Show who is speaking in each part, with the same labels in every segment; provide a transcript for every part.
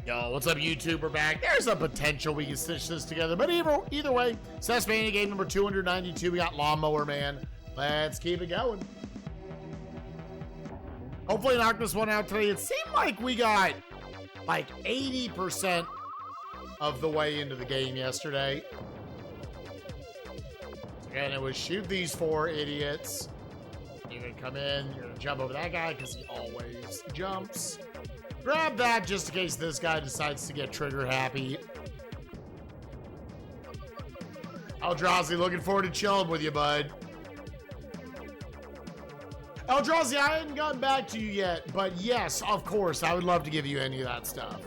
Speaker 1: Yo, what's up, YouTube? We're back. There's a potential we can stitch this together, but either way, SNESMania game number 292. We got Lawnmower Man. Let's keep it going. Hopefully knock this one out today. It seemed like we got like 80% of the way into the game yesterday. Again, it was shoot these four idiots. You're gonna come in, you're gonna jump over that guy because he always jumps. Grab that just in case this guy decides to get trigger happy. Eldrazi, looking forward to chilling with you, bud. Eldrazi, I hadn't gotten back to you yet, but yes, of course, I would love to give you any of that stuff.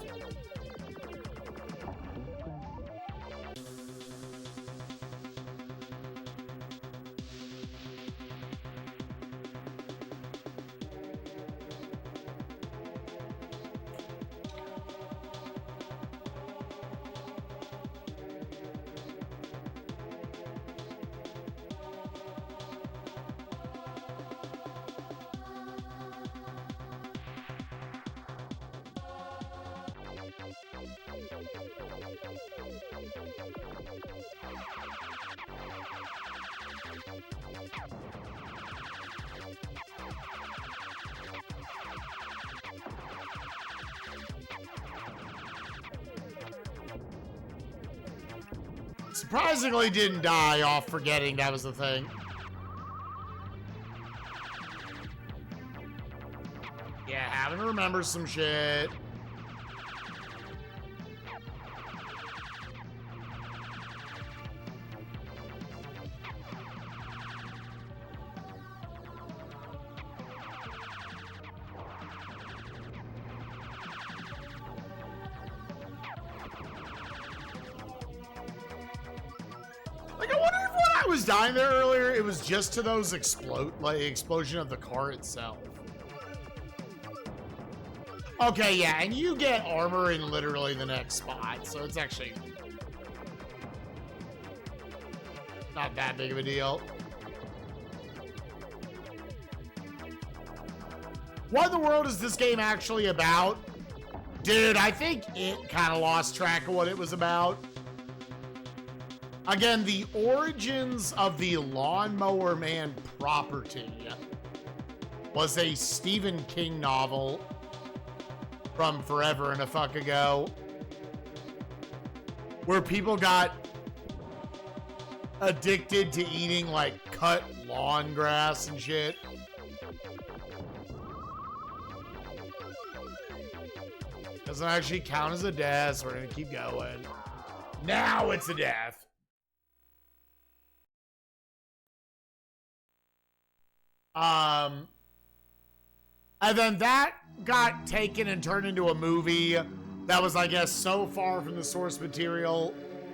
Speaker 1: Surprisingly didn't die off forgetting that was the thing. Yeah, having to remember some shit. Like, I wonder if when I was dying there earlier, it was just to those explosion of the car itself. Okay, yeah, and you get armor in literally the next spot, so it's actually not that big of a deal. What in the world is this game actually about? Dude, I think it kind of lost track of what it was about. Again, the origins of the Lawnmower Man property was a Stephen King novel from forever and a fuck ago, where people got addicted to eating like cut lawn grass and shit. Doesn't actually count as a death, so we're gonna keep going. Now it's a death. And then that got taken and turned into a movie that was, I guess, so far from the source material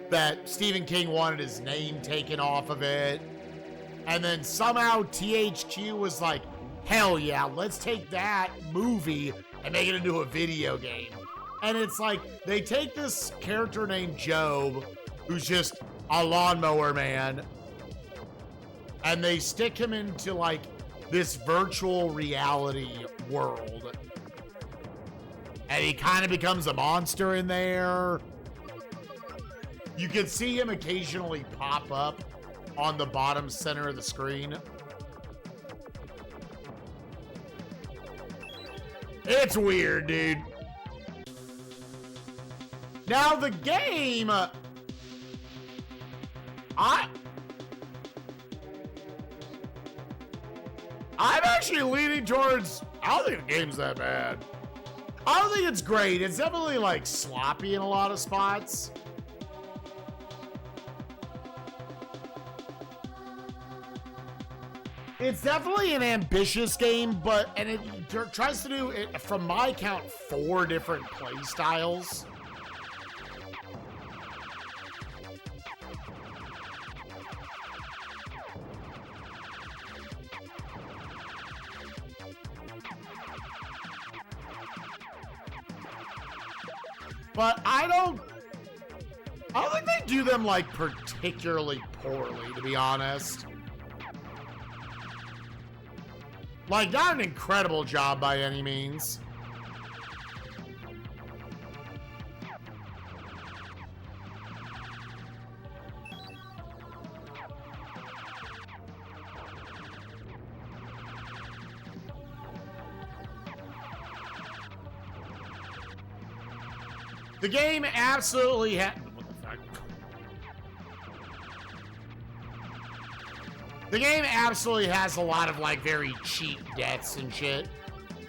Speaker 1: that Stephen King wanted his name taken off of it. And then somehow THQ was like, hell yeah, let's take that movie and make it into a video game. And it's like, they take this character named Job, who's just a lawnmower man, and they stick him into like this virtual reality world. And he kind of becomes a monster in there. You can see him occasionally pop up on the bottom center of the screen. It's weird, dude. Now the game, I'm actually leaning towards, I don't think the game's that bad. I don't think it's great. It's definitely like sloppy in a lot of spots. It's definitely an ambitious game, and it tries to do, it, from my count, 4 different play styles. But I don't think they do them like particularly poorly, to be honest. Like, not an incredible job by any means. The game absolutely what the fuck? The game absolutely has a lot of like very cheap deaths and shit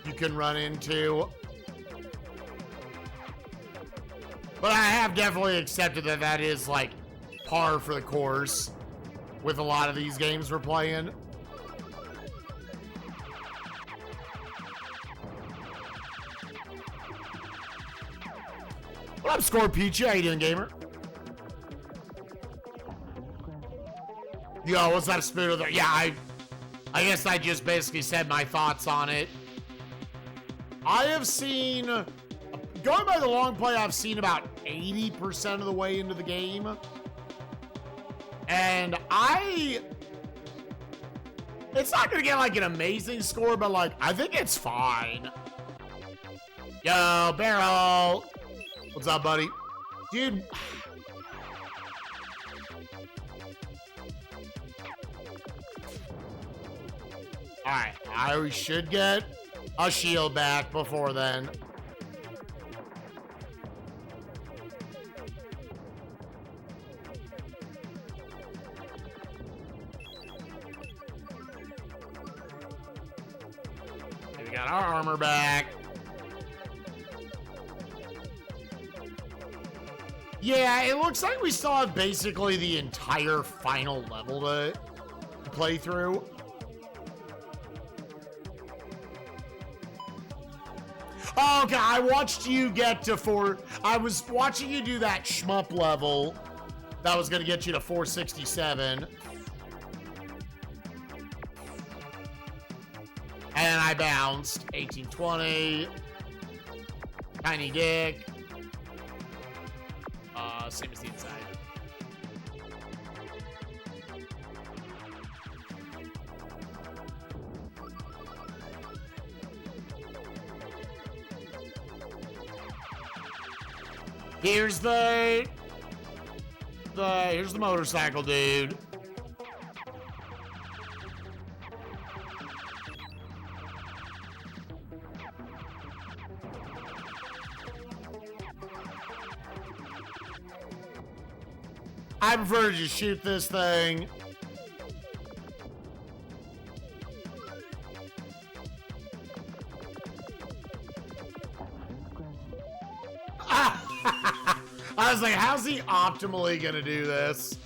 Speaker 1: you can run into. But I have definitely accepted that that is like par for the course with a lot of these games we're playing. What up, Score Peachy? How you doing, gamer? Yo, what's up, Spoodle? Yeah, I guess I just basically said my thoughts on it. I have seen, going by the long play, I've seen about 80% of the way into the game. And it's not gonna get like an amazing score, but like, I think it's fine. Yo, Barrel. What's up, buddy? Dude. Alright, I should get a shield back before then. We got our armor back. Yeah, it looks like we still have basically the entire final level to play through. Oh, okay, I watched you get to I was watching you do that shmup level that was going to get you to 467. And I bounced. 1820. Tiny dick. Same as the inside. Here's the motorcycle, dude. I prefer to just shoot this thing. I was like, how's he optimally gonna do this?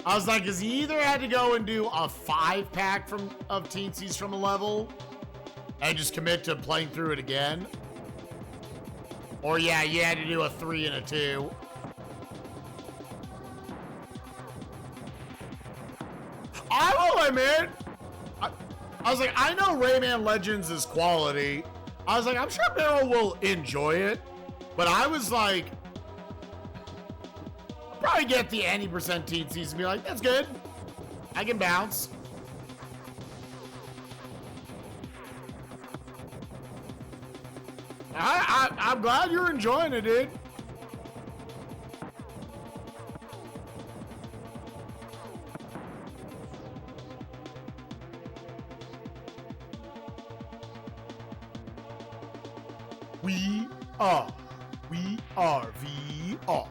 Speaker 1: I was like, because he either had to go and do a 5-pack of teensies from a level and just commit to playing through it again. Or yeah, you had to do a 3 and a 2. I will admit, I was like, I know Rayman Legends is quality. I was like, I'm sure Barrel will enjoy it. But I was like, I'll probably get the any percent teensies and be like, that's good. I can bounce. I'm glad you're enjoying it, dude. We are VR.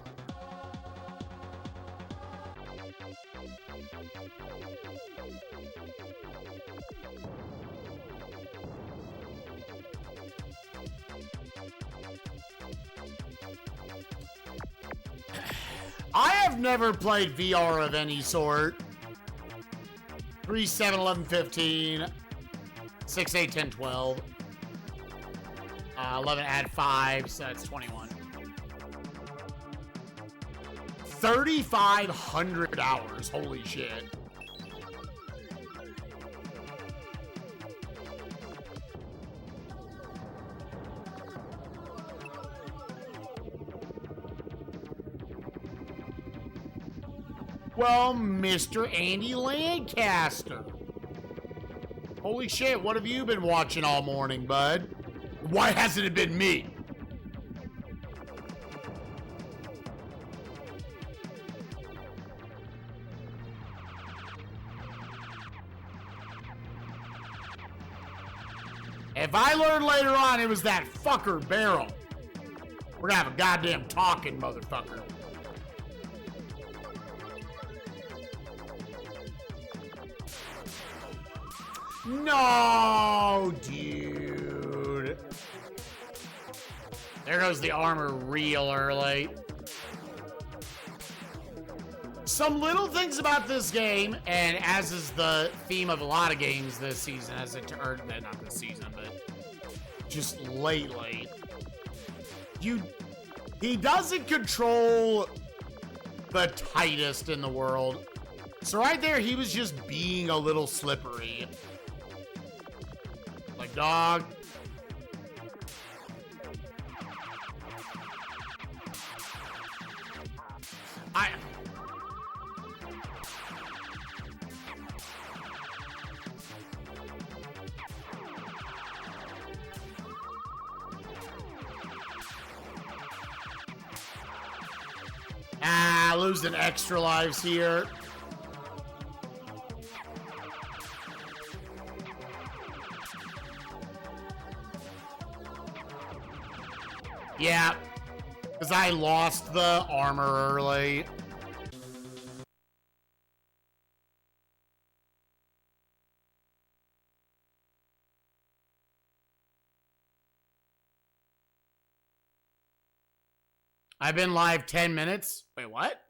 Speaker 1: I have never played VR of any sort. 3, 7, 11, 15, 6, 8, 10, 12. 11 add 5, so that's 21. 3,500 hours. Holy shit. Well, Mr. Andy Lancaster. Holy shit, what have you been watching all morning, bud? Why hasn't it been me? If I learned later on it was that fucker barrel, we're gonna have a goddamn talking motherfucker. No, dude. There goes the armor real early. Some little things about this game, and as is the theme of a lot of games this season, or not this season, but just lately, he doesn't control the tightest in the world. So right there, he was just being a little slippery. Like, dog. Losing extra lives here. Yeah, because I lost the armor early. I've been live 10 minutes. Wait, what?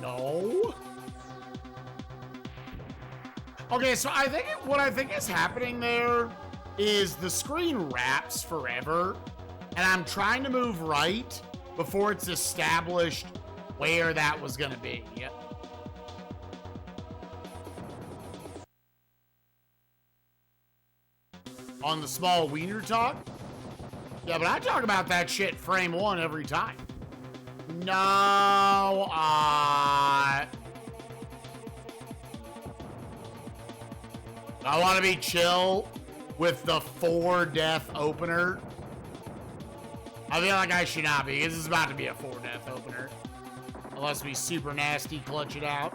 Speaker 1: No. Okay, so what I think is happening there is the screen wraps forever, and I'm trying to move right before it's established where that was gonna be. On the small wiener talk? Yeah, but I talk about that shit frame one every time. No, I want to be chill with the 4-death opener. I feel like I should not be, because this is about to be a 4-death opener. Unless we super nasty clutch it out.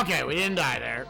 Speaker 1: Okay, we didn't die there.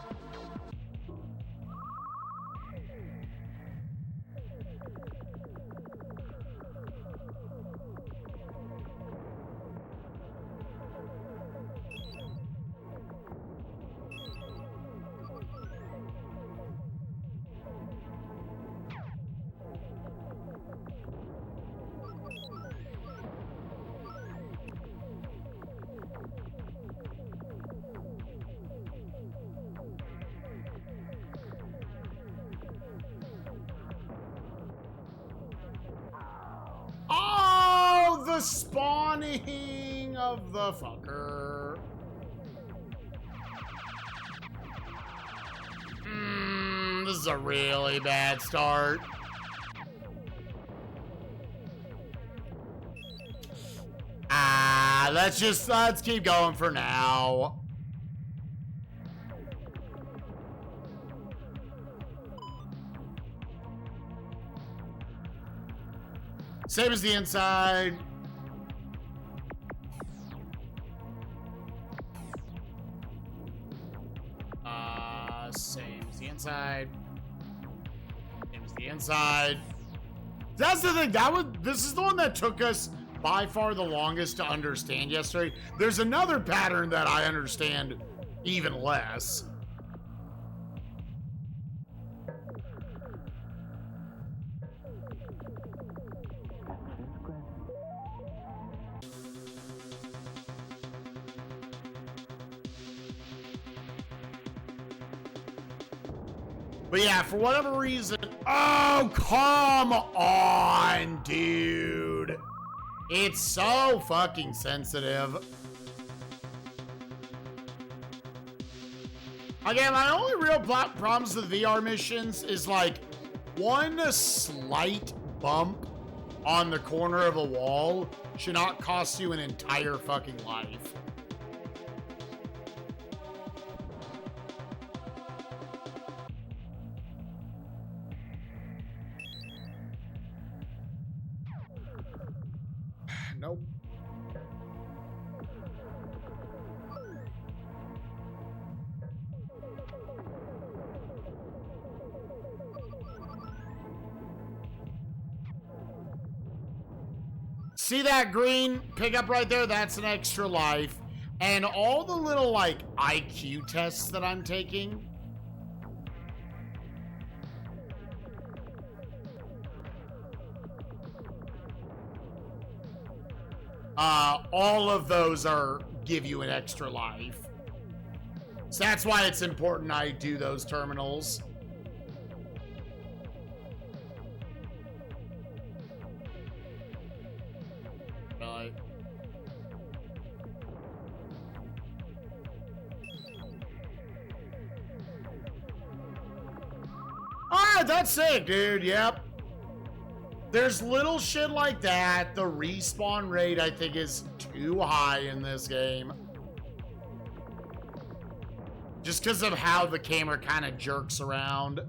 Speaker 1: The spawning of the fucker. This is a really bad start. Let's keep going for now. Same as the inside. Same as the inside. Same as the inside. That's the thing. This is the one that took us by far the longest to understand yesterday. There's another pattern that I understand even less. But yeah, for whatever reason, oh, come on, dude. It's so fucking sensitive. Again, my only real problems with VR missions is like one slight bump on the corner of a wall should not cost you an entire fucking life. Nope. See that green pickup right there? That's an extra life. And all the little like IQ tests that I'm taking. All of those give you an extra life. So that's why it's important I do those terminals. Really? Alright, that's sick, dude. Yep. There's little shit like that. The respawn rate, I think, is too high in this game. Just because of how the camera kind of jerks around.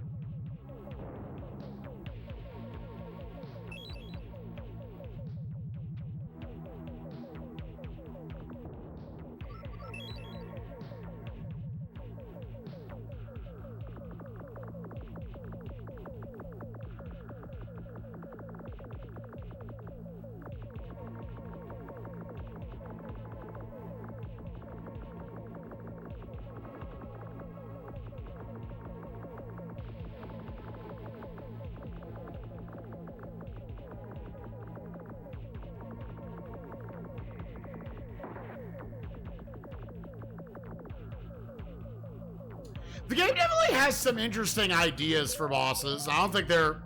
Speaker 1: The game definitely has some interesting ideas for bosses. I don't think they're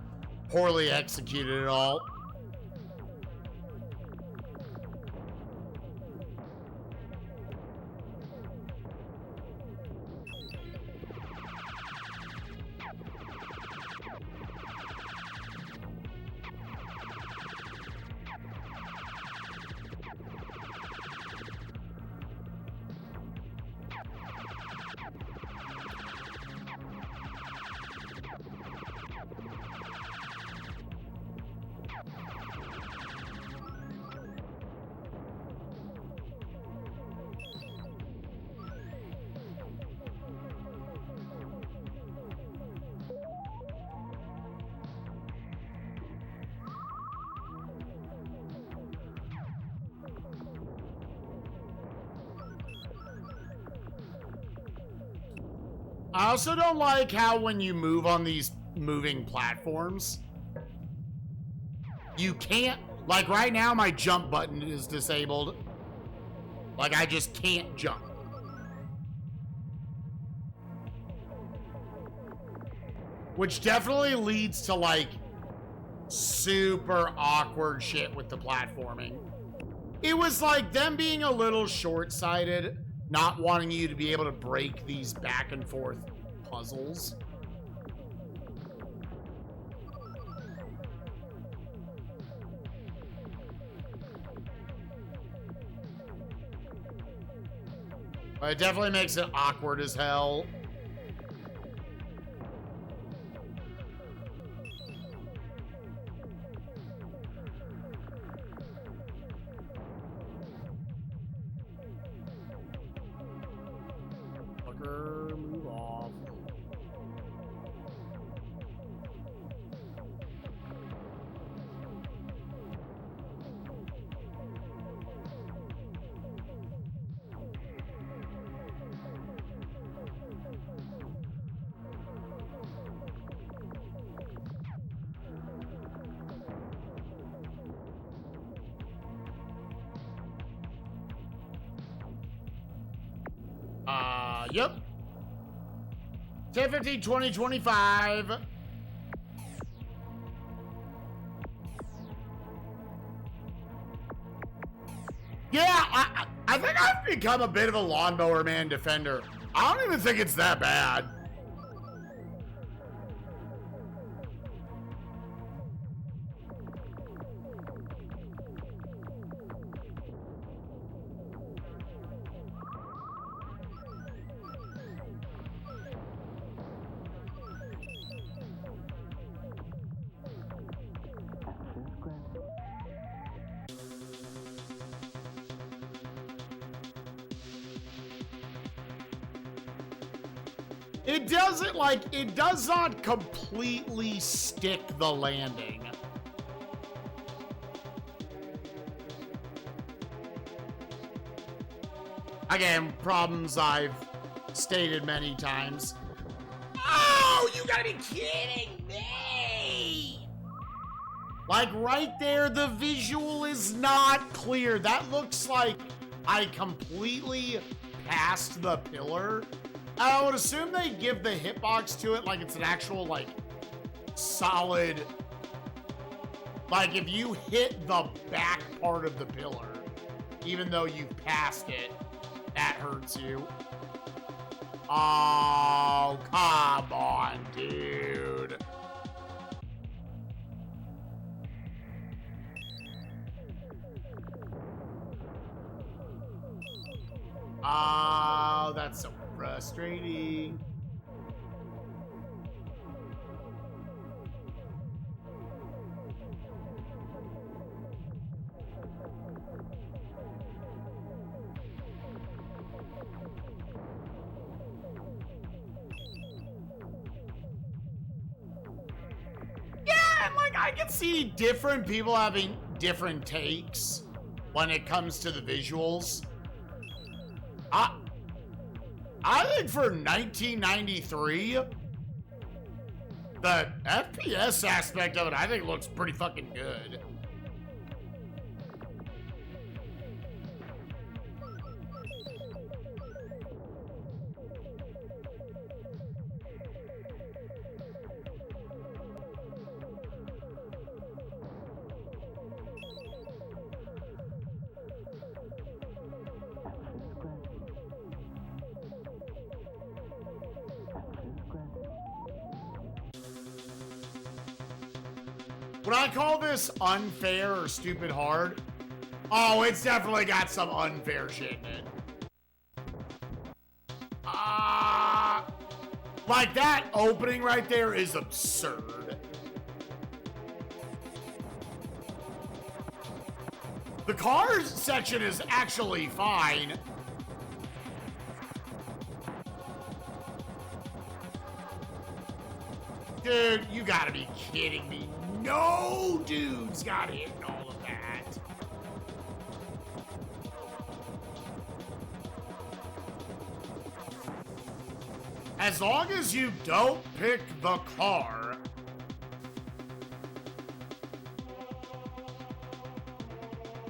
Speaker 1: poorly executed at all. I also don't like how when you move on these moving platforms, you can't, like right now my jump button is disabled. Like I just can't jump. Which definitely leads to like super awkward shit with the platforming. It was like them being a little short-sighted, not wanting you to be able to break these back and forth puzzles. But it definitely makes it awkward as hell. Move off. Yep. 10-15, 20, 25. Yeah, I think I've become a bit of a Lawnmower Man defender. I don't even think it's that bad. It doesn't, like, it does not completely stick the landing. Again, problems I've stated many times. Oh, you gotta be kidding me! Like, right there, the visual is not clear. That looks like I completely passed the pillar. I would assume they give the hitbox to it like it's an actual, like, solid... Like, if you hit the back part of the pillar, even though you passed it, that hurts you. Oh, come on, dude. Oh, that's so frustrating. Yeah, and like I can see different people having different takes when it comes to the visuals. I think for 1993, the FPS aspect of it, I think looks pretty fucking good. Would I call this unfair or stupid hard? Oh, it's definitely got some unfair shit in it. Like that opening right there is absurd. The cars section is actually fine. Dude, you gotta be kidding me. No dude's got it in all of that. As long as you don't pick the car,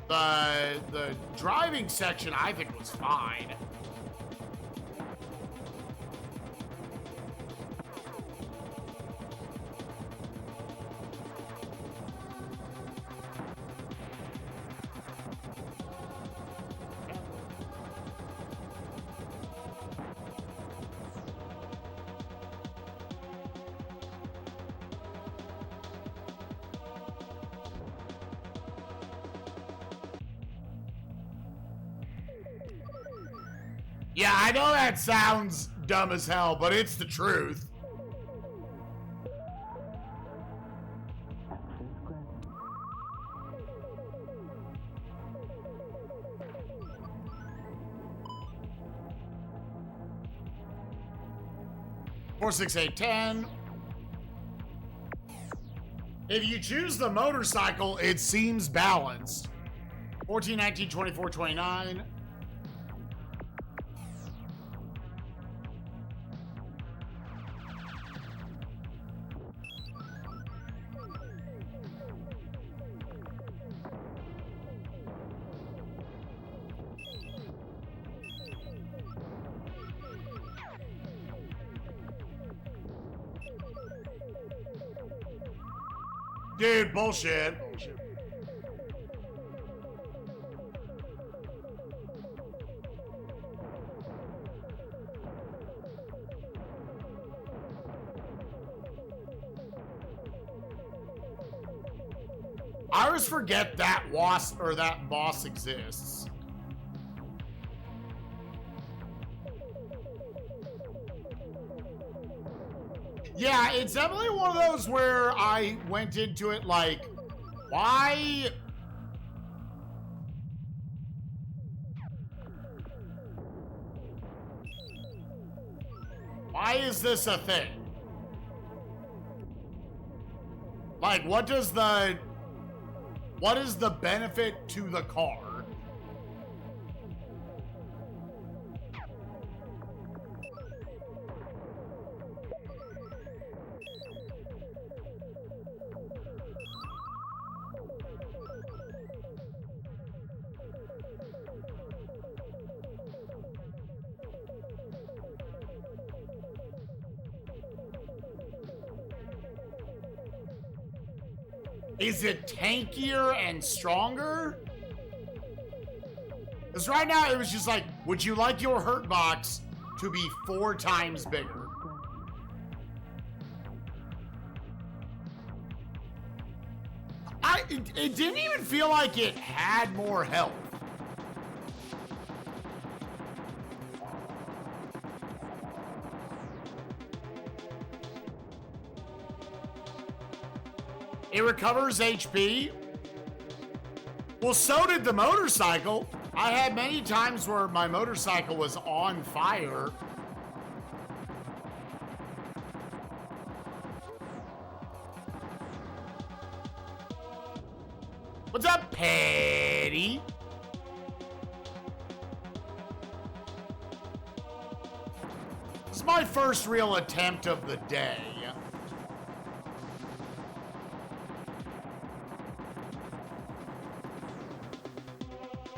Speaker 1: the driving section I think was fine. Yeah, I know that sounds dumb as hell, but it's the truth. Four, 6, 8, 10. If you choose the motorcycle, it seems balanced. 14, 19, 24, 29. Dude, bullshit. I always forget that wasp or that boss exists. Yeah, it's definitely one of those where I went into it like, why? Why is this a thing? Like, what is the benefit to the car? Is it tankier and stronger? Because right now it was just like, would you like your hurt box to be 4 times bigger? It didn't even feel like it had more health. It recovers HP. Well, so did the motorcycle. I had many times where my motorcycle was on fire. What's up, Patty? This is my first real attempt of the day.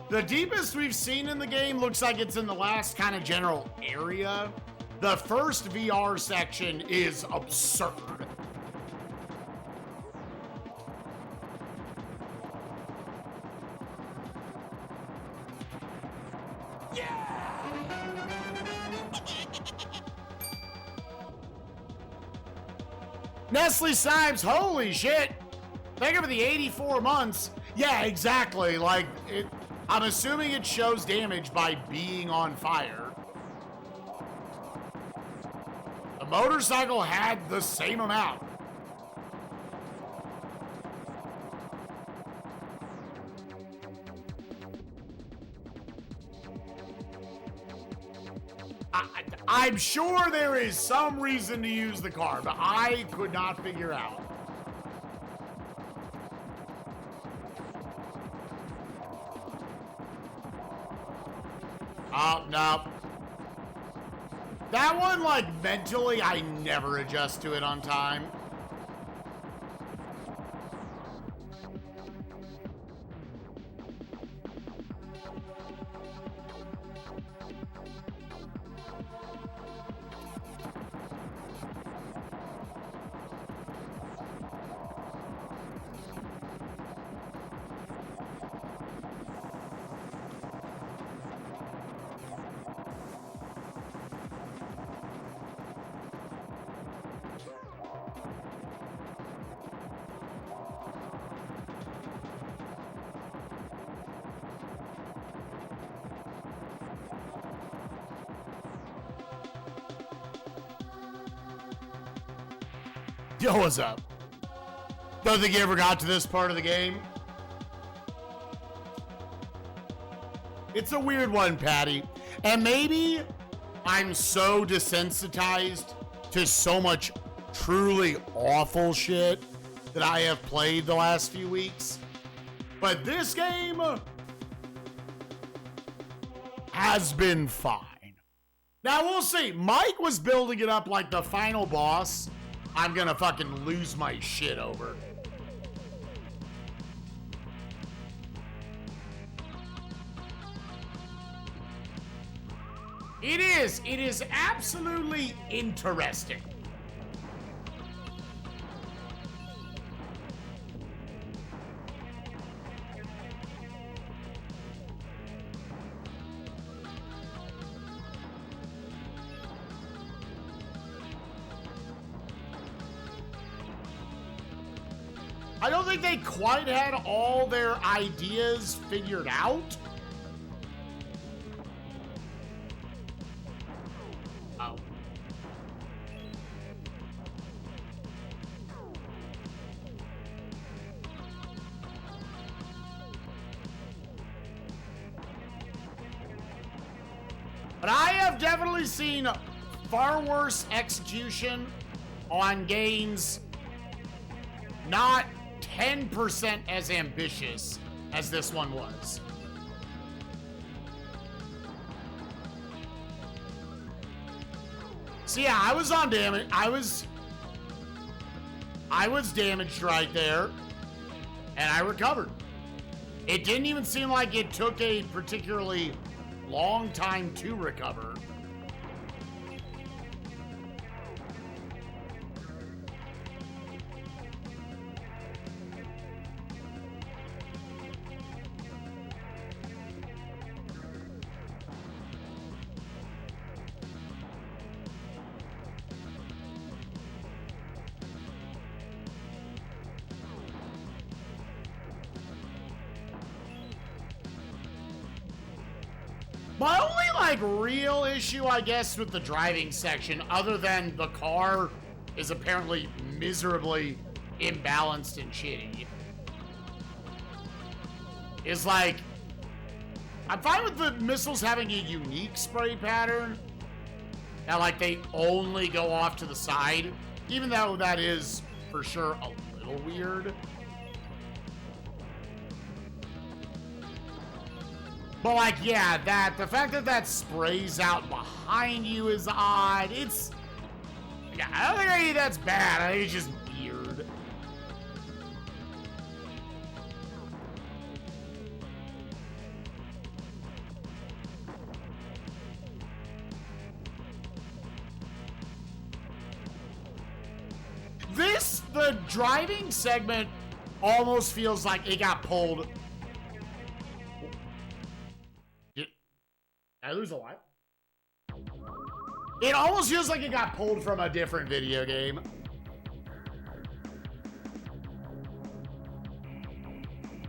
Speaker 1: The deepest we've seen in the game looks like it's in the last kind of general area. The first VR section is absurd. Nestle Symes, holy shit. Thank you for the 84 months. Yeah, exactly. Like, I'm assuming it shows damage by being on fire. The motorcycle had the same amount. I'm sure there is some reason to use the car, but I could not figure out. Oh, no. That one, like, mentally, I never adjust to it on time. Yo, what's up? Don't think you ever got to this part of the game. It's a weird one, Patty. And maybe I'm so desensitized to so much truly awful shit that I have played the last few weeks. But this game has been fine. Now, we'll see. Mike was building it up like the final boss. I'm gonna fucking lose my shit over. It is absolutely interesting. I don't think they quite had all their ideas figured out. Oh. But I have definitely seen far worse execution on games not 10% as ambitious as this one was. So yeah, I was on damage. I was damaged right there, and I recovered. It didn't even seem like it took a particularly long time to recover. My only, like, real issue, I guess, with the driving section, other than the car is apparently miserably imbalanced and shitty, is, like, I'm fine with the missiles having a unique spray pattern. That, like, they only go off to the side, even though that is, for sure, a little weird. But, like, yeah, the fact that that sprays out behind you is odd. It's, yeah, I don't think any of that's bad. I think it's just weird. The driving segment almost feels like it got pulled. Did I lose a life? It almost feels like it got pulled from a different video game.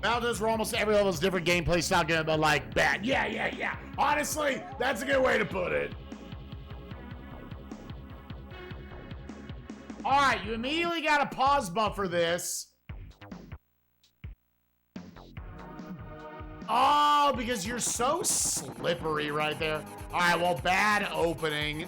Speaker 1: Mountains were almost every level's different gameplay style game, but like bad. Yeah. Honestly, that's a good way to put it. All right, you immediately got to pause buffer this. Oh, because you're so slippery right there. All right, well, bad opening.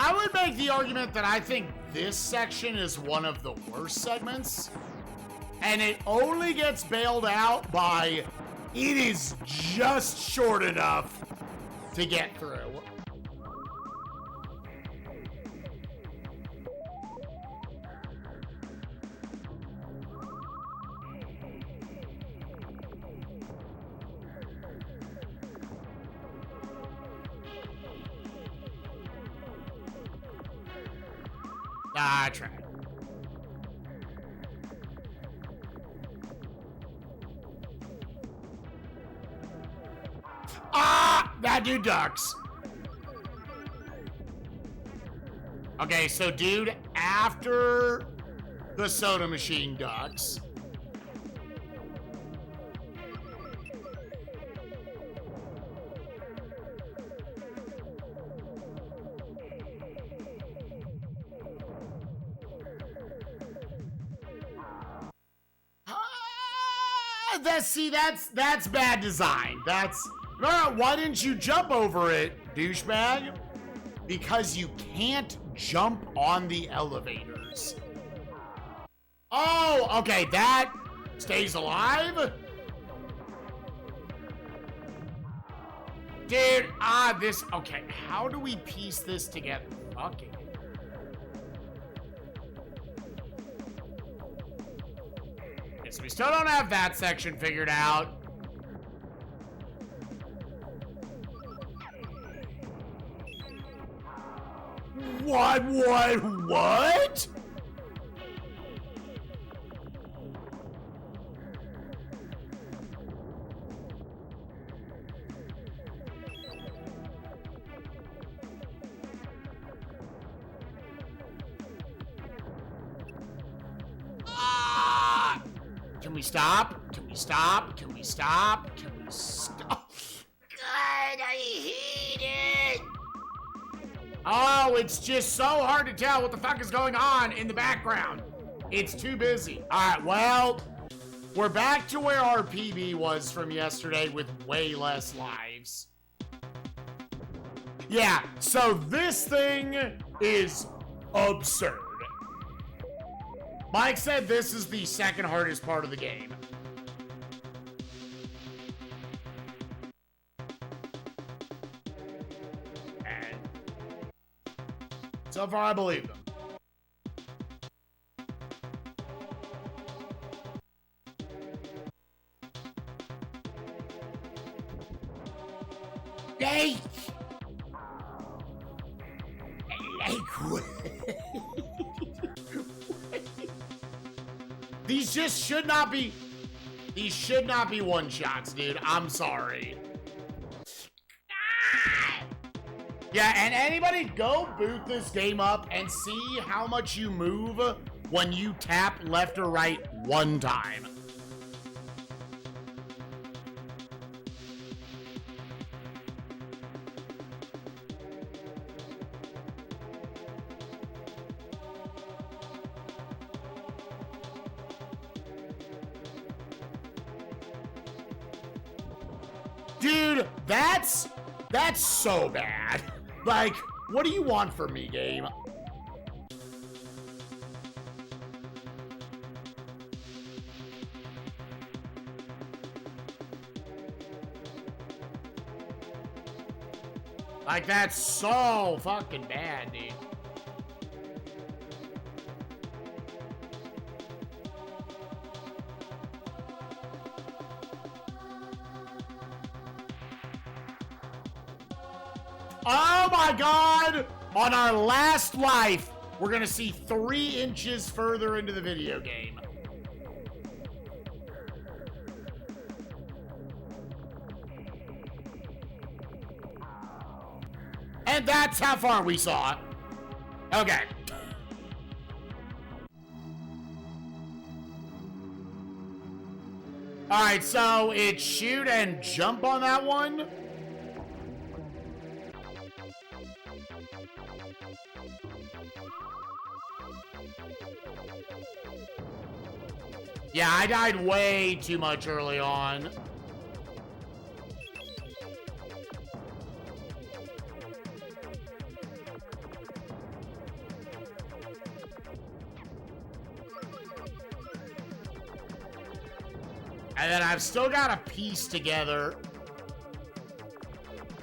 Speaker 1: I would make the argument that I think this section is one of the worst segments, and it only gets bailed out by it is just short enough to get through. I tried. That dude ducks. Okay, so dude, after the soda machine ducks. That's bad design. That's no. Why didn't you jump over it, douchebag? Because you can't jump on the elevators. Oh, okay. That stays alive. Dude, this, okay, how do we piece this together? Fucking. Okay, so we still don't have that section figured out. What? Can we stop? Can we stop? Can we stop? Can we stop? God, I hate it. Oh, it's just so hard to tell what the fuck is going on in the background. It's too busy. All right, well, we're back to where our PB was from yesterday with way less lives. Yeah, so this thing is absurd. Mike said this is the second hardest part of the game. And so far, I believe them. Hey! These just should not be... These should not be one-shots, dude. I'm sorry. Yeah, and anybody go boot this game up and see how much you move when you tap left or right one time. Dude, that's so bad. Like, what do you want from me, game? Like, that's so fucking bad, dude. Oh my god! On our last life, we're gonna see 3 inches further into the video game. And that's how far we saw it. Okay. Alright, so it's shoot and jump on that one. Yeah, I died way too much early on. And then I've still got to piece together.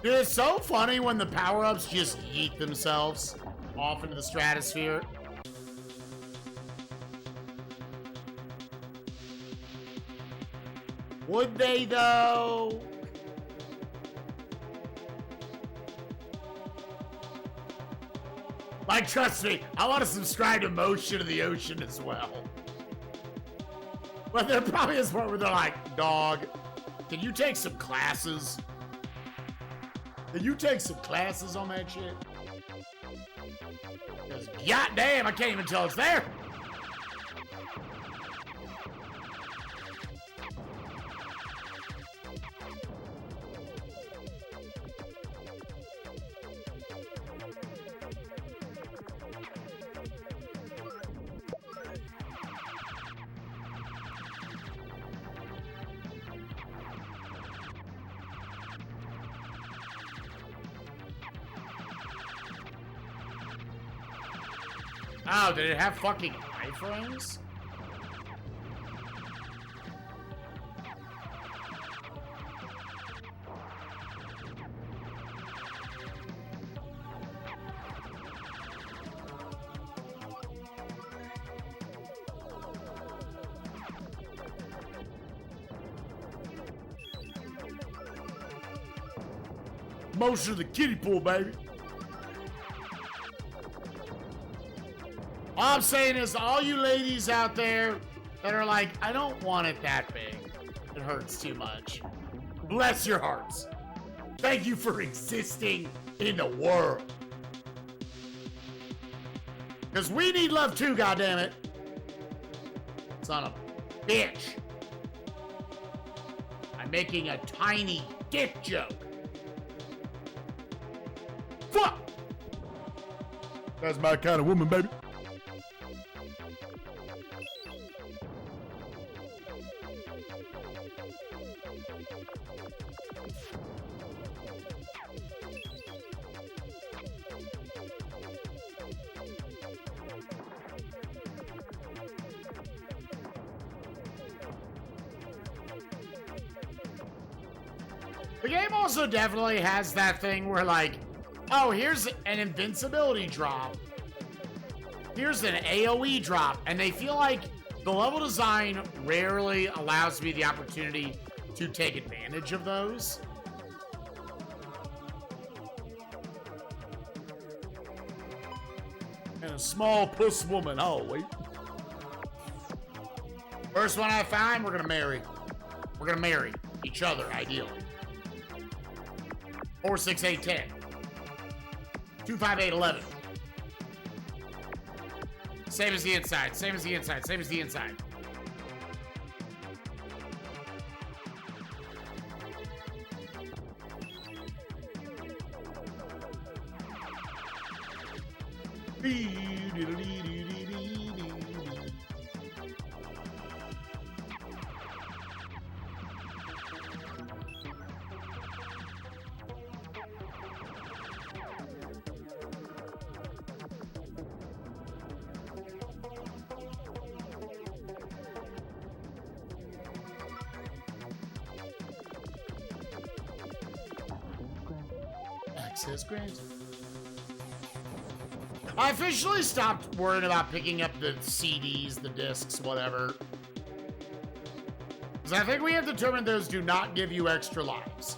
Speaker 1: Dude, it's so funny when the power-ups just yeet themselves off into the stratosphere. Would they, though? Like, trust me, I want to subscribe to Motion of the Ocean as well. But there probably is part where they're like, dog, can you take some classes? Can you take some classes on that shit? Because goddamn, I can't even tell it's there. Oh, did it have fucking iframes? Motion of the kiddie pool, baby. All I'm saying is, all you ladies out there that are like, I don't want it that big. It hurts too much. Bless your hearts. Thank you for existing in the world. Because we need love too, goddammit. Son of a bitch. I'm making a tiny dick joke. Fuck! That's my kind of woman, baby. The game also definitely has that thing where, like, oh, here's an invincibility drop. Here's an AoE drop. And they feel like the level design rarely allows me the opportunity to take advantage of those. And a small puss woman, oh, wait. First one I find, we're gonna marry. We're gonna marry each other, ideally. 4, 6, 8, 10. 2, 5, 8, 11. Same as the inside, same as the inside, same as the inside. Access granted. I officially stopped worrying about picking up the CDs, the discs, whatever. Because I think we have determined those do not give you extra lives.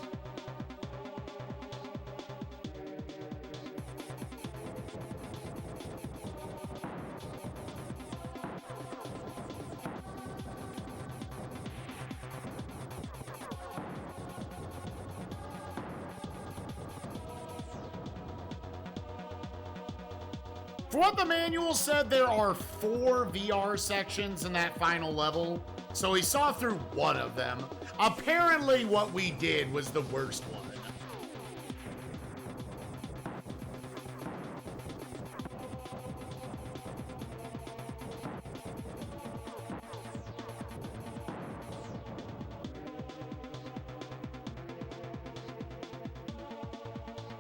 Speaker 1: For what the manual said, there are 4 VR sections in that final level, so we saw through one of them. Apparently what we did was the worst one.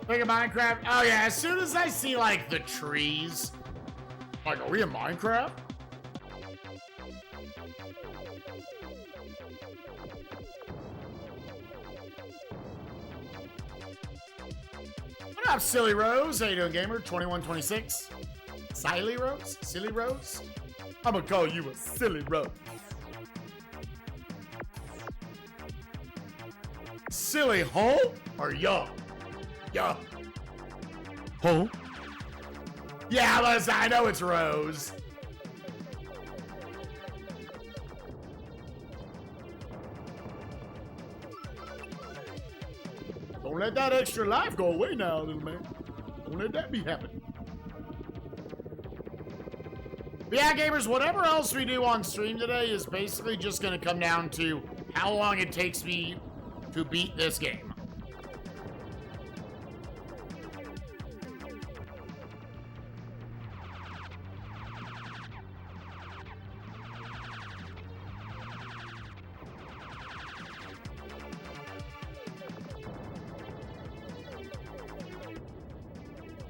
Speaker 1: Think of Minecraft? Oh yeah, as soon as I see like the trees, like, are we in Minecraft? What up, Silly Rose? How you doing, gamer? 2126. Silly Rose? Silly Rose? I'm gonna call you a Silly Rose. Silly hoe or young? Yo. Huh? Yeah, listen, I know it's Rose. Don't let that extra life go away now, little man. Don't let that be happening. But yeah, gamers, whatever else we do on stream today is basically just going to come down to how long it takes me to beat this game.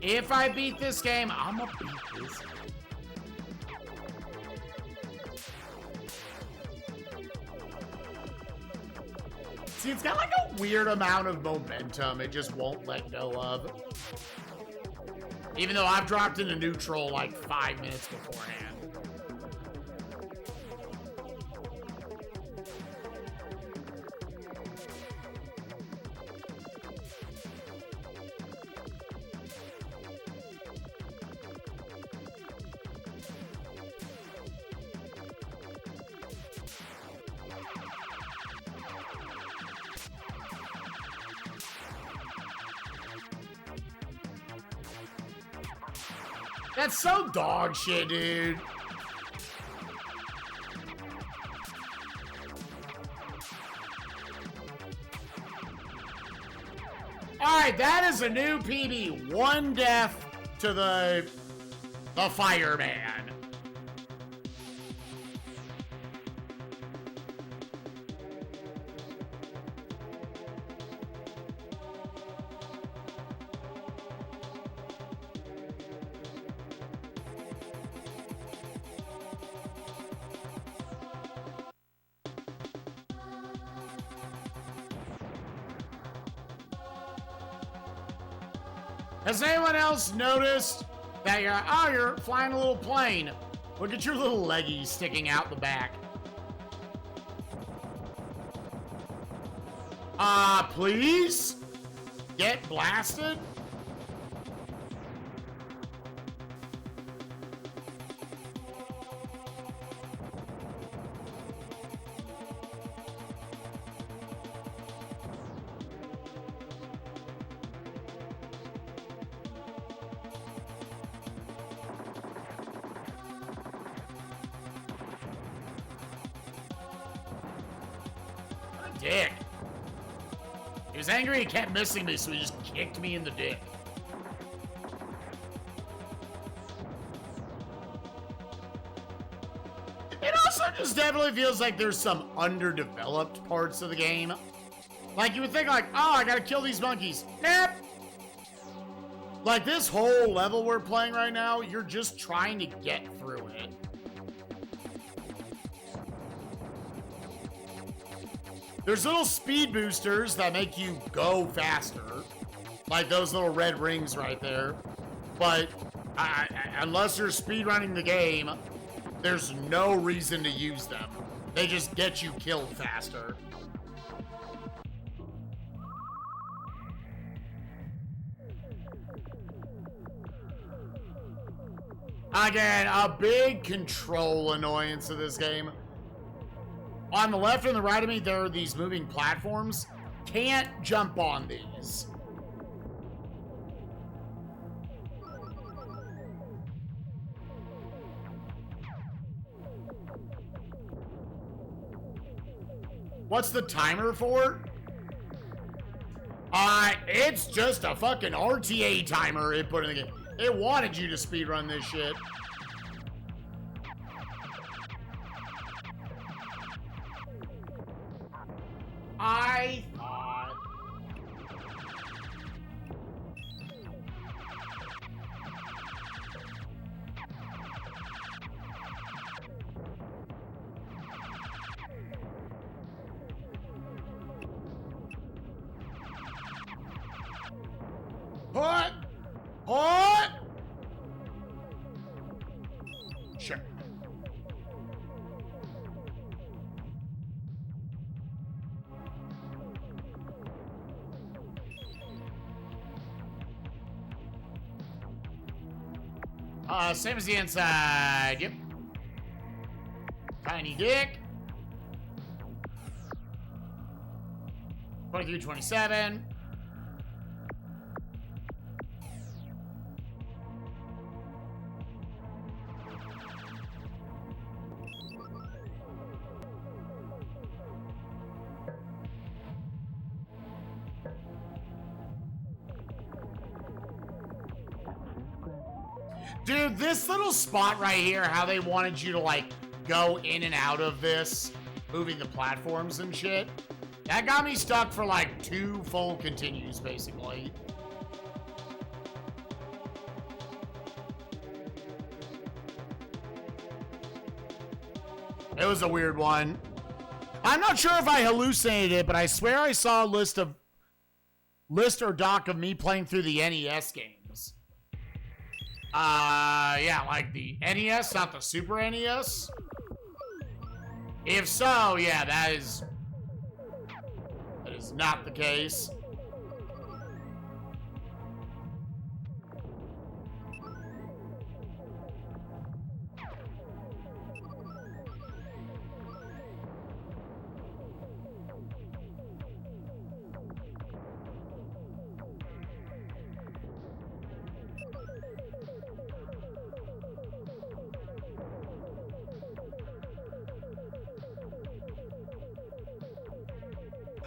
Speaker 1: If I beat this game, I'm gonna beat this. See, it's got like a weird amount of momentum it just won't let go of. Even though I've dropped into neutral like 5 minutes beforehand. That's so dog shit, dude. Alright, that is a new PB. 1 death to the fireman. Has anyone else noticed that you're flying a little plane? Look at your little leggies sticking out the back. Please? Get blasted? Dick. He was angry he kept missing me, so he just kicked me in the dick. It also just definitely feels like there's some underdeveloped parts of the game. Like, you would think, like, oh, I gotta kill these monkeys. Nope. Like, this whole level we're playing right now, you're just trying to get through it. There's little speed boosters that make you go faster. Like those little red rings right there. But unless you're speedrunning the game, there's no reason to use them. They just get you killed faster. Again, a big control annoyance of this game. On the left and the right of me, there are these moving platforms. Can't jump on these. What's the timer for? It's just a fucking RTA timer it put in the game. It wanted you to speedrun this shit. I thought... What? What? Sure. Same as the inside. Yep. Tiny dick. 23, 27. Dude, this little spot right here, how they wanted you to, like, go in and out of this, moving the platforms and shit, that got me stuck for, like, 2 full continues, basically. It was a weird one. I'm not sure if I hallucinated it, but I swear I saw a list or doc of me playing through the NES games. Yeah, like the NES, not the Super NES. If so, yeah, that is not the case.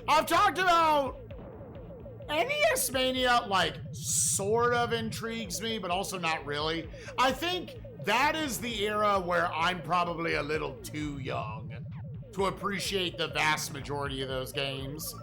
Speaker 1: I've talked about SNESMania, like, sort of intrigues me, but also not really. I think that is the era where I'm probably a little too young to appreciate the vast majority of those games.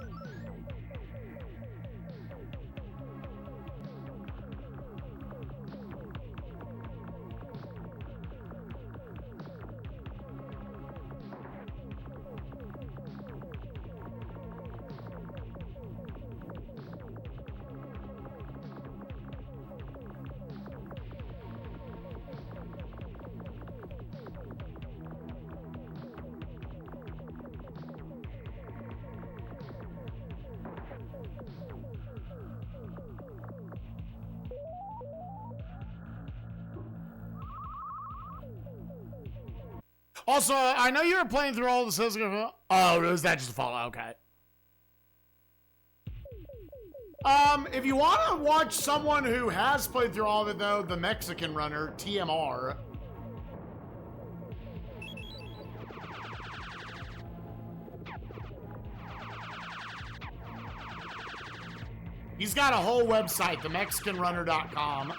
Speaker 1: Also, I know you were playing through all the systems. Oh, is that just a Fallout? Okay. If you want to watch someone who has played through all of it, though, the Mexican runner, TMR. He's got a whole website, themexicanrunner.com.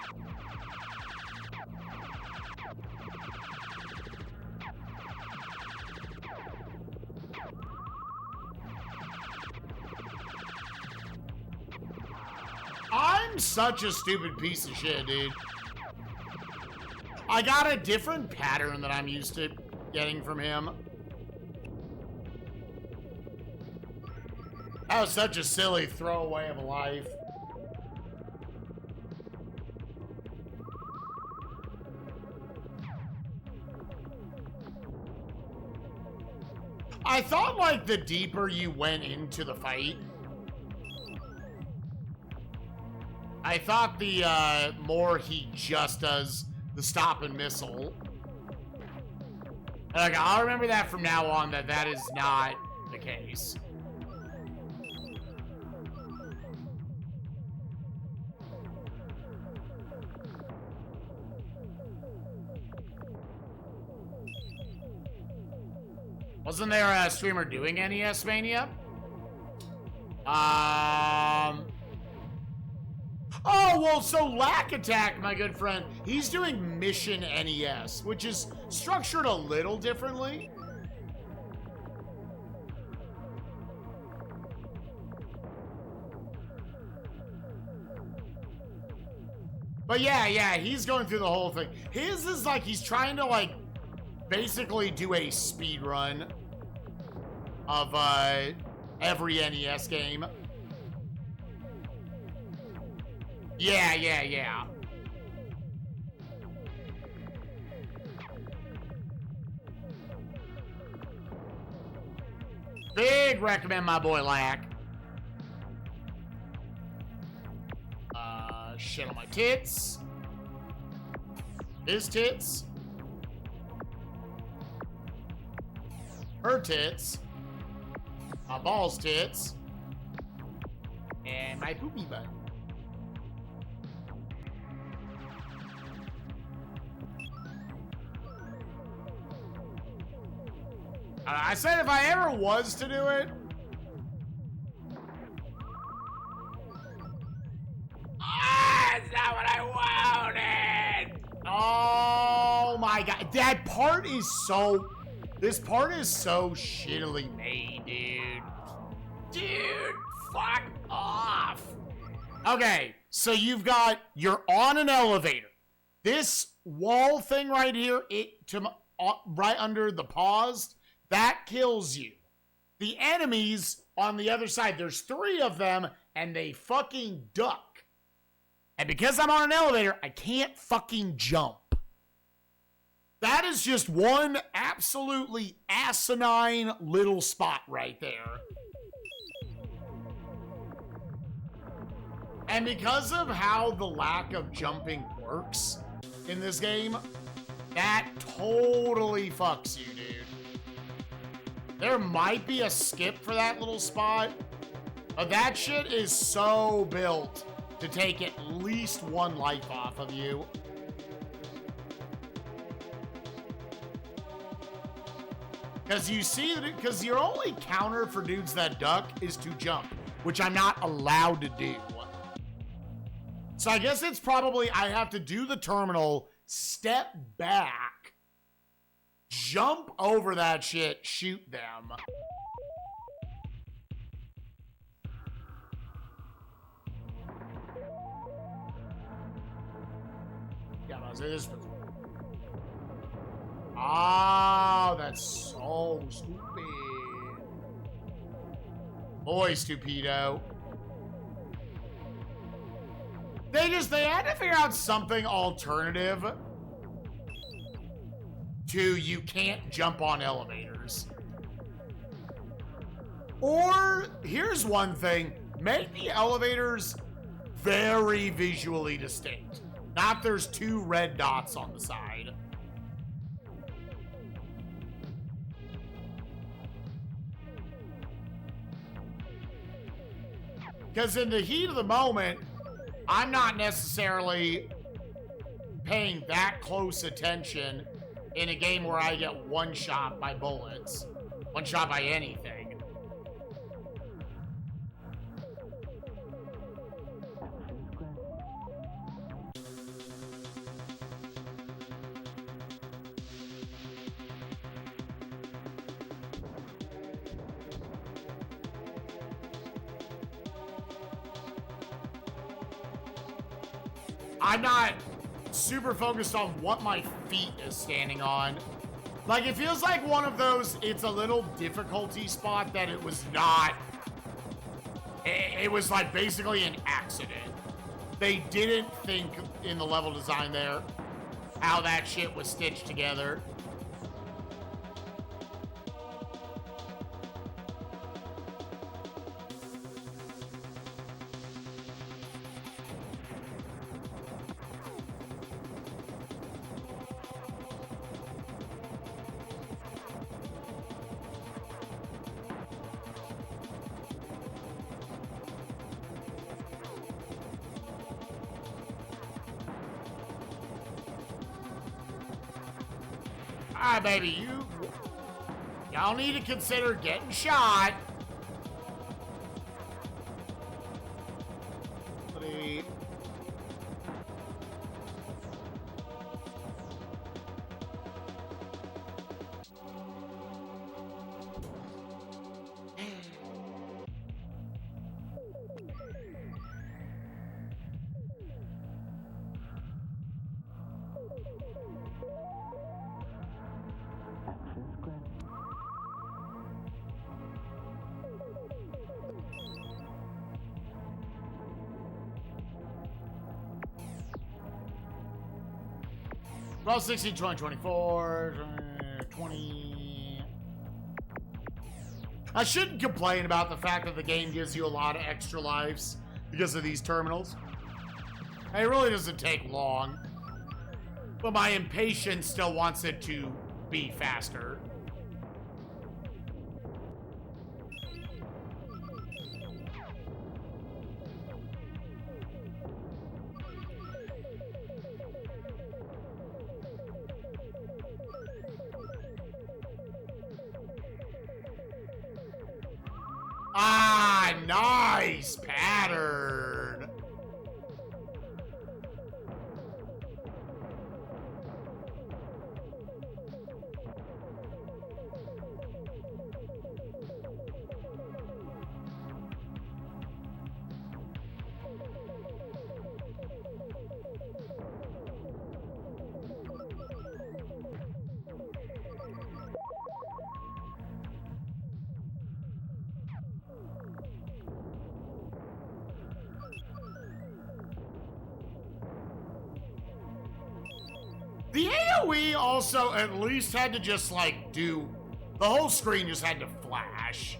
Speaker 1: I'm such a stupid piece of shit, dude. I got a different pattern that I'm used to getting from him. That was such a silly throwaway of a life. I thought, like, the deeper you went into the fight, I thought the more he just does the stop and missile. Like, I'll remember that from now on, that is not the case. Wasn't there a streamer doing SNESMania? Oh, well, so Lack Attack, my good friend, he's doing Mission NES, which is structured a little differently. But yeah, he's going through the whole thing. His is like he's trying to, like, basically do a speed run of every NES game. Yeah. Big recommend my boy Lack. Shit on my tits. His tits. Her tits. My balls tits. And my poopy butt. I said if I ever was to do it. That's not what I wanted. Oh my god. That part is so... This part is so shittily made, dude. Dude, fuck off. Okay, so you're on an elevator. This wall thing right here, right under the paused, that kills you. the enemies on the other side, there's 3 of them, and they fucking duck. And because I'm on an elevator, I can't fucking jump. That is just one absolutely asinine little spot right there. And because of how the lack of jumping works in this game, that totally fucks you, dude. There might be a skip for that little spot, but that shit is so built to take at least 1 life off of you. Because you see, because your only counter for dudes that duck is to jump, which I'm not allowed to do. So I guess it's probably, I have to do the terminal, step back, jump over that shit, shoot them. Yeah, I was this. Oh, that's so stupid. Boy, stupido. They had to figure out something alternative to you can't jump on elevators. Or, here's one thing, make the elevators very visually distinct. Not there's 2 red dots on the side. Because in the heat of the moment, I'm not necessarily paying that close attention in a game where I get one shot by bullets, one shot by anything. I'm not super focused on what my feet is standing on. Like, it feels like one of those, it's a little difficulty spot that it was not. It was like basically an accident. They didn't think in the level design there how that shit was stitched together. Alright, baby, y'all need to consider getting shot. Buddy. Well, 16, 20, 24, 20. I shouldn't complain about the fact that the game gives you a lot of extra lives because of these terminals. It really doesn't take long. But my impatience still wants it to be faster. Ah, nice pattern. the Wii also at least had to just like do, the whole screen just had to flash.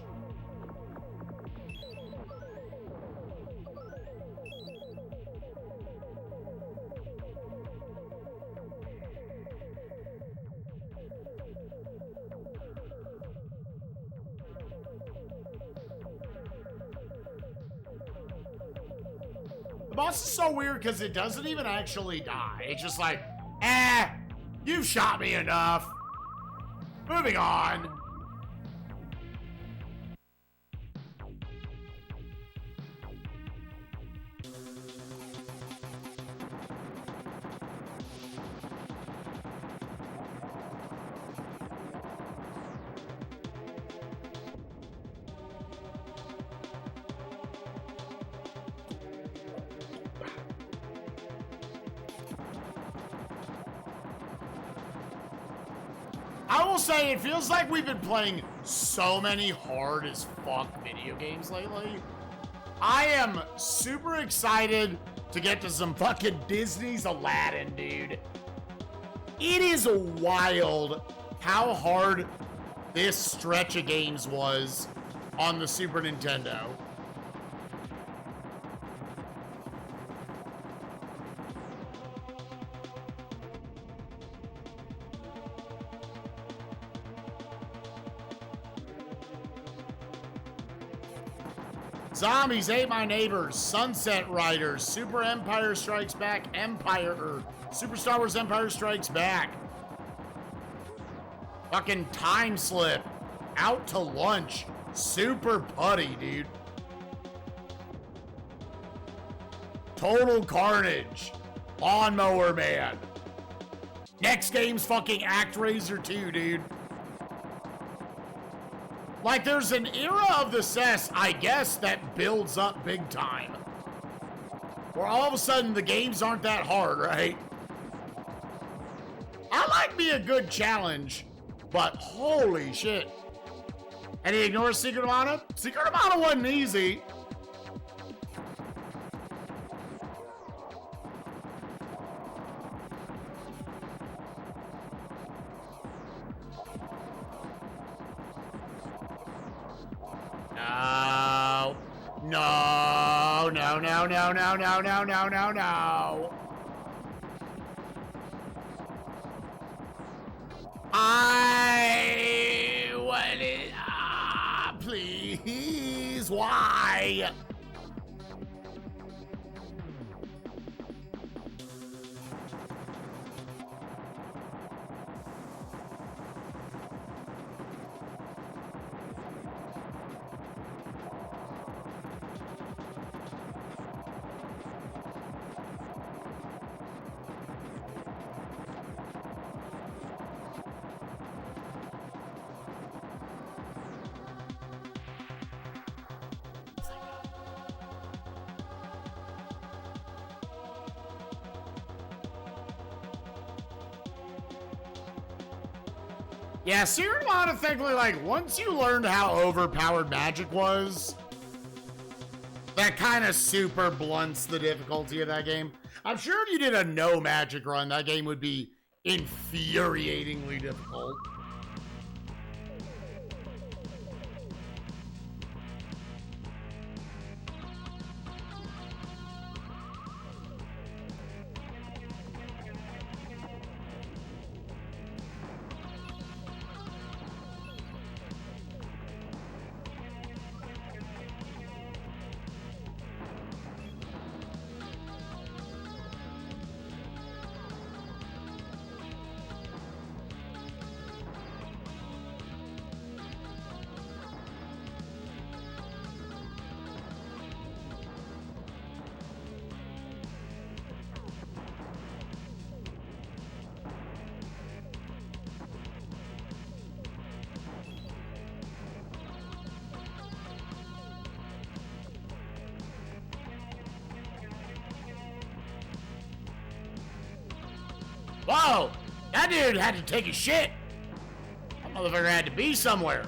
Speaker 1: The boss is so weird because it doesn't even actually die. It's just like, you've shot me enough. Moving on. I will say, it feels like we've been playing so many hard as fuck video games lately. I am super excited to get to some fucking Disney's Aladdin, dude. It is wild how hard this stretch of games was on the Super Nintendo. Zombies Ate My Neighbors, Sunset Riders, Super Empire Strikes Back, Super Star Wars Empire Strikes Back. Fucking Time Slip, Out to Lunch, Super Putty, dude. Total Carnage, Lawnmower Man. Next game's fucking ActRaiser 2, dude. Like, there's an era of the SNES, I guess, that builds up big time. Where all of a sudden the games aren't that hard, right? I like me a good challenge, but holy shit. And he ignores Secret of Mana? Secret of Mana wasn't easy. No. I want it. Please, why? Yeah, Secret of Mana, thankfully, like, once you learned how overpowered magic was, that kind of super blunts the difficulty of that game. I'm sure if you did a no magic run, that game would be infuriatingly difficult. Whoa! That dude had to take a shit. That motherfucker had to be somewhere.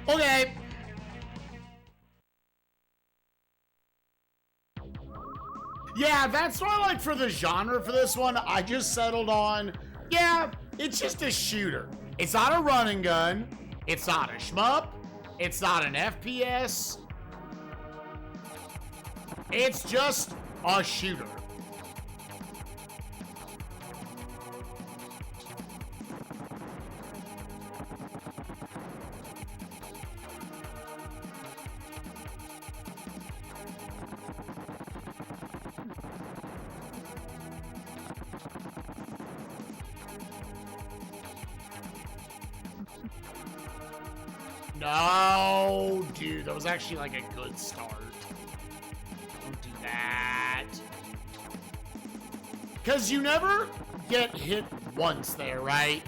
Speaker 1: Okay. Yeah, that's why, like, for the genre for this one, I just settled on, yeah, it's just a shooter. It's not a run and gun. It's not a shmup. It's not an FPS. It's just a shooter. No, dude, that was actually like a good start. Don't do that. Because you never get hit once there, right?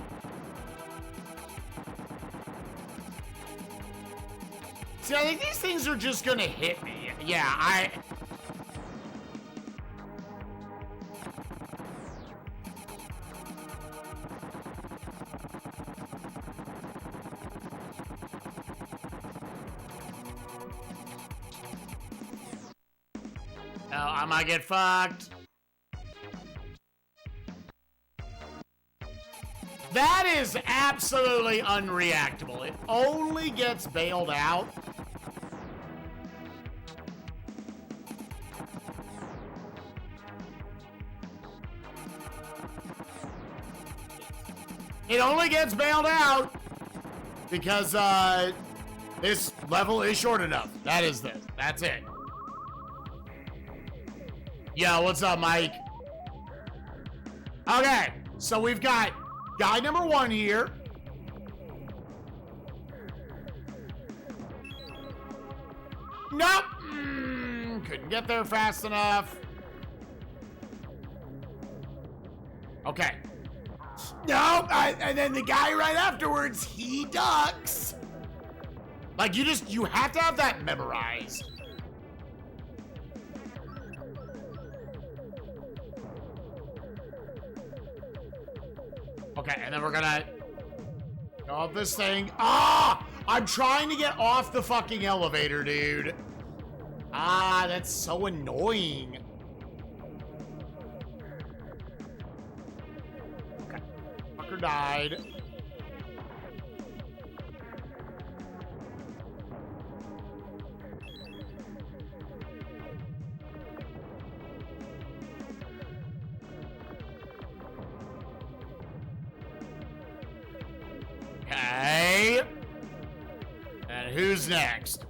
Speaker 1: See, I think these things are just gonna hit me. Yeah, Oh, I might get fucked. That is absolutely unreactable. It only gets bailed out. It only gets bailed out because this level is short enough. That is this. That's it. Yo, what's up, Mike? Okay, so we've got guy number 1 here. Nope. Couldn't get there fast enough. Okay. Nope. And then the guy right afterwards, he ducks. Like, you have to have that memorized. Okay, and then we're gonna go up this thing. Ah! I'm trying to get off the fucking elevator, dude. Ah, that's so annoying. Okay, fucker died. Okay. And who's next?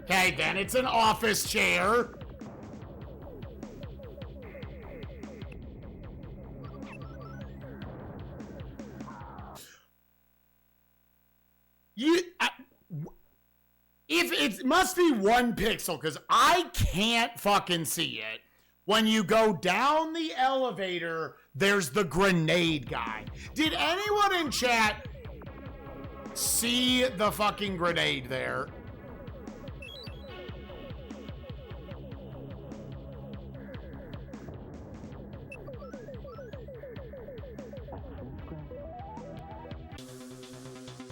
Speaker 1: Okay, then it's an office chair. If it must be 1 pixel, because I can't fucking see it. When you go down the elevator, there's the grenade guy. Did anyone in chat see the fucking grenade there?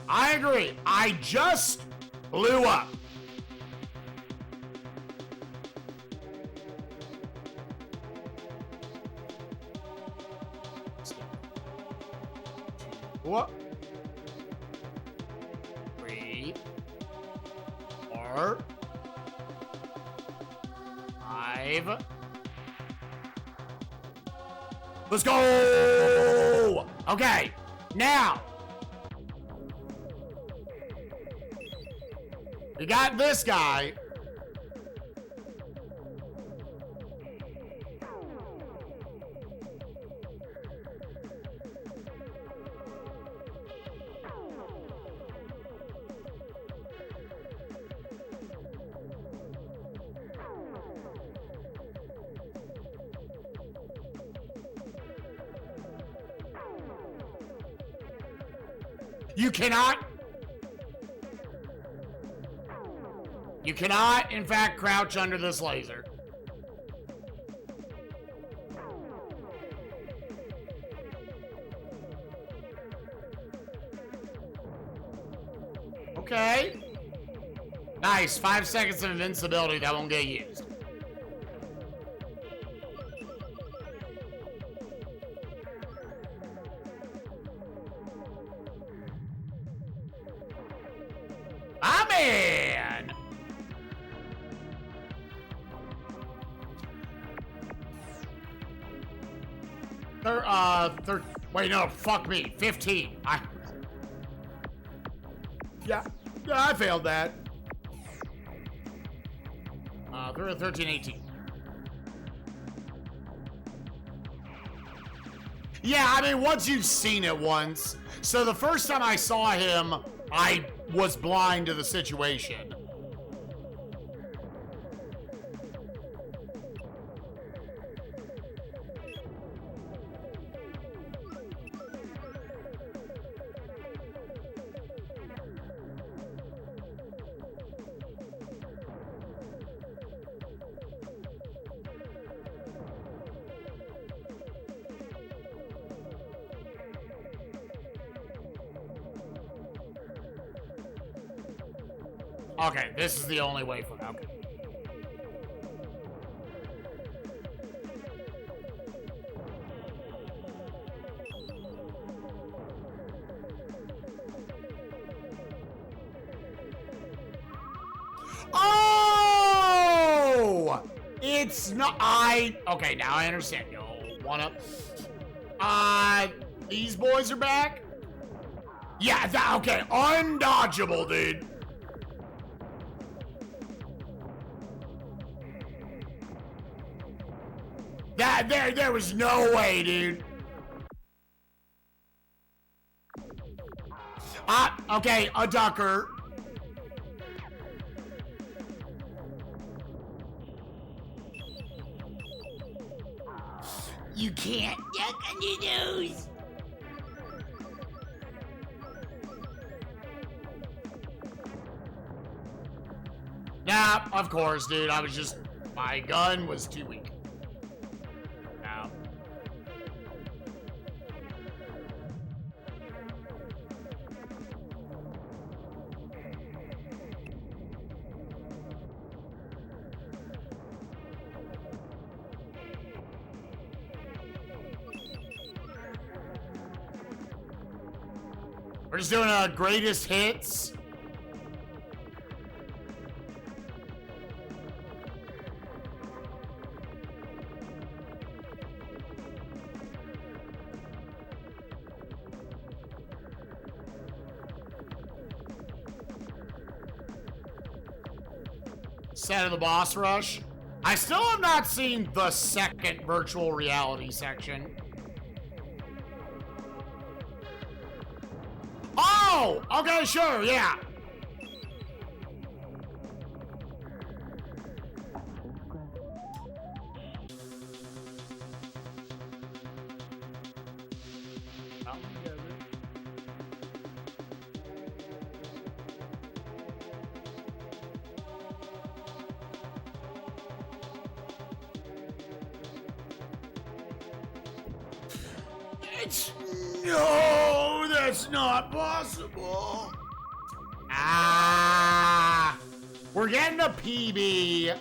Speaker 1: I agree. I just blew up. What? 3, 4, 5. Let's go! Okay, now. We got this guy. You cannot, in fact, crouch under this laser. Okay. Nice. 5 seconds of invincibility that won't get used. Ah, man! Wait, no, fuck me. 15. Yeah, I failed that. 13, 18. Yeah, I mean, once you've seen it once. So the first time I saw him, I was blind to the situation. Okay, this is the only way for... Okay. Oh! It's not... Okay, now I understand. Yo, wanna... These boys are back? Yeah, okay. Undodgeable, dude. There was no way, dude. Okay, a ducker. You can't duck on your nose. Nah, of course, dude. I was just... My gun was too weak. We're just doing greatest hits. Set of the boss rush. I still have not seen the second virtual reality section. Oh, okay, sure, yeah. No, that's not possible. We're getting a PB.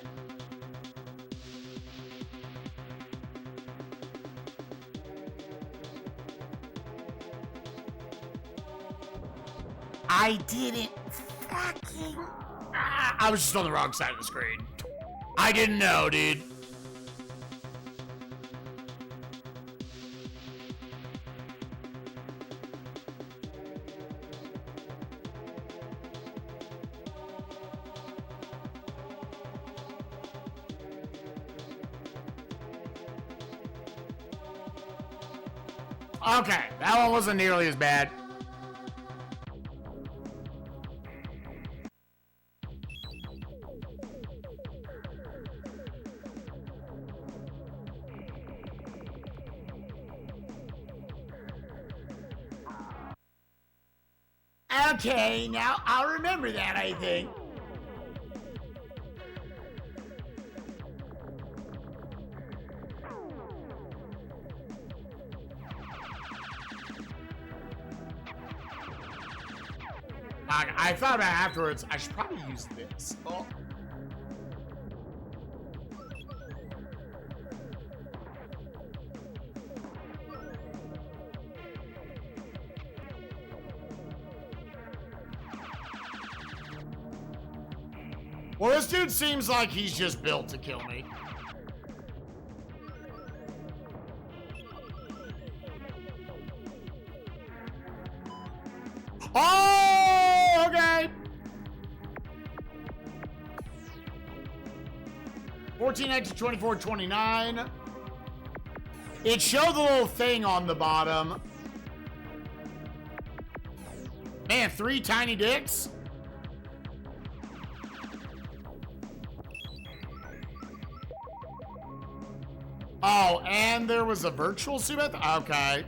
Speaker 1: I didn't fucking... I was just on the wrong side of the screen. I didn't know, dude. Okay, that one wasn't nearly as bad. Okay, now I'll remember that, I think. I thought about afterwards, I should probably use this. Oh. Well, this dude seems like he's just built to kill me. Oh, okay. 14, 19, 24, 29. It showed the little thing on the bottom. Man, 3 tiny dicks. Oh, and there was a virtual suit. Okay.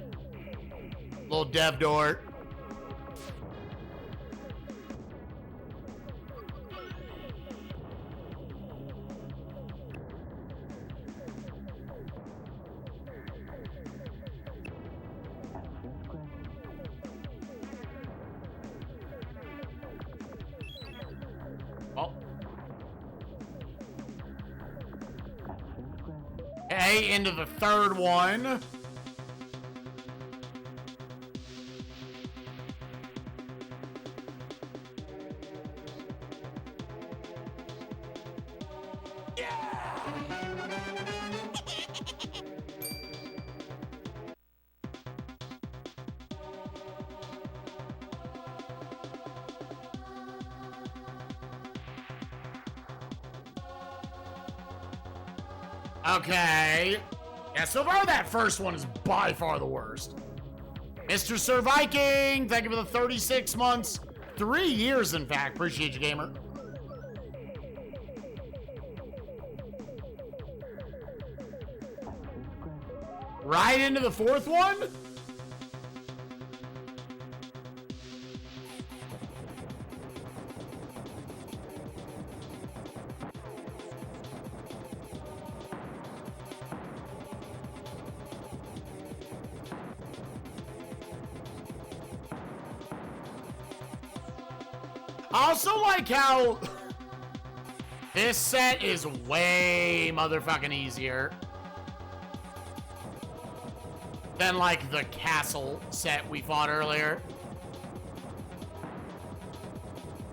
Speaker 1: Little dev door. Oh. A into the third one. Okay. Yeah, so far that first one is by far the worst. Mr. Sir Viking, thank you for the 36 months. 3 years, in fact. Appreciate you, gamer. Right into the fourth one? I also like how this set is way motherfucking easier than like the castle set we fought earlier.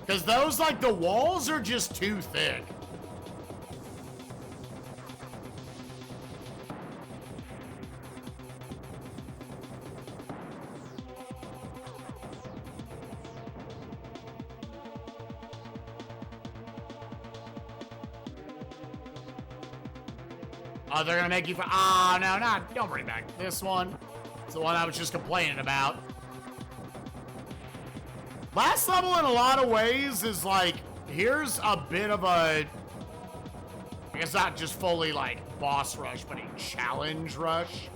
Speaker 1: Because those, like, the walls are just too thick. Oh, they're gonna make you. Oh, no, not. Don't bring back this one. It's the one I was just complaining about. Last level, in a lot of ways, is like, here's a bit of a. I guess not just fully like boss rush, but a challenge rush.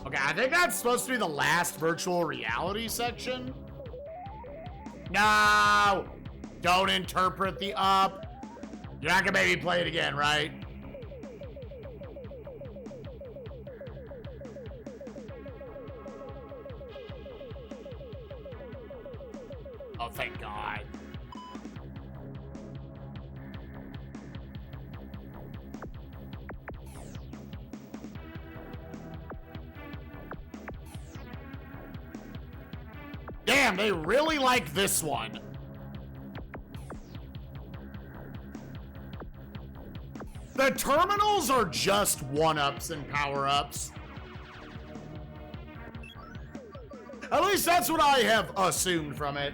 Speaker 1: Okay, I think that's supposed to be the last virtual reality section. No! Don't interpret the up. You're not gonna make me play it again, right? Oh, thank God. Damn, they really like this one. The terminals are just one-ups and power-ups. At least that's what I have assumed from it.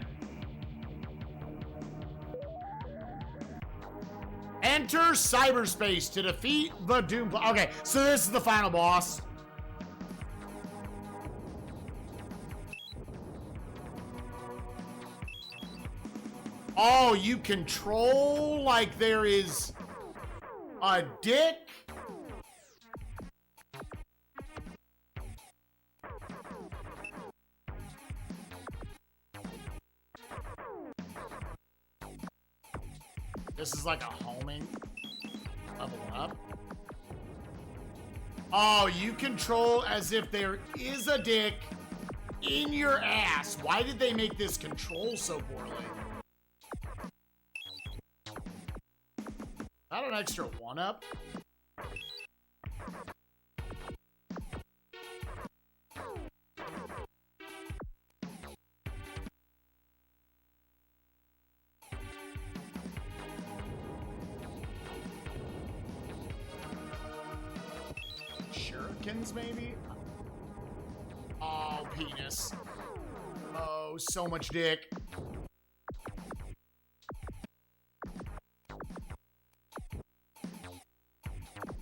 Speaker 1: Enter cyberspace to defeat the Doom. Okay, so this is the final boss. Oh, you control like there is a dick? This is like a homing level up. Oh, you control as if there is a dick in your ass. Why did they make this control so poorly? Not an extra 1-up. Shurikens, maybe? Oh, penis. Oh, so much dick.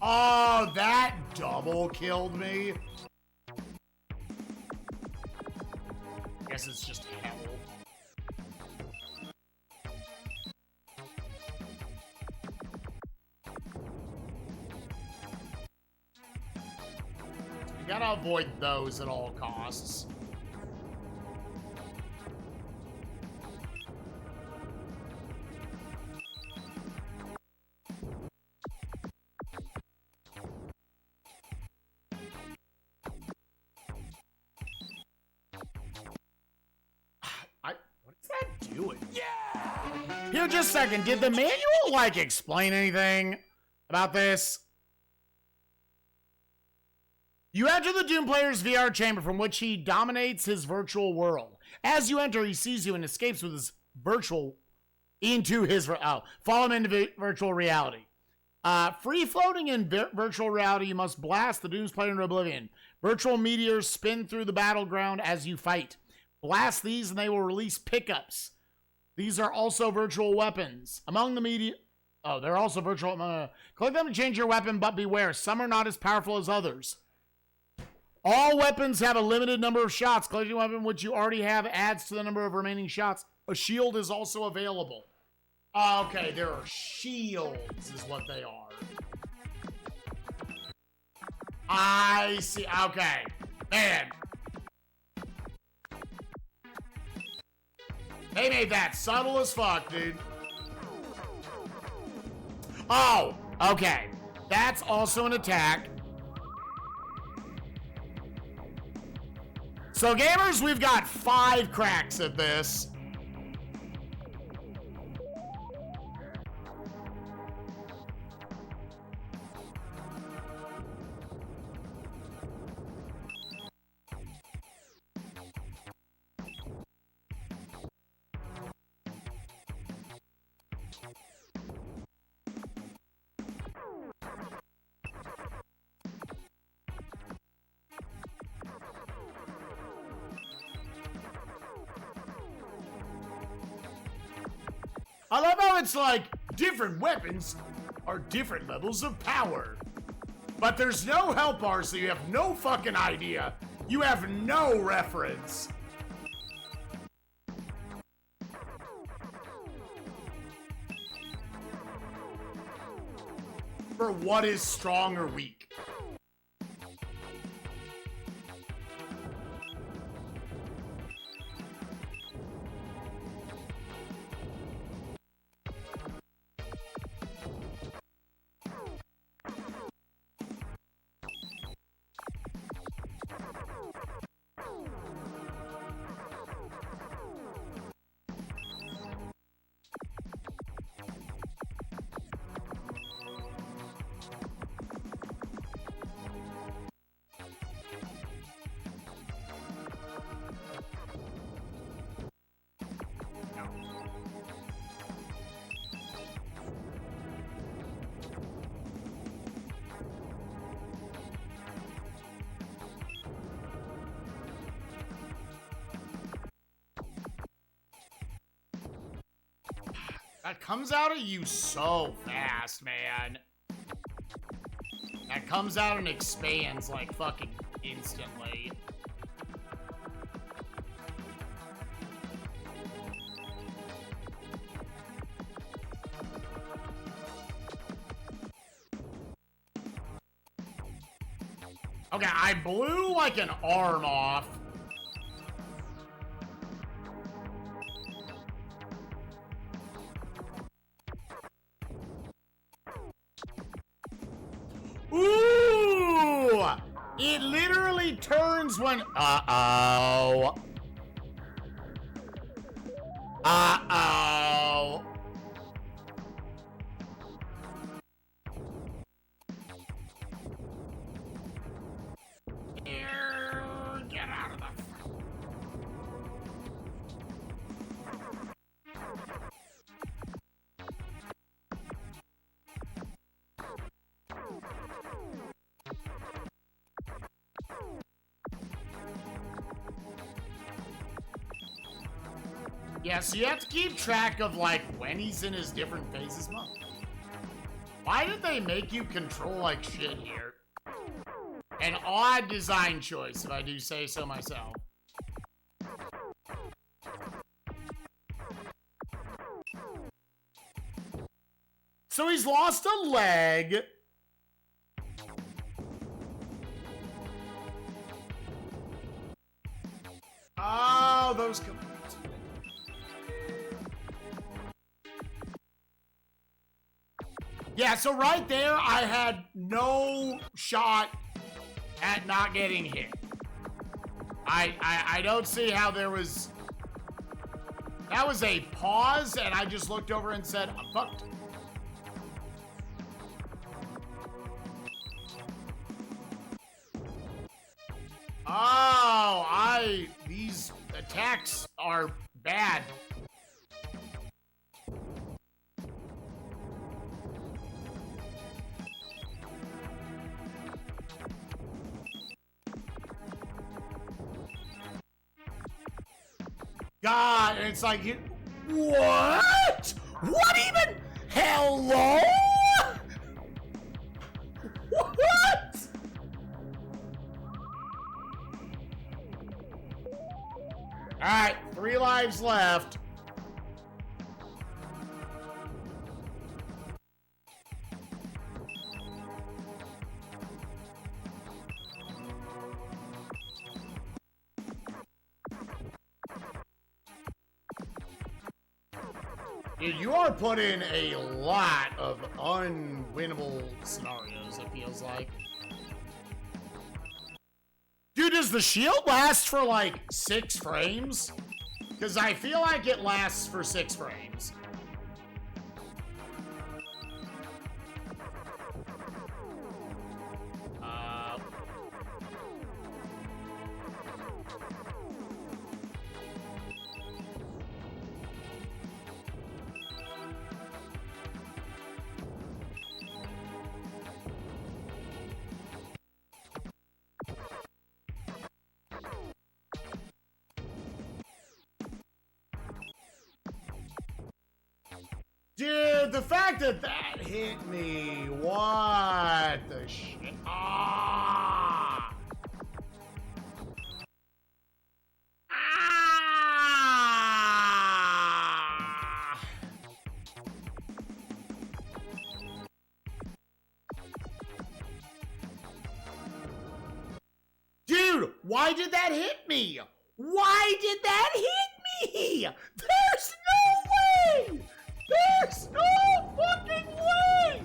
Speaker 1: Oh, that double killed me. Guess it's just hell. You gotta avoid those at all costs. Here, just a second. Did the manual, like, explain anything about this? You enter the Doom player's VR chamber from which he dominates his virtual world. As you enter, he sees you and escapes with his virtual into his... follow him into virtual reality. Free floating in virtual reality, you must blast the Doom's player into oblivion. Virtual meteors spin through the battleground as you fight. Blast these and they will release pickups. These are also virtual weapons. Among the media... Oh, they're also virtual... click them to change your weapon, but beware. Some are not as powerful as others. All weapons have a limited number of shots. Collecting a weapon which you already have adds to the number of remaining shots. A shield is also available. Okay, there are shields is what they are. I see. Okay. Man. They made that subtle as fuck, dude. Oh, okay. That's also an attack. So, gamers, we've got 5 cracks at this. I love how it's like, different weapons are different levels of power. But there's no health bar, so you have no fucking idea. You have no reference. For what is strong or weak. That comes out of you so fast, man. That comes out and expands like fucking instantly. Okay, I blew like an arm off. Ooh! It literally turns when... Uh-oh. Uh-oh. Get out of the... Yeah, so you have to keep track of, like, when he's in his different phases. Why did they make you control like shit here? An odd design choice, if I do say so myself. So he's lost a leg. Oh, those... Yeah, so right there, I had no shot at not getting hit. I don't see how there was... That was a pause, and I just looked over and said, I'm fucked. Oh, these attacks are bad. God, and it's like, what? What even? Hello? What? All right, 3 lives left. Dude, you are put in a lot of unwinnable scenarios, it feels like. Dude, does the shield last for like 6 frames? Because I feel like it lasts for 6 frames. Dude, the fact that that hit me, what the shit? Ah! Ah! Dude, why did that hit me? Why did that hit me? There's no way! There's no fucking way!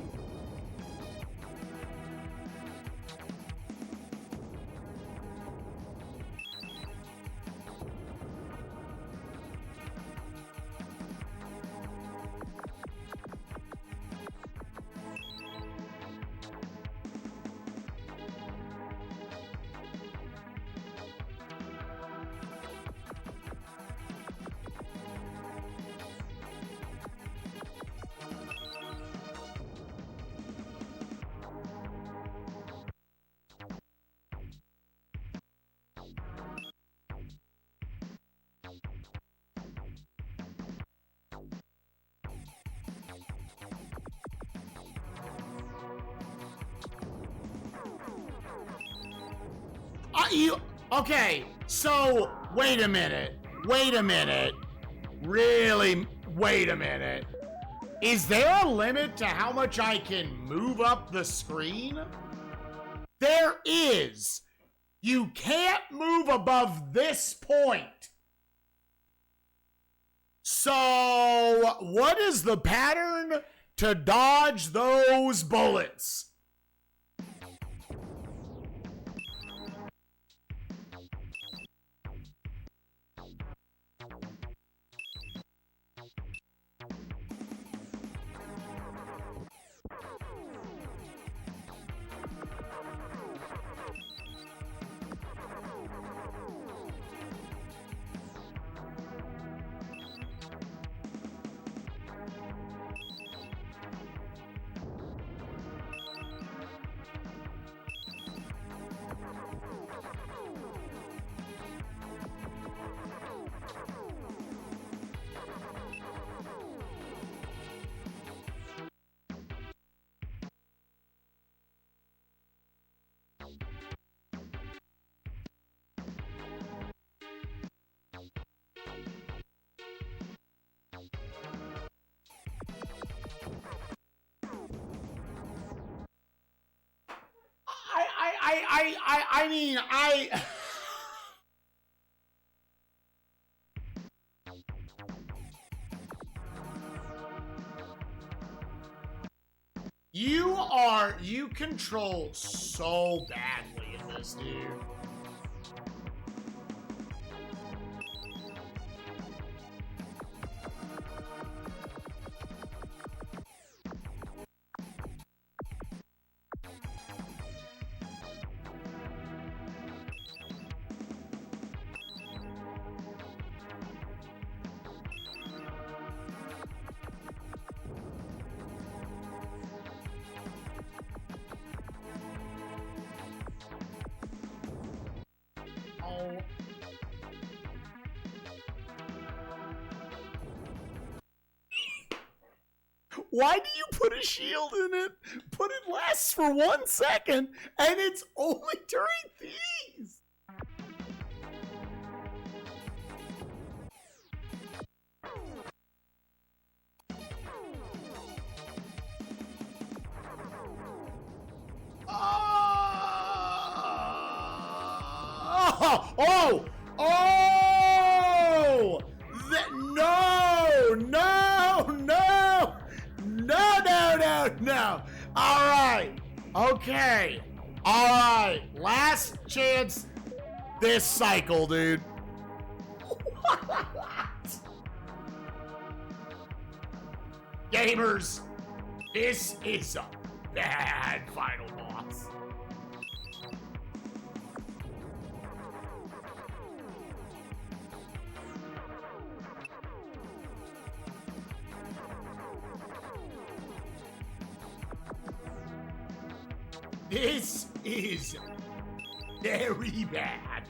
Speaker 1: Okay, so, wait a minute. Really, wait a minute. Is there a limit to how much I can move up the screen? There is. You can't move above this point. So, what is the pattern to dodge those bullets? I mean, you control so badly in this, dude. Why do you put a shield in it? But it lasts for 1 second, and it's only during these. No. All right. Okay. All right. Last chance this cycle, dude. What? Gamers, this is a bad final boss. This is very bad.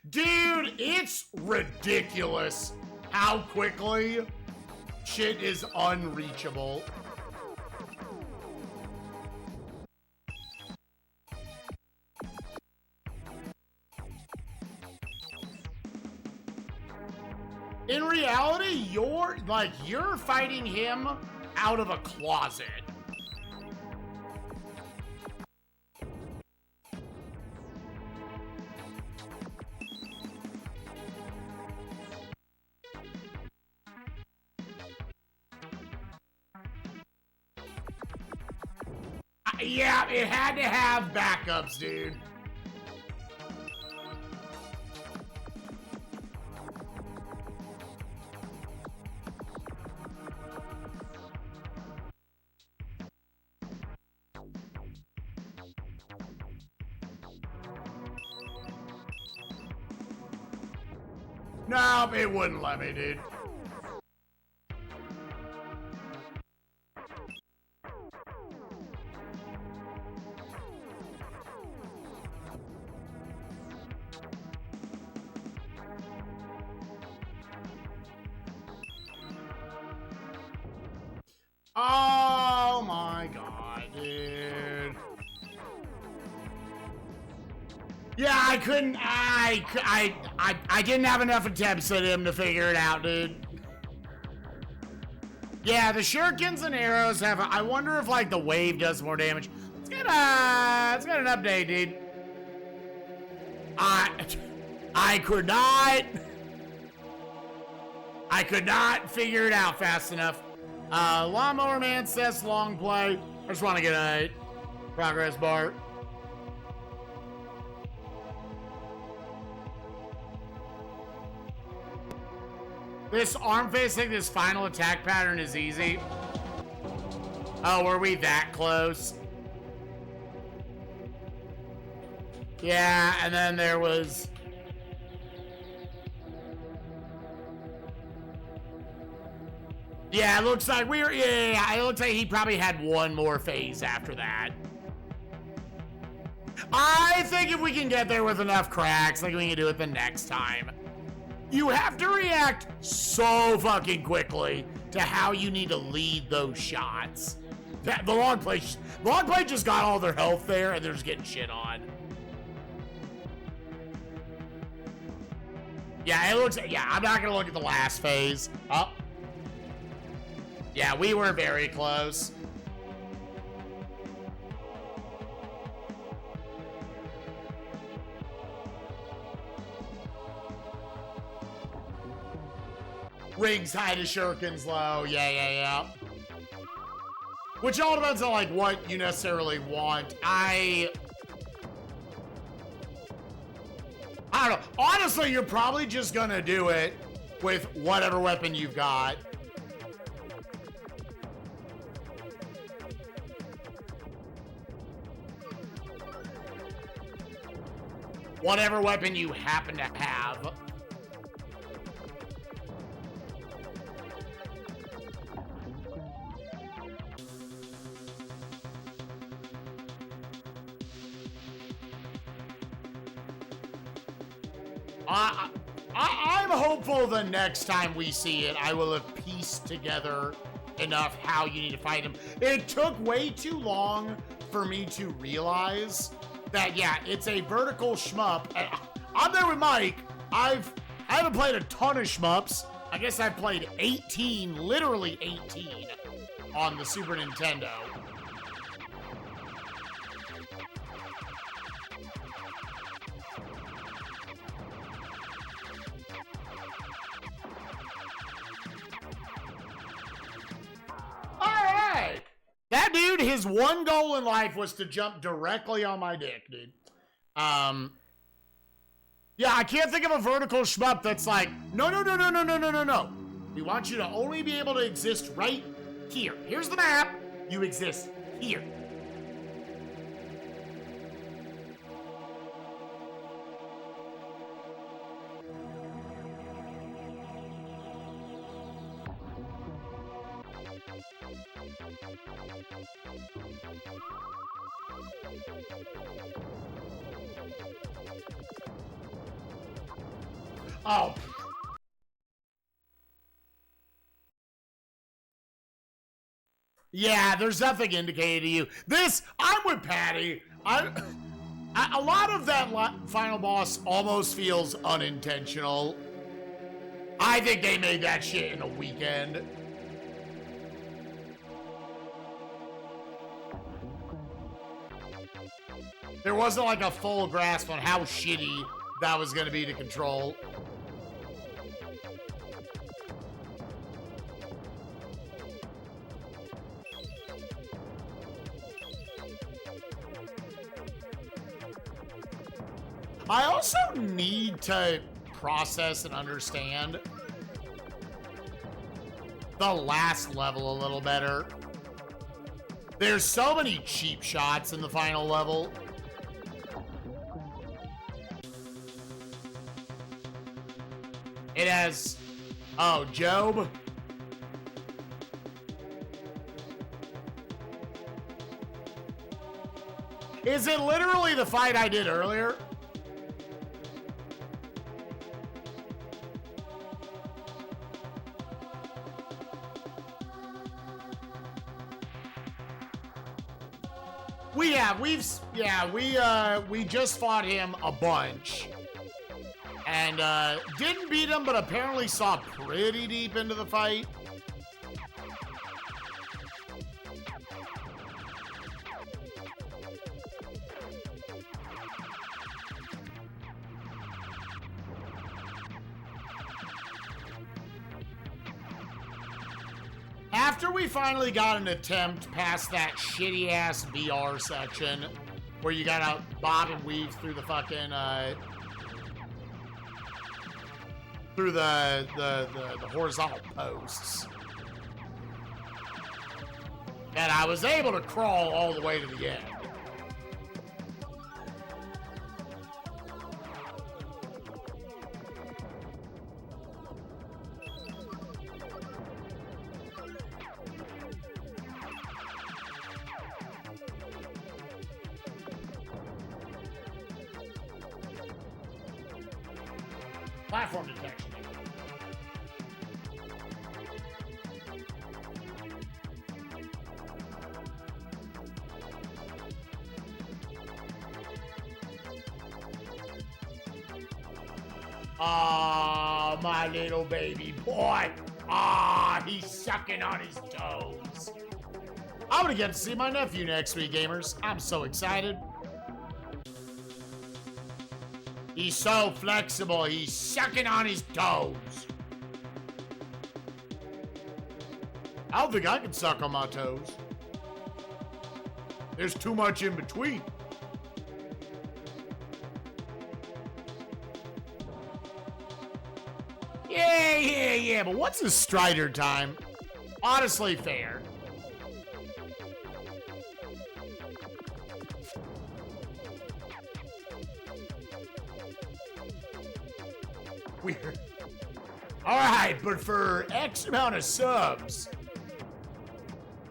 Speaker 1: Dude, it's ridiculous how quickly shit is unreachable. In reality, you're fighting him out of a closet. Yeah, it had to have backups, dude. No, it wouldn't let me, dude. Oh my god, dude. Yeah, I couldn't. I didn't have enough attempts at him to figure it out, dude. Yeah, the shurikens and arrows have. I wonder if like the wave does more damage. It's got an update, dude. I could not figure it out fast enough. Lawnmower Man says long play. I just want to get a progress bar. This arm fisting, this final attack pattern is easy. Oh, were we that close? Yeah, and then there was... Yeah, it looks like we were... Yeah, it looks like he probably had one more phase after that. I think if we can get there with enough cracks, like we can do it the next time. You have to react so fucking quickly to how you need to lead those shots. The long play just got all their health there and they're just getting shit on. Yeah, it looks, yeah, I'm not gonna look at the last phase. Oh. Yeah, we were very close. Rings high to shurikens low. Yeah. Which all depends on like what you necessarily want. I don't know. Honestly, you're probably just gonna do it with whatever weapon you've got. Whatever weapon you happen to have. I'm hopeful the next time we see it, I will have pieced together enough how you need to fight him. It took way too long for me to realize that, yeah, it's a vertical shmup. I'm there with Mike. I haven't played a ton of shmups. I guess I've played 18, literally 18, on the Super Nintendo. That dude, his one goal in life was to jump directly on my dick, dude. Yeah, I can't think of a vertical shmup that's like, no. We want you to only be able to exist right here. Here's the map. You exist here. Oh. Yeah, there's nothing indicated to you. I'm with Patty. A lot of that final boss almost feels unintentional. I think they made that shit in a weekend. There wasn't like a full grasp on how shitty that was going to be to control. I also need to process and understand the last level a little better. There's so many cheap shots in the final level. It has, oh, Job. Is it literally the fight I did earlier? We just fought him a bunch. And didn't beat him, but apparently saw pretty deep into the fight. After we finally got an attempt past that shitty ass VR section where you gotta bob and weave through the fucking through the horizontal posts. And I was able to crawl all the way to the end. Platform detection. Ah, my little baby boy. Ah, he's sucking on his toes. I'm gonna get to see my nephew next week, gamers. I'm so excited. He's so flexible. He's sucking on his toes. I don't think I can suck on my toes. There's too much in between. Yeah, but what's his Strider time? Honestly fair. Weird. Alright, but for X amount of subs,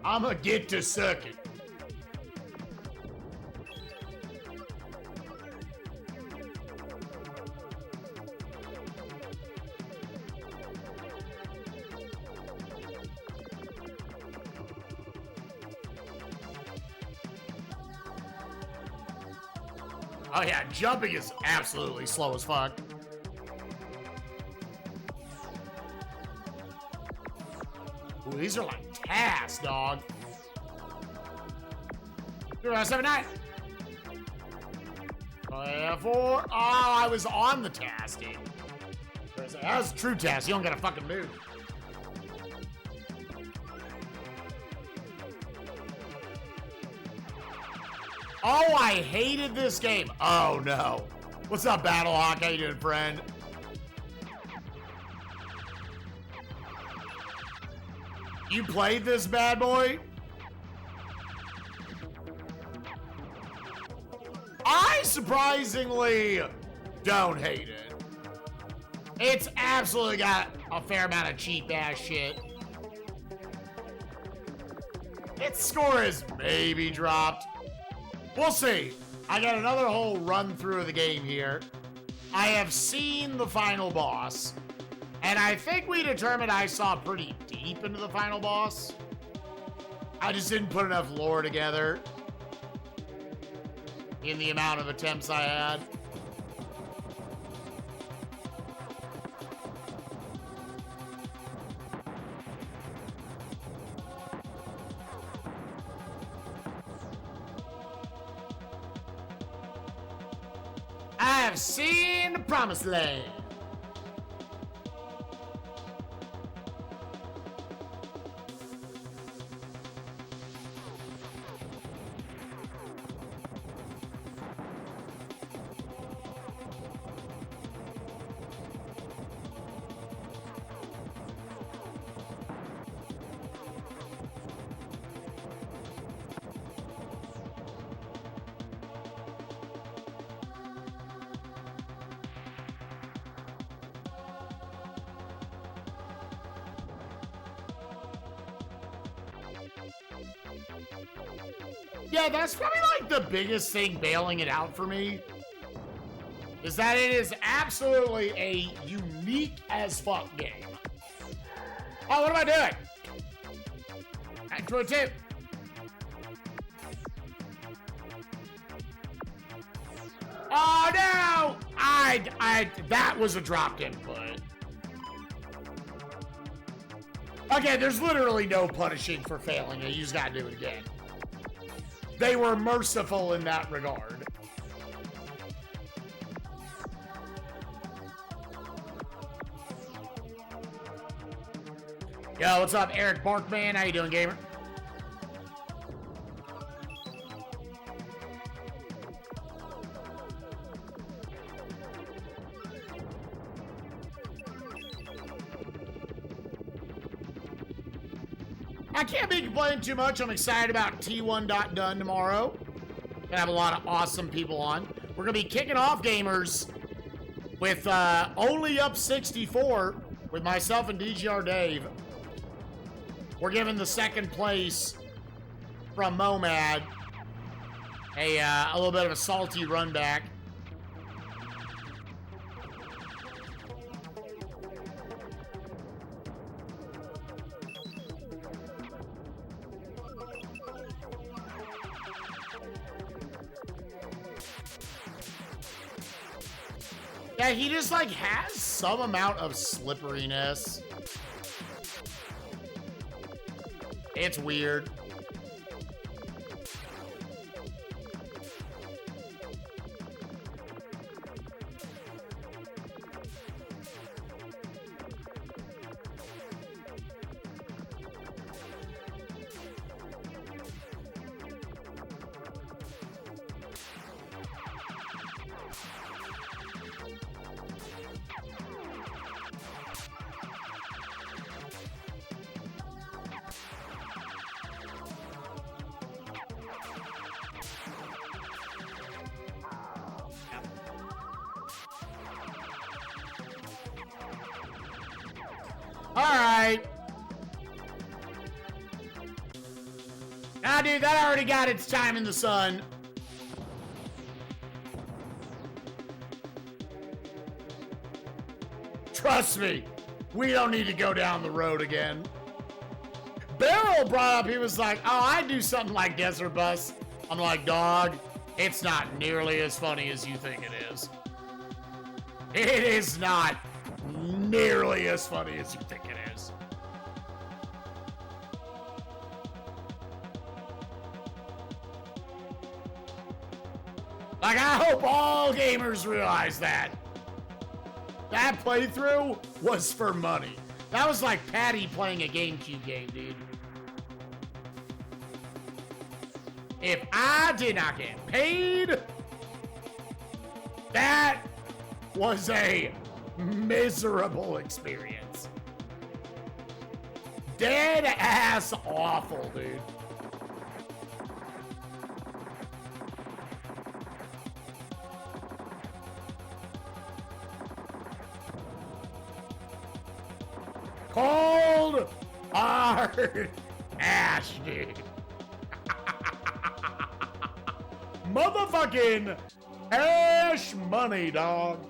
Speaker 1: I'ma get to sucking. Oh yeah, jumping is absolutely slow as fuck. Ooh, these are like tasks, dog. 079. 4. Oh, I was on the task, dude. That was a true task. You don't gotta fucking move. Oh, I hated this game. Oh, no. What's up, Battlehawk? How you doing, friend? You played this bad boy? I surprisingly don't hate it. It's absolutely got a fair amount of cheap-ass shit. Its score is maybe dropped. We'll see. I got another whole run through of the game here. I have seen the final boss, and I think we determined I saw pretty deep into the final boss. I just didn't put enough lore together in the amount of attempts I had. I've seen the promised land. Yeah, that's probably like the biggest thing bailing it out for me, is that it is absolutely a unique as fuck game. Oh, what am I doing? Android tip. Oh no! That was a dropped input. Okay, there's literally no punishing for failing it. You just gotta do it again. They were merciful in that regard. Yo, what's up, Eric Barkman? How you doing, gamer? I can't be complaining too much. I'm excited about T1.done tomorrow. Gonna have a lot of awesome people on. We're gonna be kicking off, gamers, with only up 64 with myself and DGR Dave. We're giving the second place from Momad a little bit of a salty run back. Yeah, he just like has some amount of slipperiness. It's weird. All right. Nah, dude, that already got its time in the sun. Trust me, we don't need to go down the road again. Beryl brought up, he was like, oh, I do something like Desert Bus. I'm like, dog, it's not nearly as funny as you think it is. It is not nearly as funny as you think it is. Like, I hope all gamers realize that. That playthrough was for money. That was like Patty playing a GameCube game, dude. If I did not get paid, that was a miserable experience. Dead ass awful, dude. Cold, hard ash, dude. Motherfucking ash money, dog.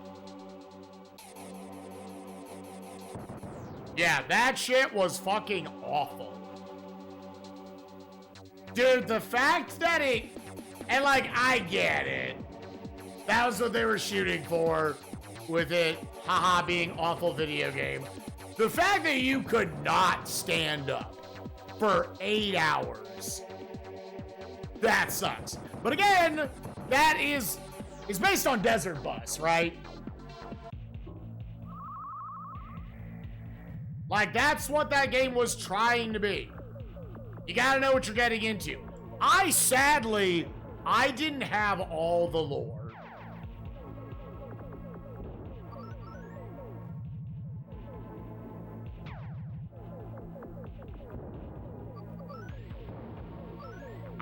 Speaker 1: Yeah, that shit was fucking awful. Dude, the fact that it... And, like, I get it. That was what they were shooting for with it, haha, being awful video game. The fact that you could not stand up for 8 hours, that sucks. But again, that is based on Desert Bus, right? Like, that's what that game was trying to be. You gotta know what you're getting into. I didn't have all the lore.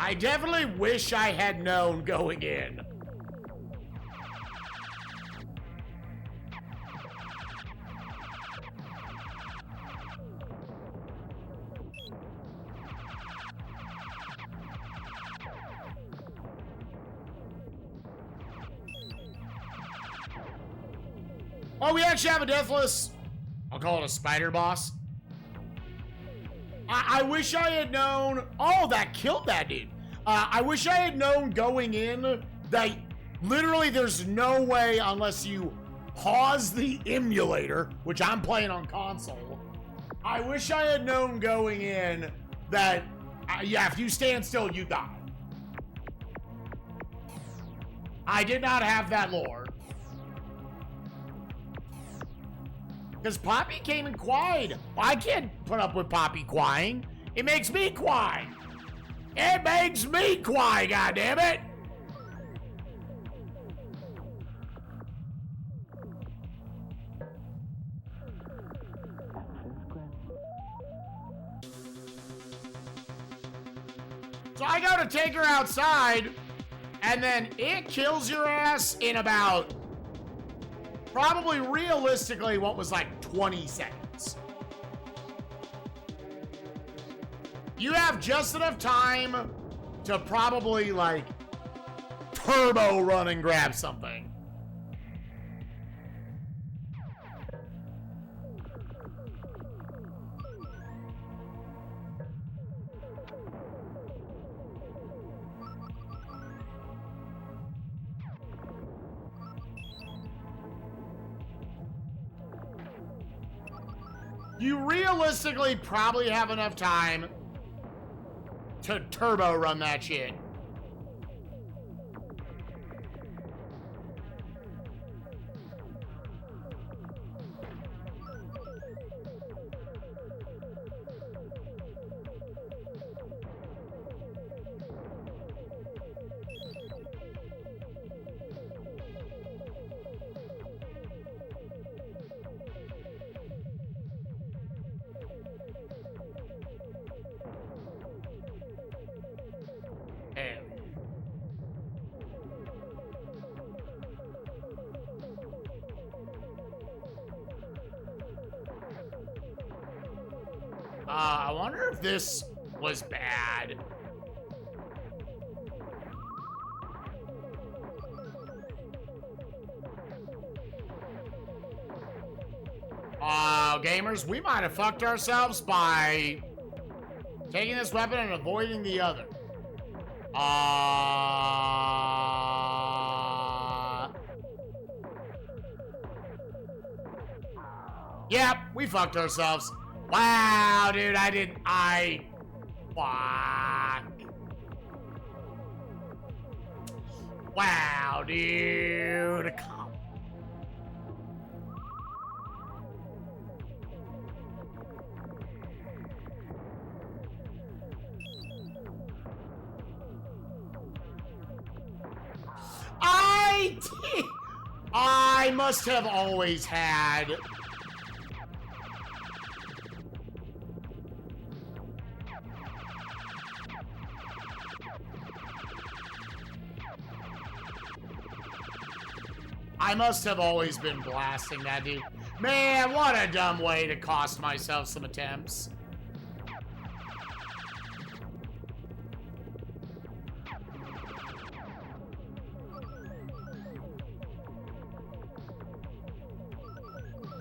Speaker 1: I definitely wish I had known going in. Oh, we actually have a deathless, I'll call it a spider boss. I wish I had known. Oh, that killed that dude. I wish I had known going in that literally there's no way unless you pause the emulator, which I'm playing on console. I wish I had known going in that, yeah, if you stand still, you die. I did not have that lore. Because Poppy came and quied. I can't put up with Poppy crying. It makes me cry. It makes me cry, goddammit. gonna take her outside, and then it kills your ass in about, probably realistically, what was like 20 seconds. You have just enough time to probably like turbo run and grab something. You realistically probably have enough time to turbo run that shit. I wonder if this was bad. Gamers, we might have fucked ourselves by taking this weapon and avoiding the other. Yep, we fucked ourselves. Wow, dude, fuck. Wow, dude, come. I must have always had. I must have always been blasting that dude. Man, what a dumb way to cost myself some attempts.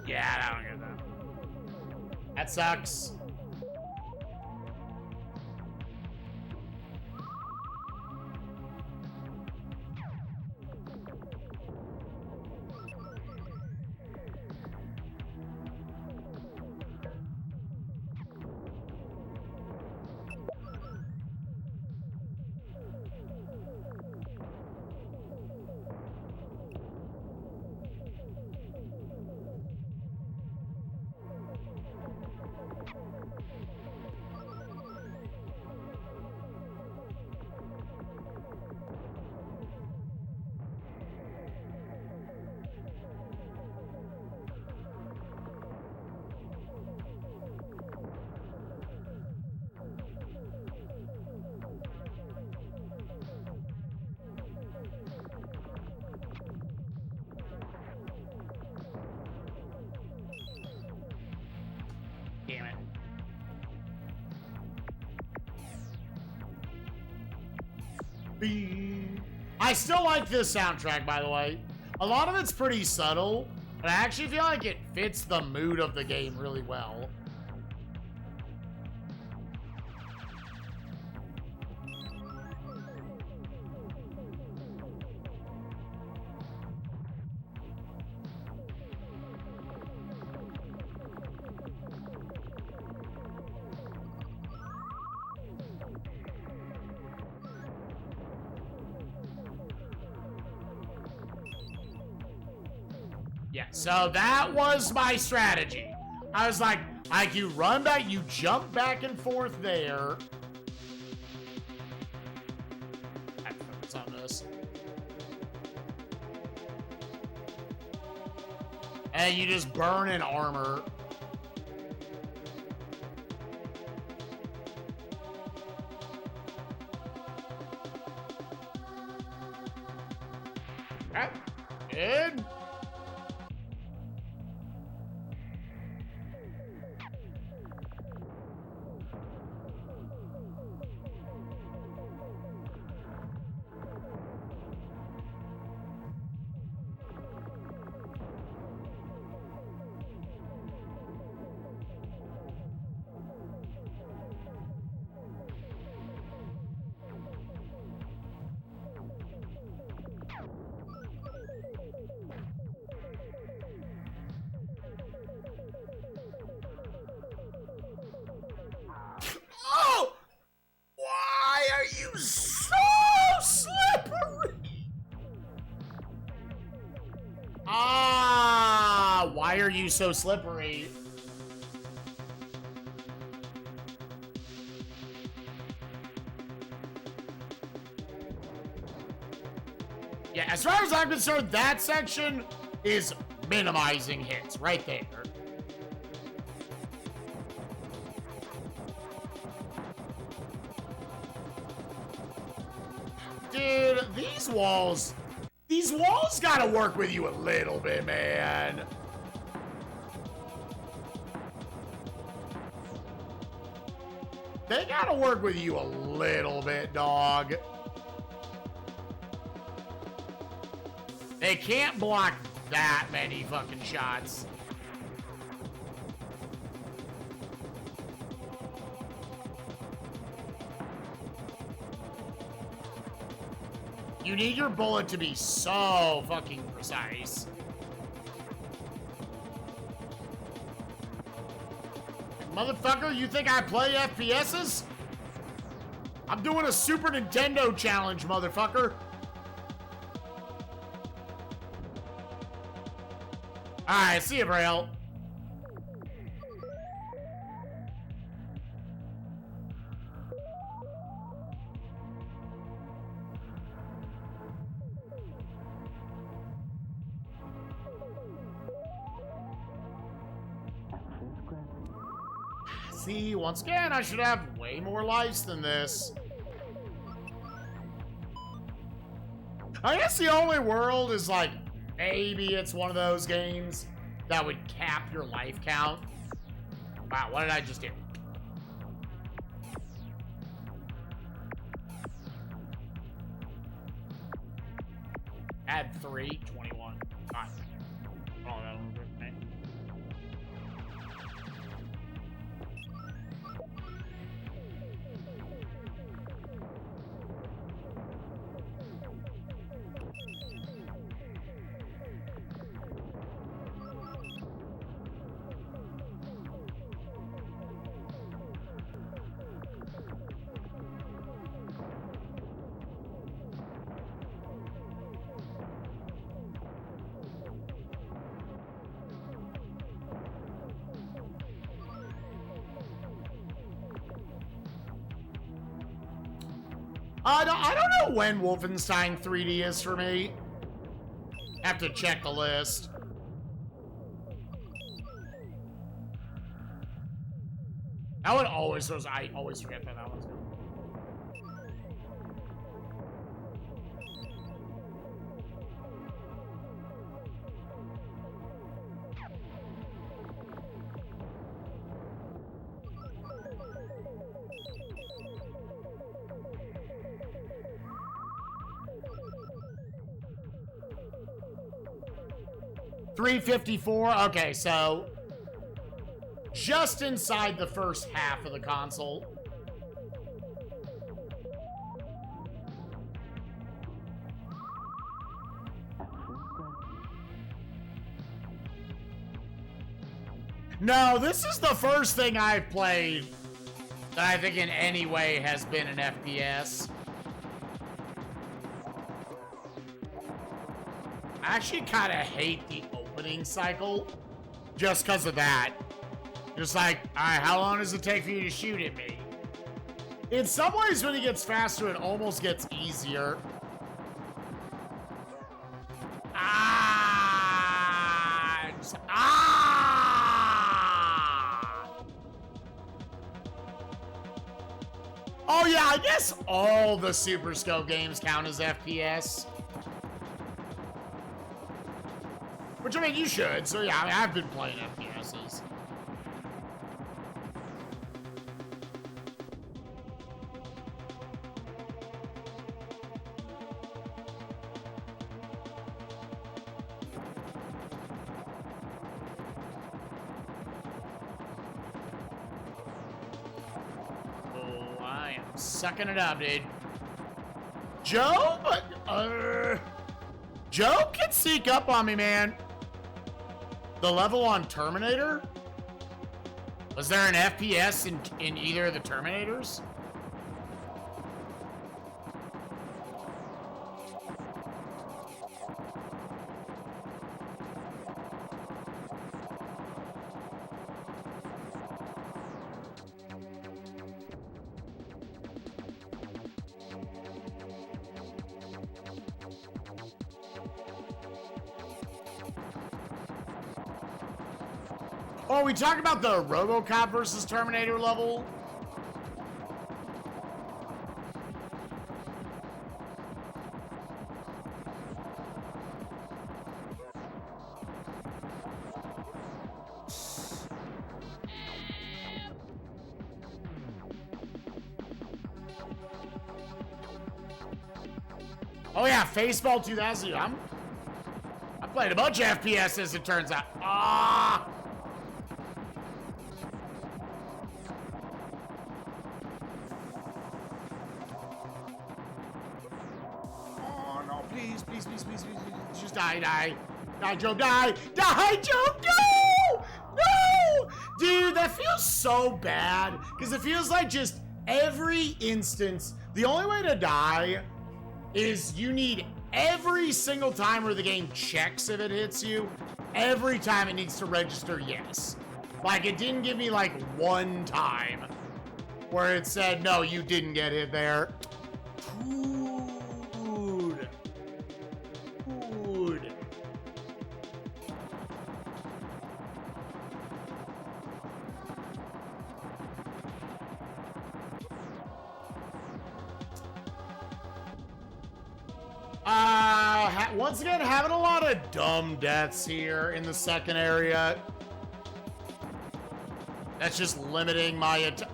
Speaker 1: Yeah, I don't get that. That sucks. Damn it. I still like this soundtrack, by the way. A lot of it's pretty subtle, but I actually feel like it fits the mood of the game really well. Yeah, so that was my strategy. I was like, you run back, you jump back and forth there. I have to focus on this. And you just burn in armor. Okay. Good. Oh! Why are you so slippery? Ah, why are you so slippery? Yeah, as far as I'm concerned, that section is minimizing hits right there. Dude, these walls gotta work with you a little bit, man. They gotta work with you a little bit, dog. They can't block that many fucking shots. You need your bullet to be so fucking precise. Motherfucker, you think I play FPSs? I'm doing a Super Nintendo challenge, motherfucker. Alright, see you, Braille. See, once again, I should have way more lives than this. I guess the only world is like, maybe it's one of those games that would cap your life count. Wow, what did I just do? Add 3, 21. God. Oh, that was good, man. I don't know when Wolfenstein 3D is for me. Have to check the list. That one always was. I always forget that one's good. $354. Okay, so just inside the first half of the console. No, this is the first thing I've played that I think in any way has been an FPS. I actually kind of hate the opening cycle just because of that. Just like, all right, how long does it take for you to shoot at me? In some ways, when it gets faster, it almost gets easier. Oh yeah, I guess all the Super Scope games count as FPS. Which, I mean, you should. So, yeah, I mean, I've been playing FPSs. Oh, I am sucking it up, dude. Joe? Joe can sneak up on me, man. The level on Terminator? Was there an FPS in either of the Terminators? Oh, we talked about the RoboCop versus Terminator level. Oh yeah, Faceball 2000. I played a bunch of FPS as it turns out. Ah. Just die, Joe, die, Joe, no! No! Dude, that feels so bad, because it feels like just every instance, the only way to die is you need every single time where the game checks if it hits you, every time it needs to register yes. Like, it didn't give me, like, one time where it said, no, you didn't get hit there. Once again, having a lot of dumb deaths here in the second area. That's just limiting my attempts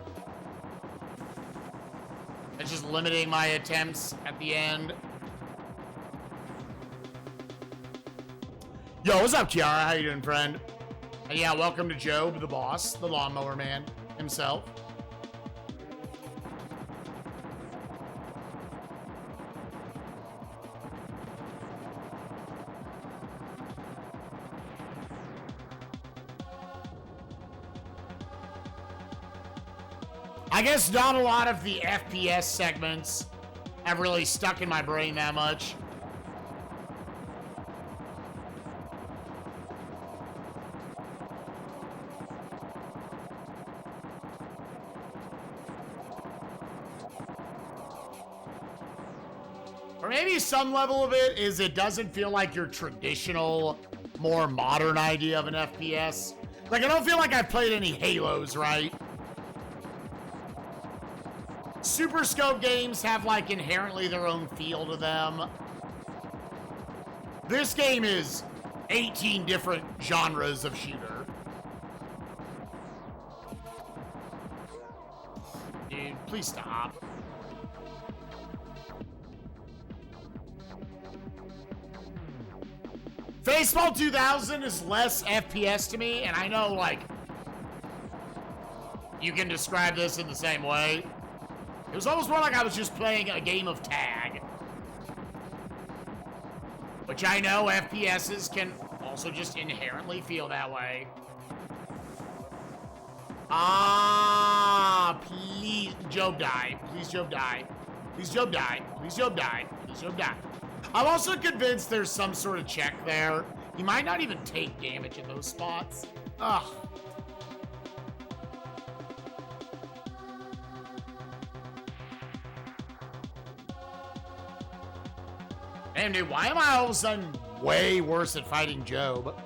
Speaker 1: at the end. Yo, what's up, Kiara? How you doing, friend? Yeah, welcome to Job, the boss, the lawnmower man himself. I guess not a lot of the FPS segments have really stuck in my brain that much. Or maybe some level of it is it doesn't feel like your traditional, more modern idea of an FPS. Like, I don't feel like I've played any Halos, right? Super Scope games have, like, inherently their own feel to them. This game is 18 different genres of shooter. Dude, please stop. Faceball 2000 is less FPS to me, and I know, like, you can describe this in the same way. It was almost more like I was just playing a game of tag. Which I know FPSs can also just inherently feel that way. Ah, please, Job die. Please, Job die. Please, Job die. Please, Job die. Please, Job die. I'm also convinced there's some sort of check there. He might not even take damage in those spots. Ugh. Damn, dude, why am I all of a sudden way worse at fighting Job?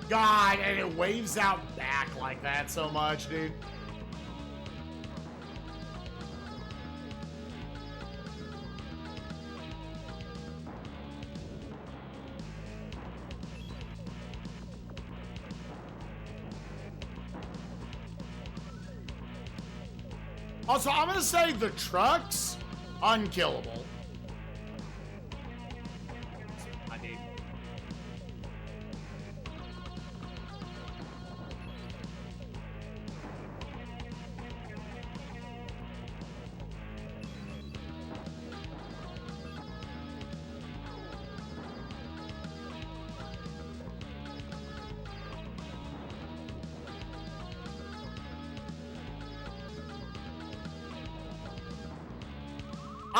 Speaker 1: God, and it waves out back like that so much, dude. Also, I'm gonna say the truck's unkillable.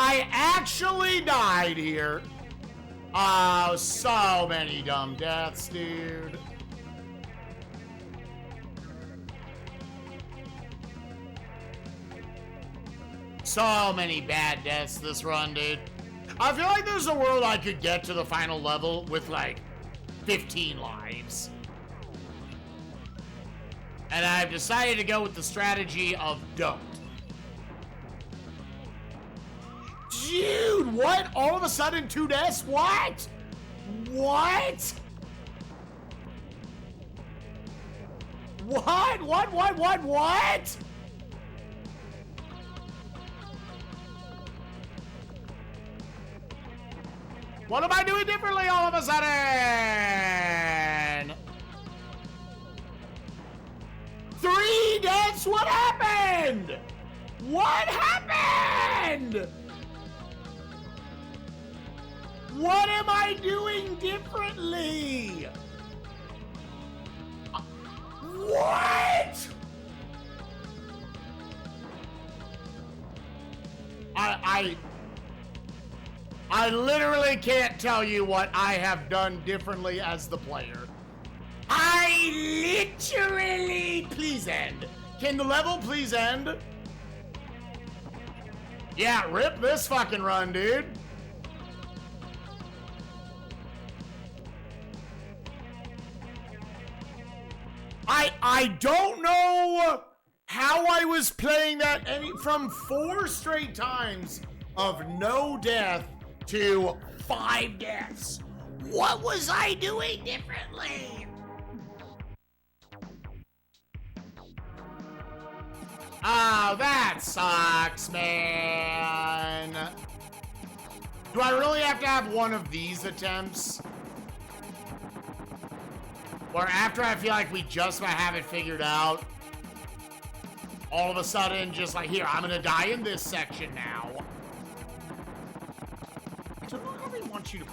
Speaker 1: I actually died here. Oh, so many dumb deaths, dude. So many bad deaths this run, dude. I feel like there's a world I could get to the final level with like 15 lives. And I've decided to go with the strategy of don't. Dude, what? All of a sudden 2 deaths? What? What? What? What? What am I doing differently all of a sudden? 3 deaths? What happened? What happened? What am I doing differently? What? I literally can't tell you what I have done differently as the player. I literally... Please end. Can the level please end? Yeah, rip this fucking run, dude. I don't know how I was playing that from 4 straight times of no death to 5 deaths. What was I doing differently? Oh, that sucks, man. Do I really have to have one of these attempts? Or after I feel like we just might have it figured out, all of a sudden, just like, here, I'm gonna die in this section now. I don't know how they want you to...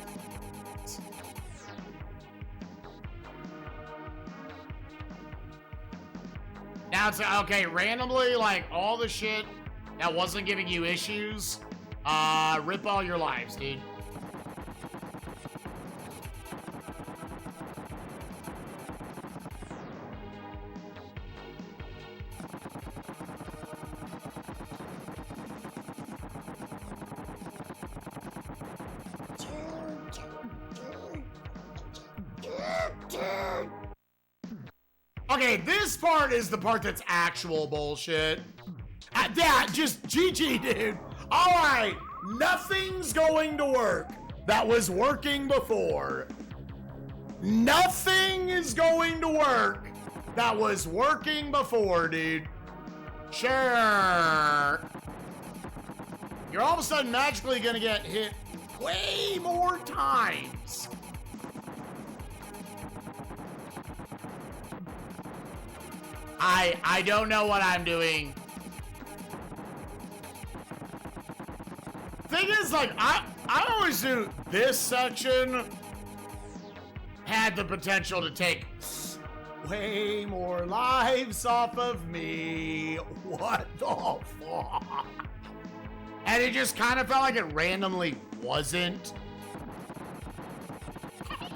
Speaker 1: Now it's, okay, randomly, like, all the shit that wasn't giving you issues, rip all your lives, dude. Okay, this part is the part that's actual bullshit. Yeah, just GG, dude. All right, nothing's going to work that was working before. Nothing is going to work that was working before, dude. Sure. You're all of a sudden magically gonna get hit way more times. I don't know what I'm doing. Thing is, like, I always knew this section had the potential to take way more lives off of me. What the fuck? And it just kind of felt like it randomly wasn't. I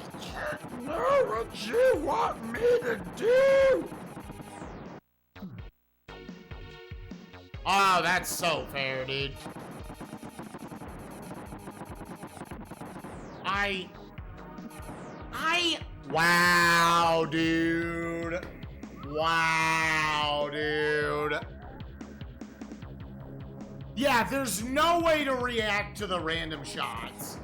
Speaker 1: don't know what you want me to do. Oh, that's so fair, dude. I Wow, dude. Wow, dude. Yeah, there's no way to react to the random shots.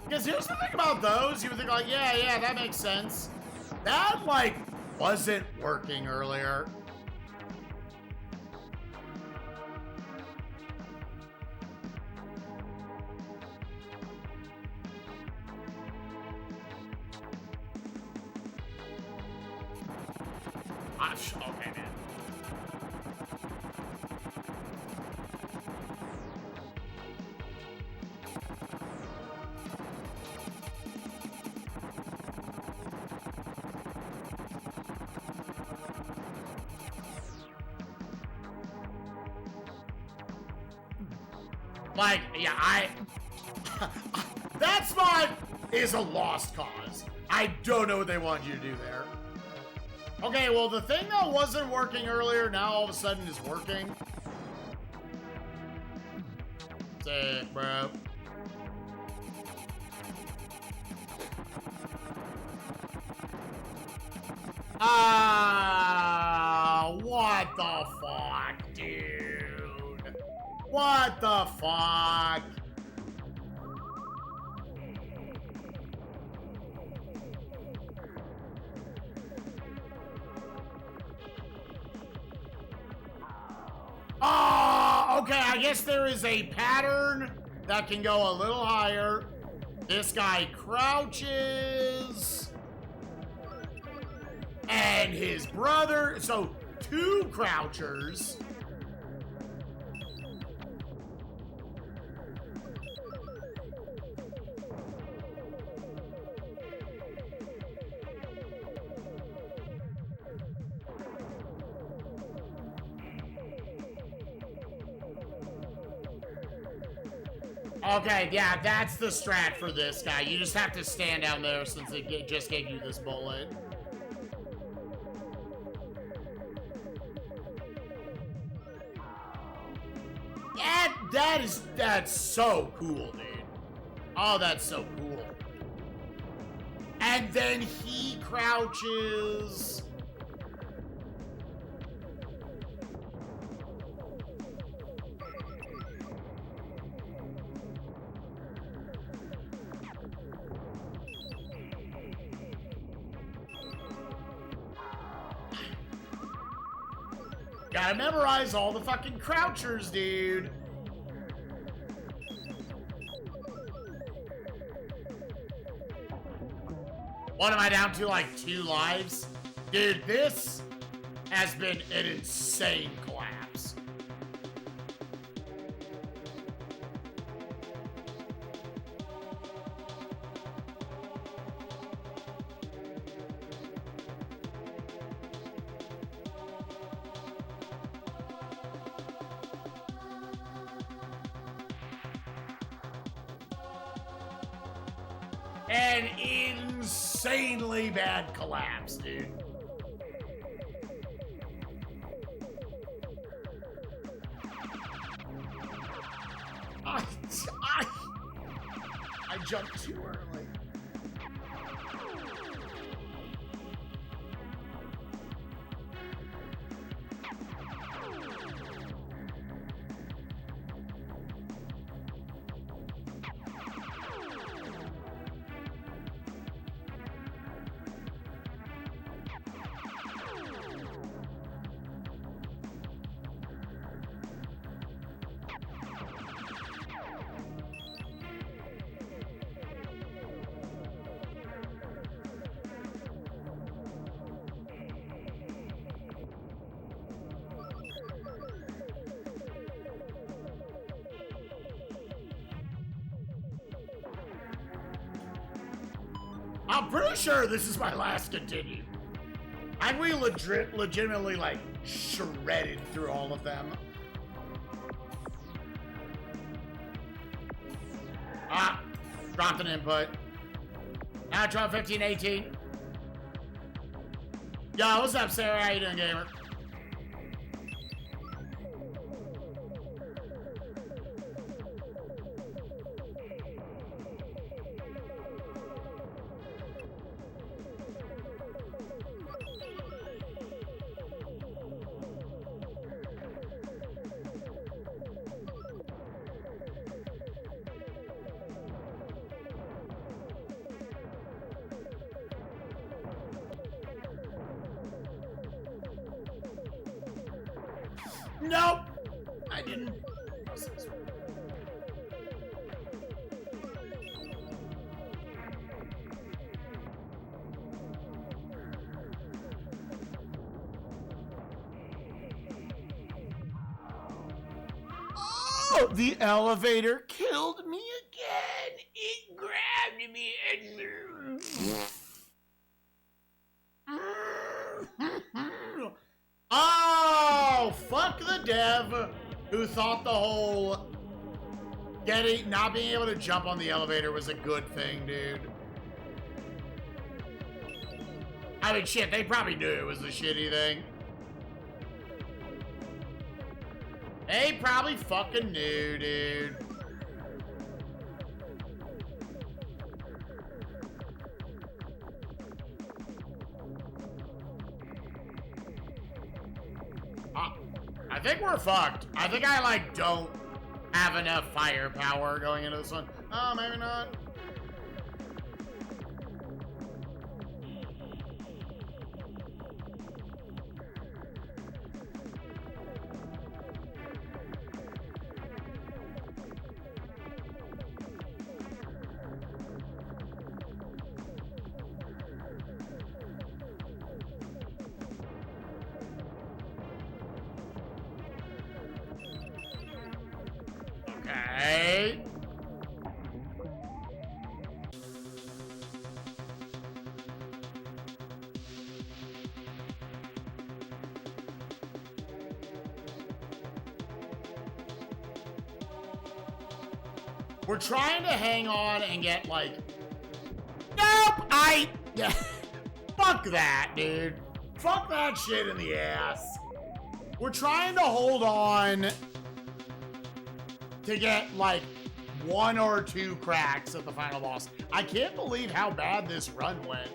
Speaker 1: Because here's the thing about those, you would think like, yeah, that makes sense. That, like, wasn't working earlier. Okay, man. Like, yeah, that spot is a lost cause. I don't know what they want you to do there. Okay, well, the thing that wasn't working earlier, now all of a sudden is working. Sick, bro. What the fuck, dude? What the fuck? Okay, I guess there is a pattern that can go a little higher. This guy crouches. And his brother, so 2 crouchers. Okay, yeah, that's the strat for this guy. You just have to stand down there since it just gave you this bullet. That's so cool, dude. Oh, that's so cool. And then he crouches. Gotta memorize all the fucking crouchers, dude. What am I down to, like 2 lives? Dude, this has been an insane collapse. An insanely bad collapse, dude. I jumped too early. I'm pretty sure this is my last continue. And we legitimately, like, shredded through all of them. Dropped an input. Now 12, 15, 18. Yo, what's up, Sarah? How you doing, gamer? Nope. I didn't. Oh, the elevator killed me again. It grabbed me and... Oh, fuck the dev who thought the whole not being able to jump on the elevator was a good thing, dude. I mean, shit, they probably knew it was a shitty thing. They probably fucking knew, dude. I think we're fucked. I think I, like, don't have enough firepower going into this one. Oh, maybe not. Okay. We're trying to hang on and get, like... Nope! Yeah. Fuck that, dude. Fuck that shit in the ass. We're trying to hold on to get, like, 1 or 2 cracks at the final boss. I can't believe how bad this run went.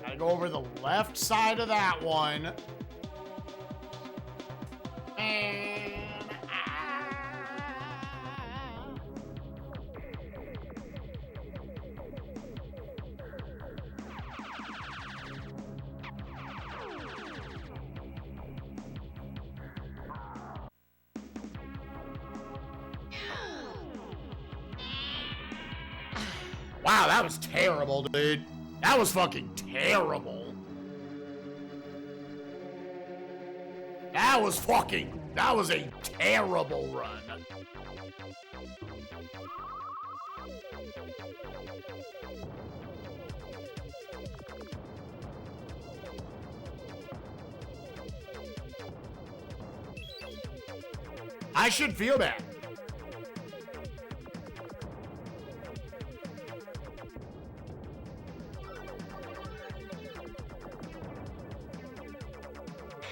Speaker 1: Gotta go over the left side of that one. And... Wow, that was terrible, dude. That was fucking terrible. That was a terrible run. I should feel bad.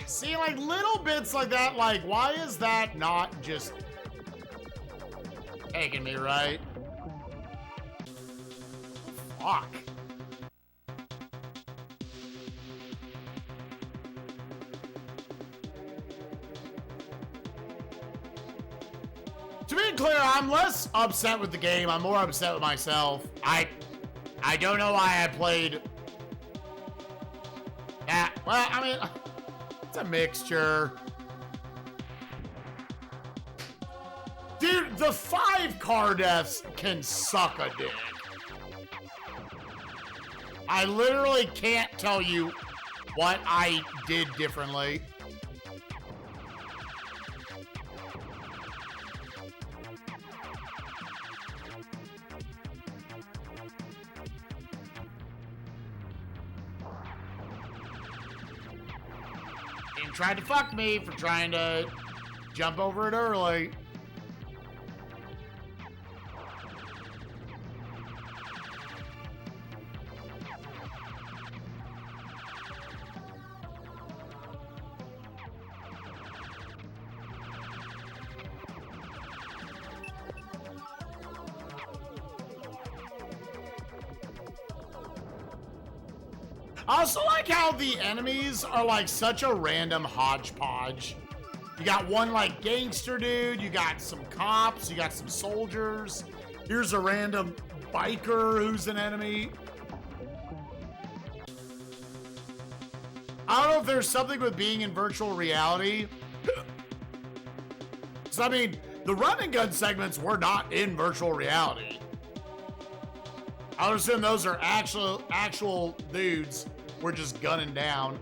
Speaker 1: See, like, little bits like that, like, why is that not just taking me right? Fuck. To be clear, I'm less upset with the game. I'm more upset with myself. I don't know why I played that. Well, I mean... It's a mixture. Dude, the 5 car deaths can suck a dick. I literally can't tell you what I did differently. Tried to fuck me for trying to Jump over it early. I also like how the enemies are like such a random hodgepodge. You got one like gangster dude, you got some cops, you got some soldiers. Here's a random biker who's an enemy. I don't know if there's something with being in virtual reality. So I mean, the run and gun segments were not in virtual reality. I would assume those are actual dudes we're just gunning down.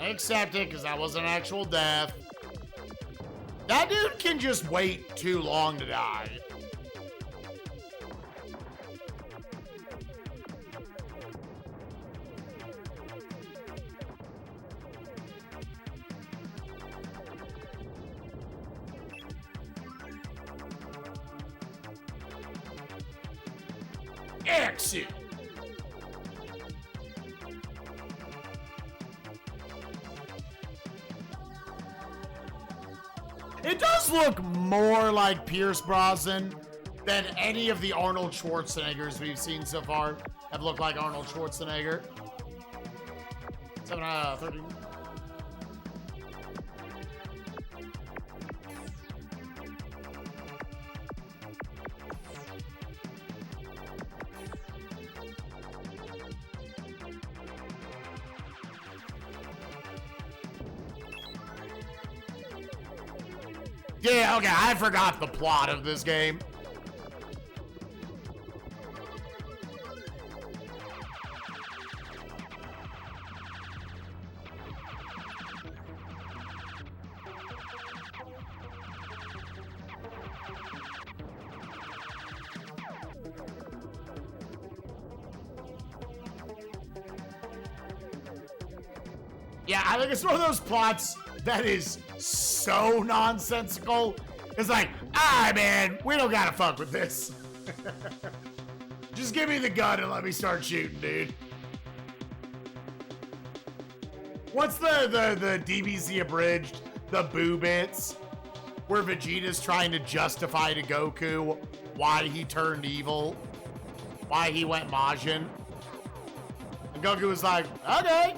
Speaker 1: I accept it because that was an actual death. That dude can just wait too long to die. Exit. It does look more like Pierce Brosnan than any of the Arnold Schwarzeneggers we've seen so far have looked like Arnold Schwarzenegger. 7 out of 13. Yeah, okay, I forgot the plot of this game. Yeah, I think it's one of those plots that is so nonsensical. It's like, man, we don't gotta fuck with this. Just give me the gun and let me start shooting, dude. What's the DBZ abridged, the boo bits, where Vegeta's trying to justify to Goku why he turned evil, why he went Majin? And Goku was like, okay.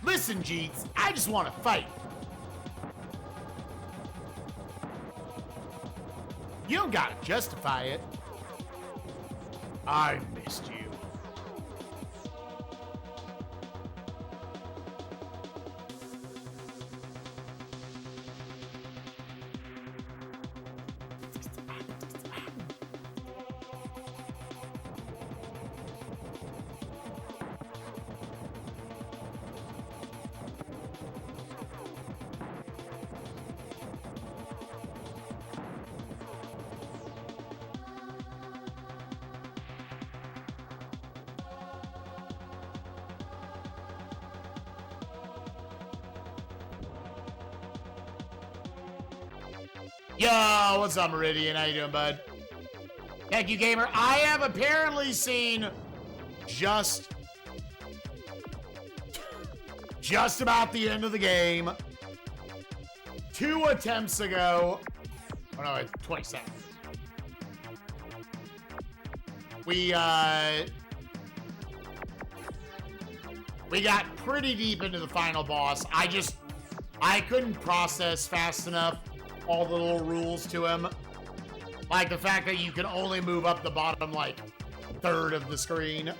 Speaker 1: Listen, Jeets, I just want to fight. You don't gotta justify it. I missed you. Yo, what's up, Meridian? How you doing, bud? Thank you, gamer. I have apparently seen just about the end of the game. 2 attempts ago. Oh no, it's 27. We got pretty deep into the final boss. I couldn't process fast enough all the little rules to him. Like the fact that you can only move up the bottom, like, third of the screen.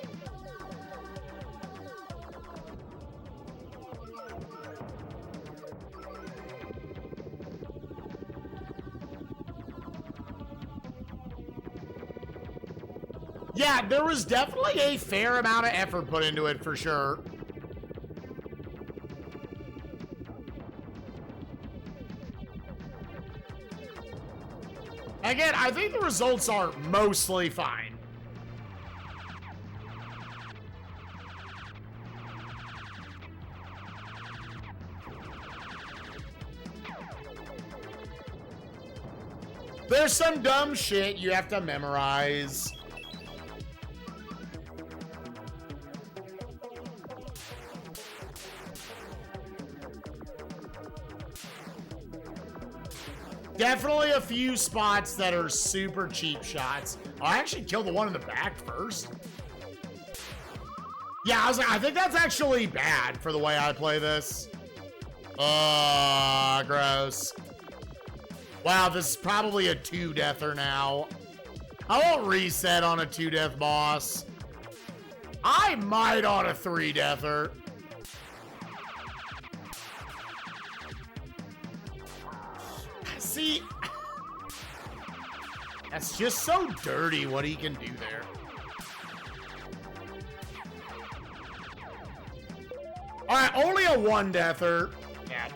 Speaker 1: Yeah, there was definitely a fair amount of effort put into it, for sure. Again, I think the results are mostly fine. There's some dumb shit you have to memorize. Definitely a few spots that are super cheap shots. I actually killed the one in the back first. Yeah, I think that's actually bad for the way I play this. Gross. Wow, this is probably a 2-deather now. I won't reset on a 2-death boss. I might on a 3-deather. See, that's just so dirty what he can do there. All right, only a 1-deather. Yeah.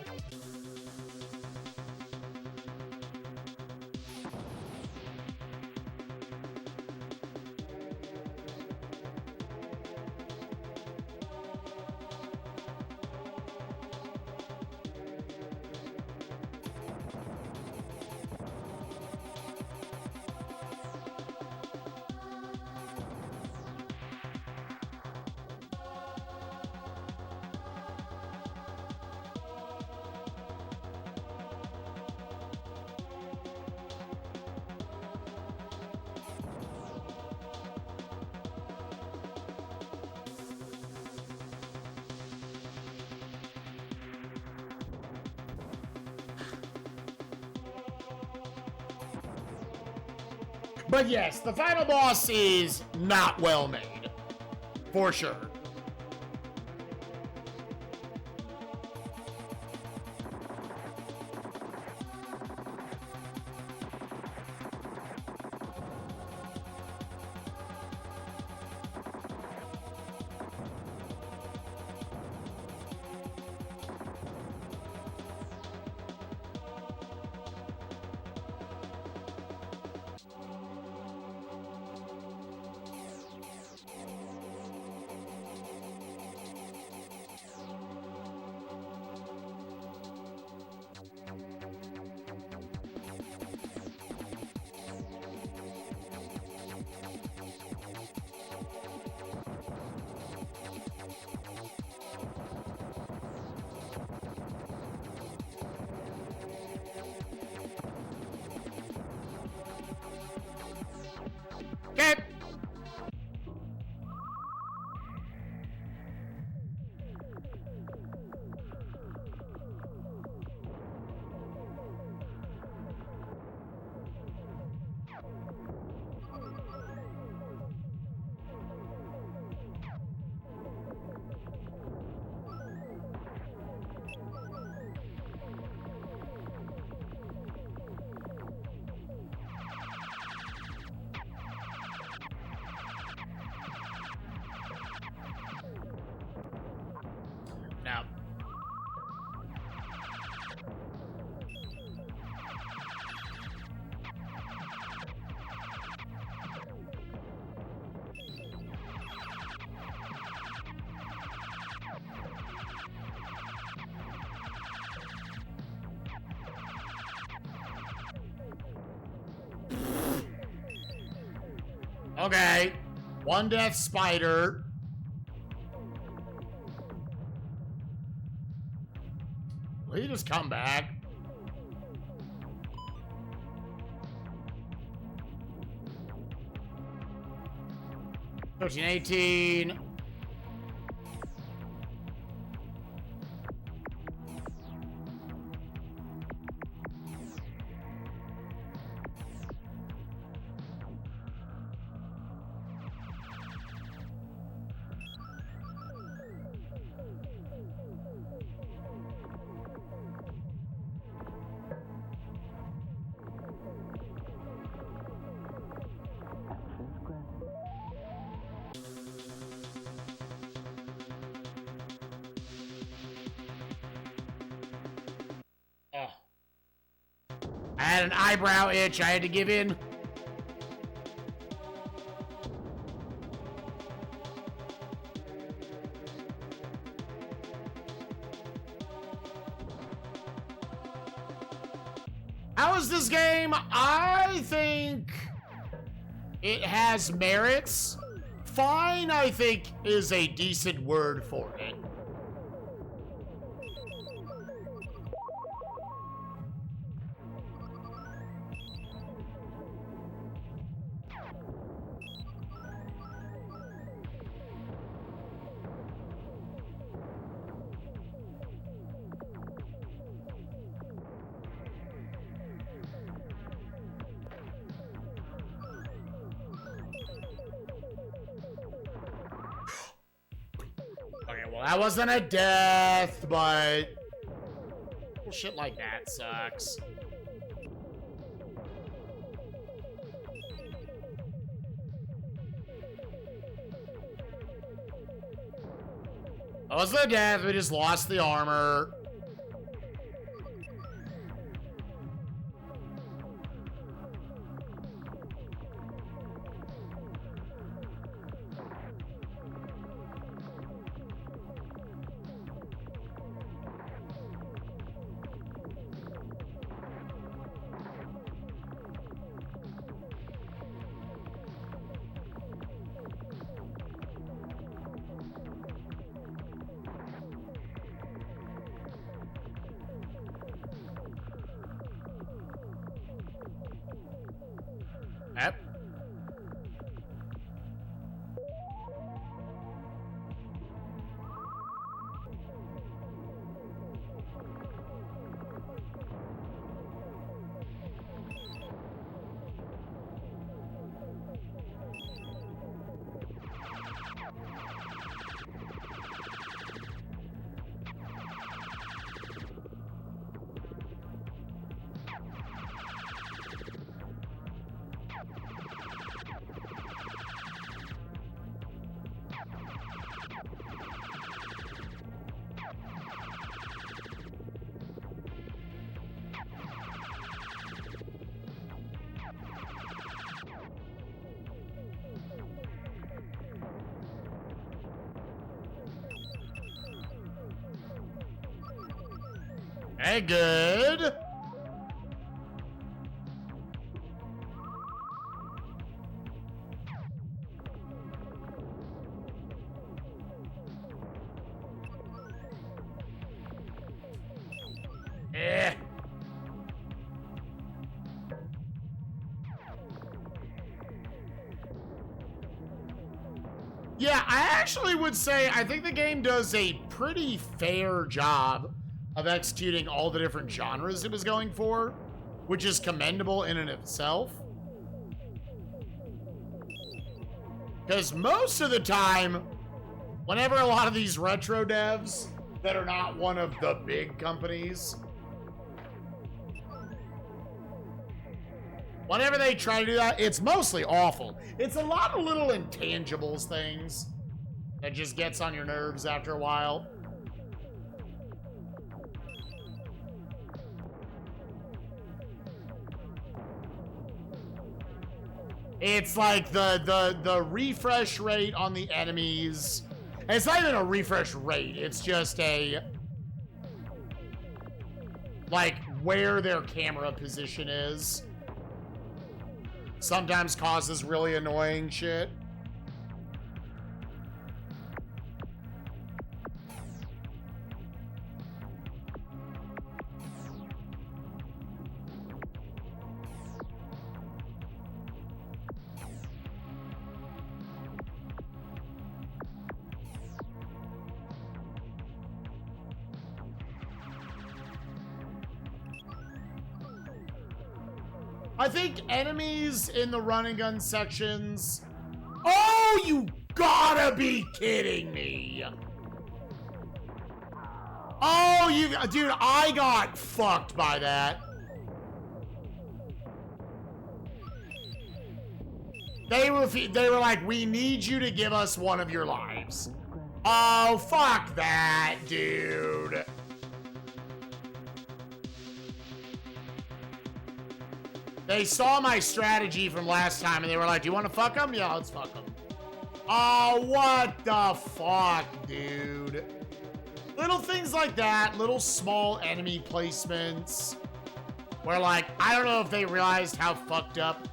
Speaker 1: But yes, the final boss is not well made. For sure. Okay. Now. Okay. 1-death spider. Will he just come back? Thirteen, 18. had an eyebrow itch. I had to give in. How is this game? I think it has merits. Fine, I think, is a decent word for it. Well, that wasn't a death, but shit like that sucks. That wasn't a death, we just lost the armor. Yep. Hey, good. Yeah, I actually would say I think the game does a pretty fair job of executing all the different genres it was going for, which is commendable in and of itself. Because most of the time, whenever a lot of these retro devs that are not one of the big companies, whenever they try to do that, it's mostly awful. It's a lot of little intangibles things that just gets on your nerves after a while. It's like the refresh rate on the enemies. And it's not even a refresh rate. It's just a, like, where their camera position is. Sometimes causes really annoying shit. I think enemies in the run and gun sections... Oh, you gotta be kidding me! Oh, you... Dude, I got fucked by that. They were like, we need you to give us one of your lives. Oh, fuck that, dude. They saw my strategy from last time and they were like, do you want to fuck them? Yeah, let's fuck them. Oh, what the fuck, dude? Little things like that, little small enemy placements where, like, I don't know if they realized how fucked up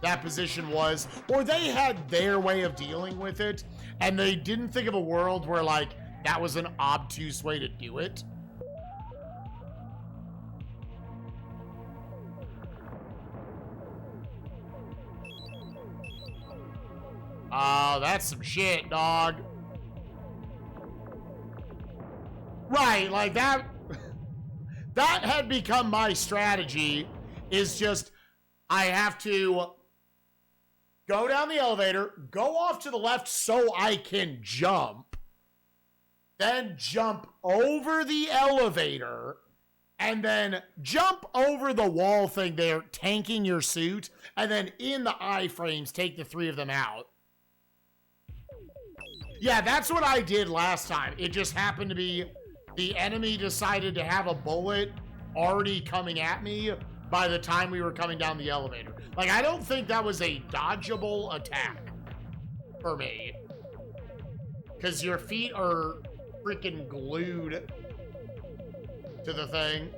Speaker 1: that position was, or they had their way of dealing with it and they didn't think of a world where, like, that was an obtuse way to do it. Oh, that's some shit, dog. Right, like that. That had become my strategy, is just, I have to go down the elevator, go off to the left so I can jump, then jump over the elevator, and then jump over the wall thing there, tanking your suit, and then in the iframes, take the 3 of them out. Yeah, that's what I did last time. It just happened to be the enemy decided to have a bullet already coming at me by the time we were coming down the elevator. Like, I don't think that was a dodgeable attack for me. Because your feet are freaking glued to the thing.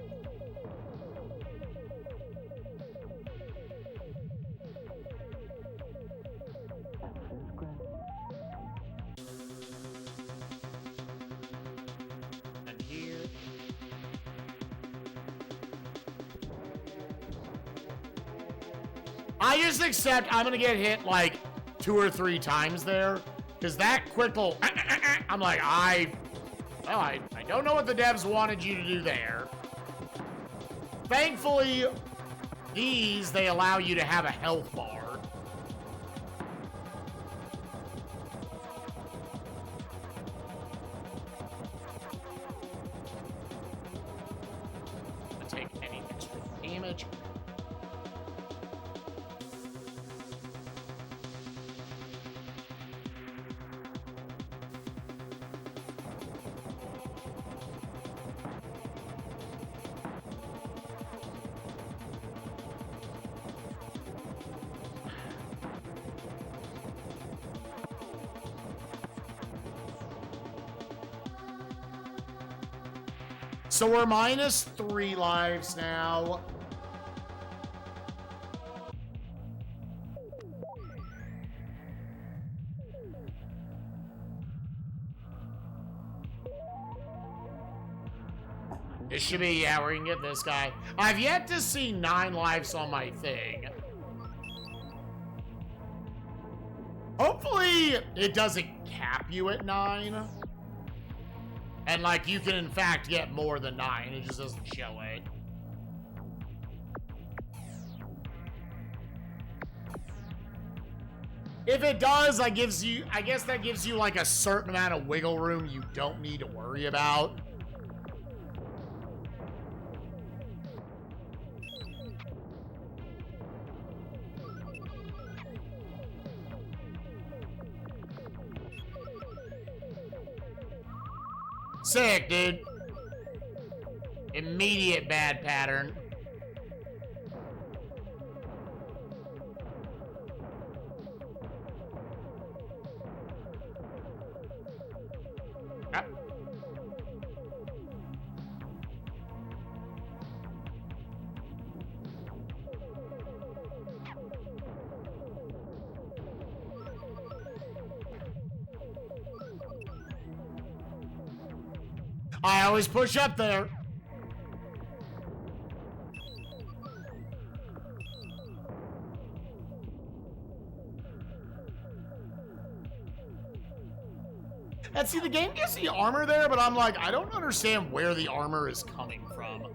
Speaker 1: I just accept I'm gonna get hit like 2 or 3 times there, because that quick little I'm like, I don't know what the devs wanted you to do there. Thankfully, these, they allow you to have a health bar. Take any extra damage. So we're minus 3 lives now. This should be, yeah, we're gonna get this guy. I've yet to see 9 lives on my thing. Hopefully it doesn't cap you at 9. And, like, you can, in fact, get more than 9. It just doesn't show it. If it does, I guess that gives you, like, a certain amount of wiggle room you don't need to worry about. Sick, dude. Immediate bad pattern. Ah. I always push up there. And see, the game gives the armor there, but I'm like, I don't understand where the armor is coming from.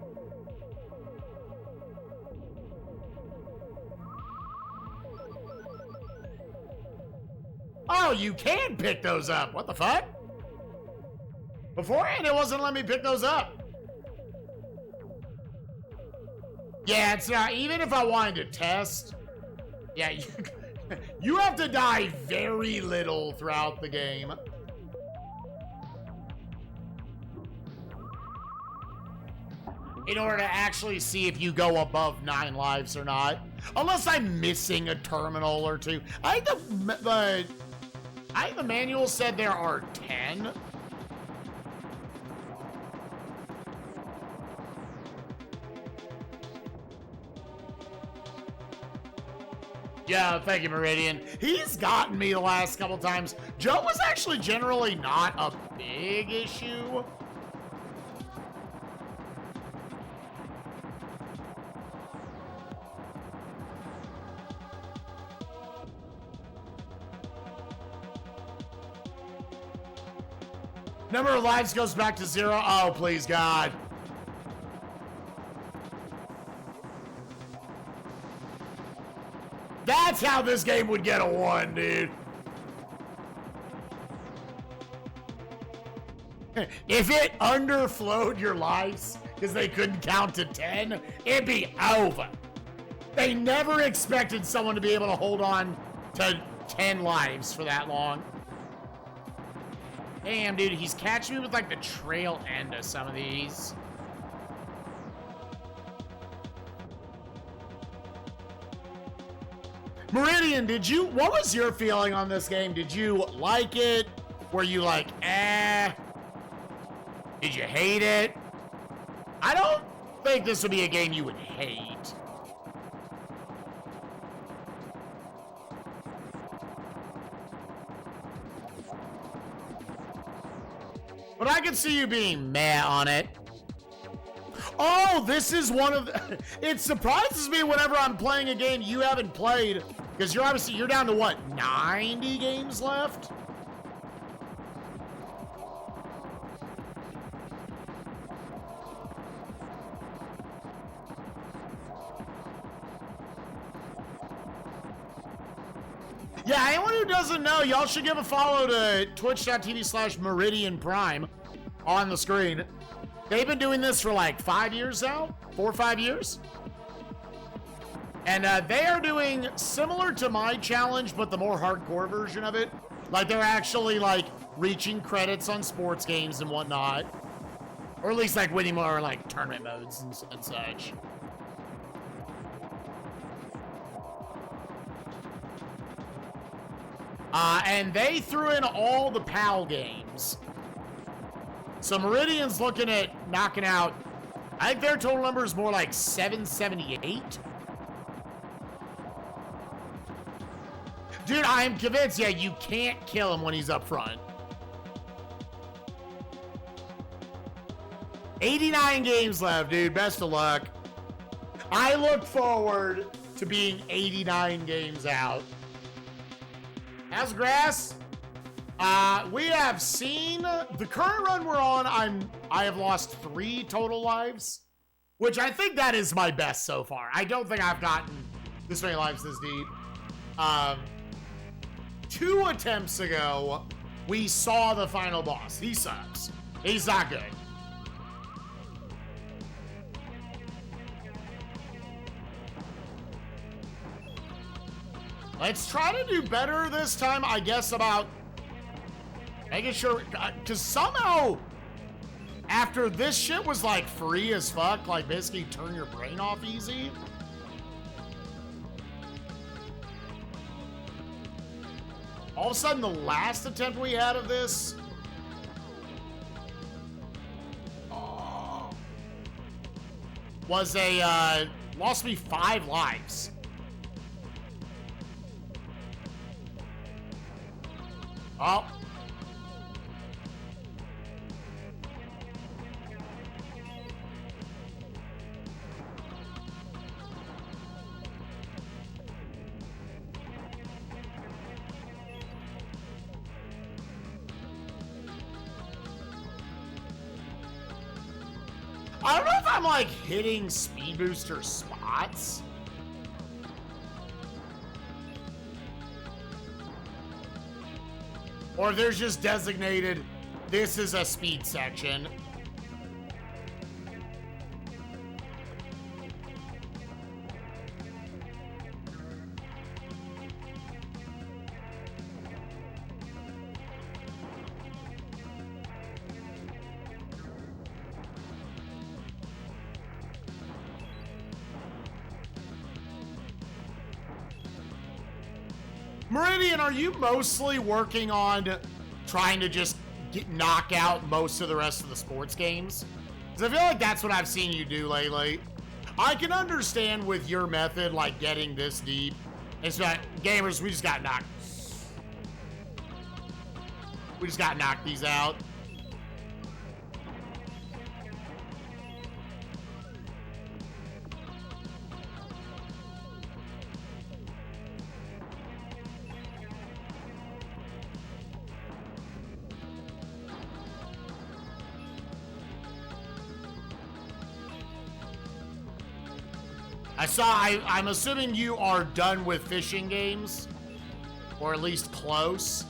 Speaker 1: Oh, you can pick those up. What the fuck? Beforehand, it wasn't letting me pick those up. Yeah, it's not, even if I wanted to test, yeah, you have to die very little throughout the game. in order to actually see if you go above 9 lives or not. Unless I'm missing a terminal or two. I think the manual said there are 10. Yeah, thank you, Meridian. He's gotten me the last couple times. Joe was actually generally not a big issue. Number of lives goes back to 0. Oh, please, God. That's how this game would get a 1, dude. If it underflowed your lives because they couldn't count to 10, it'd be over. They never expected someone to be able to hold on to 10 lives for that long. Damn, dude, he's catching me with like the trail end of some of these. Meridian, what was your feeling on this game? Did you like it? Were you like, eh? Did you hate it? I don't think this would be a game you would hate. But I could see you being meh on it. Oh, this is one of the... It surprises me whenever I'm playing a game you haven't played, because you're down to what, 90 games left? Yeah, anyone who doesn't know, y'all should give a follow to twitch.tv/Meridian Prime on the screen. They've been doing this for like 5 years now, 4 or 5 years. And they are doing similar to my challenge, but the more hardcore version of it. Like they're actually like reaching credits on sports games and whatnot. Or at least like winning more like tournament modes and such. And they threw in all the PAL games. So Meridian's looking at knocking out, I think their total number is more like 778. Dude, I'm convinced, yeah, you can't kill him when he's up front. 89 games left, dude. Best of luck. I look forward to being 89 games out. How's grass? We have seen the current run we're on. I have lost 3 total lives, which I think that is my best so far. I don't think I've gotten this many lives this deep. 2 attempts ago, we saw the final boss. He sucks. He's not good. Let's try to do better this time, I guess, about making sure, because somehow, after this shit was like free as fuck, like basically turn your brain off easy. All of a sudden, the last attempt we had of this was lost me 5 lives. Oh. I don't know if I'm like hitting speed booster spots. Or there's just designated, this is a speed section. Meridian, are you mostly working on trying to just knock out most of the rest of the sports games? Because I feel like that's what I've seen you do lately. I can understand with your method, like getting this deep. It's not gamers. We just got knocked. We just got knocked these out. I'm assuming you are done with fishing games, or at least close.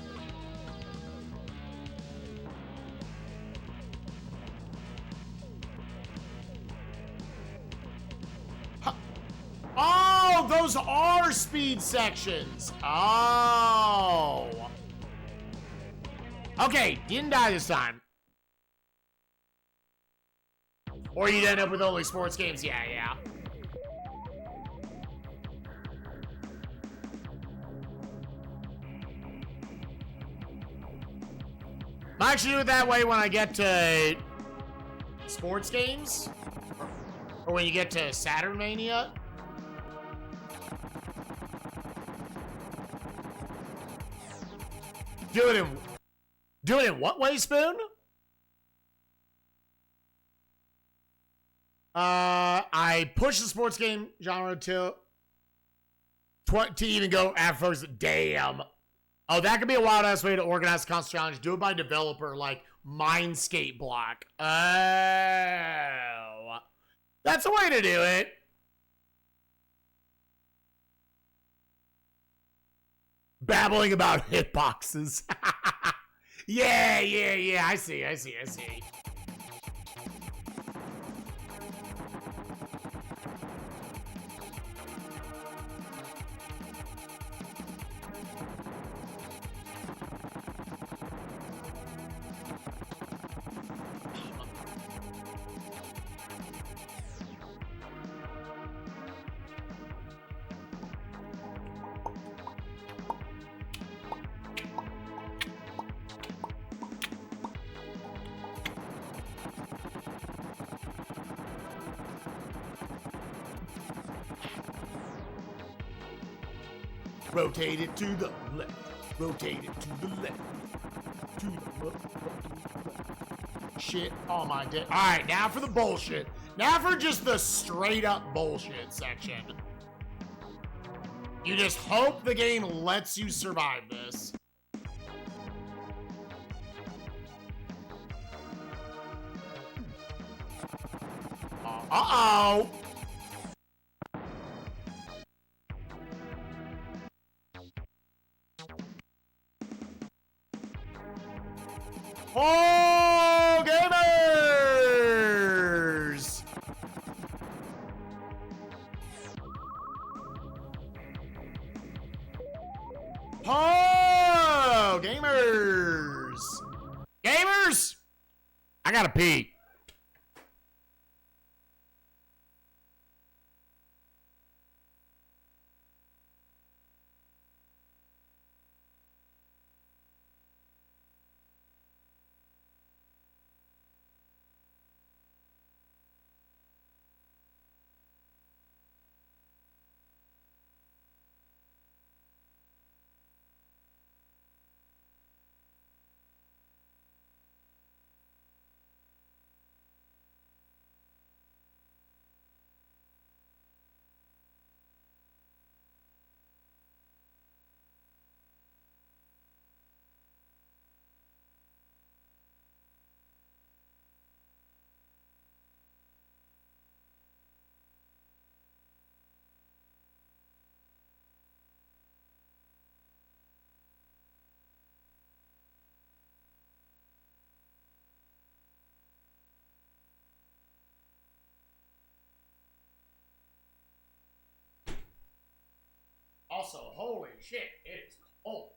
Speaker 1: Oh, those are speed sections. Oh. Okay, didn't die this time. Or you'd end up with only sports games. Yeah, yeah. I actually do it that way when I get to sports games. Or when you get to SNESMania. Do it in what way, Spoon? I push the sports game genre to even go after first. Damn. Oh, that could be a wild ass way to organize the console challenge. Do it by developer, like Mindscape block. Oh, that's a way to do it. Babbling about hitboxes. Yeah. I see. Rotate it to the left. Rotate it to the left. To the left. Shit on my dick. Alright, now for the bullshit. Now for just the straight up bullshit section. You just hope the game lets you survive this. Uh-oh. Oh, gamers! Oh, gamers! Gamers! I gotta pee. Also, holy shit, it is cold.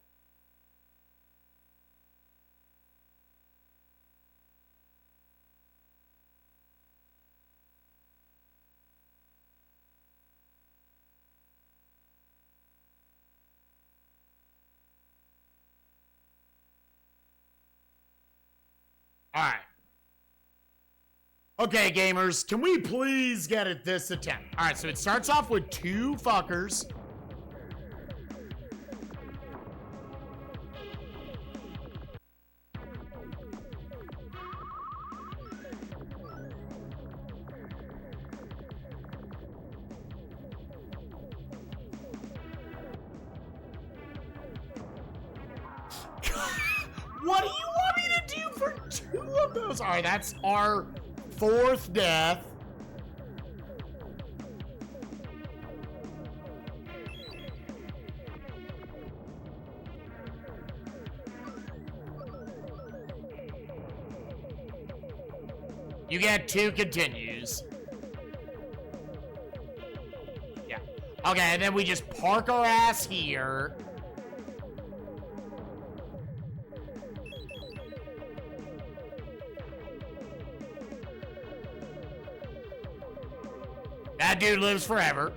Speaker 1: All right. Okay, gamers, can we please get at this attempt? All right, so it starts off with two fuckers. What do you want me to do for two of those? All right, that's our fourth death. You get two continues. Yeah. Okay, and then we just park our ass here. That dude lives forever.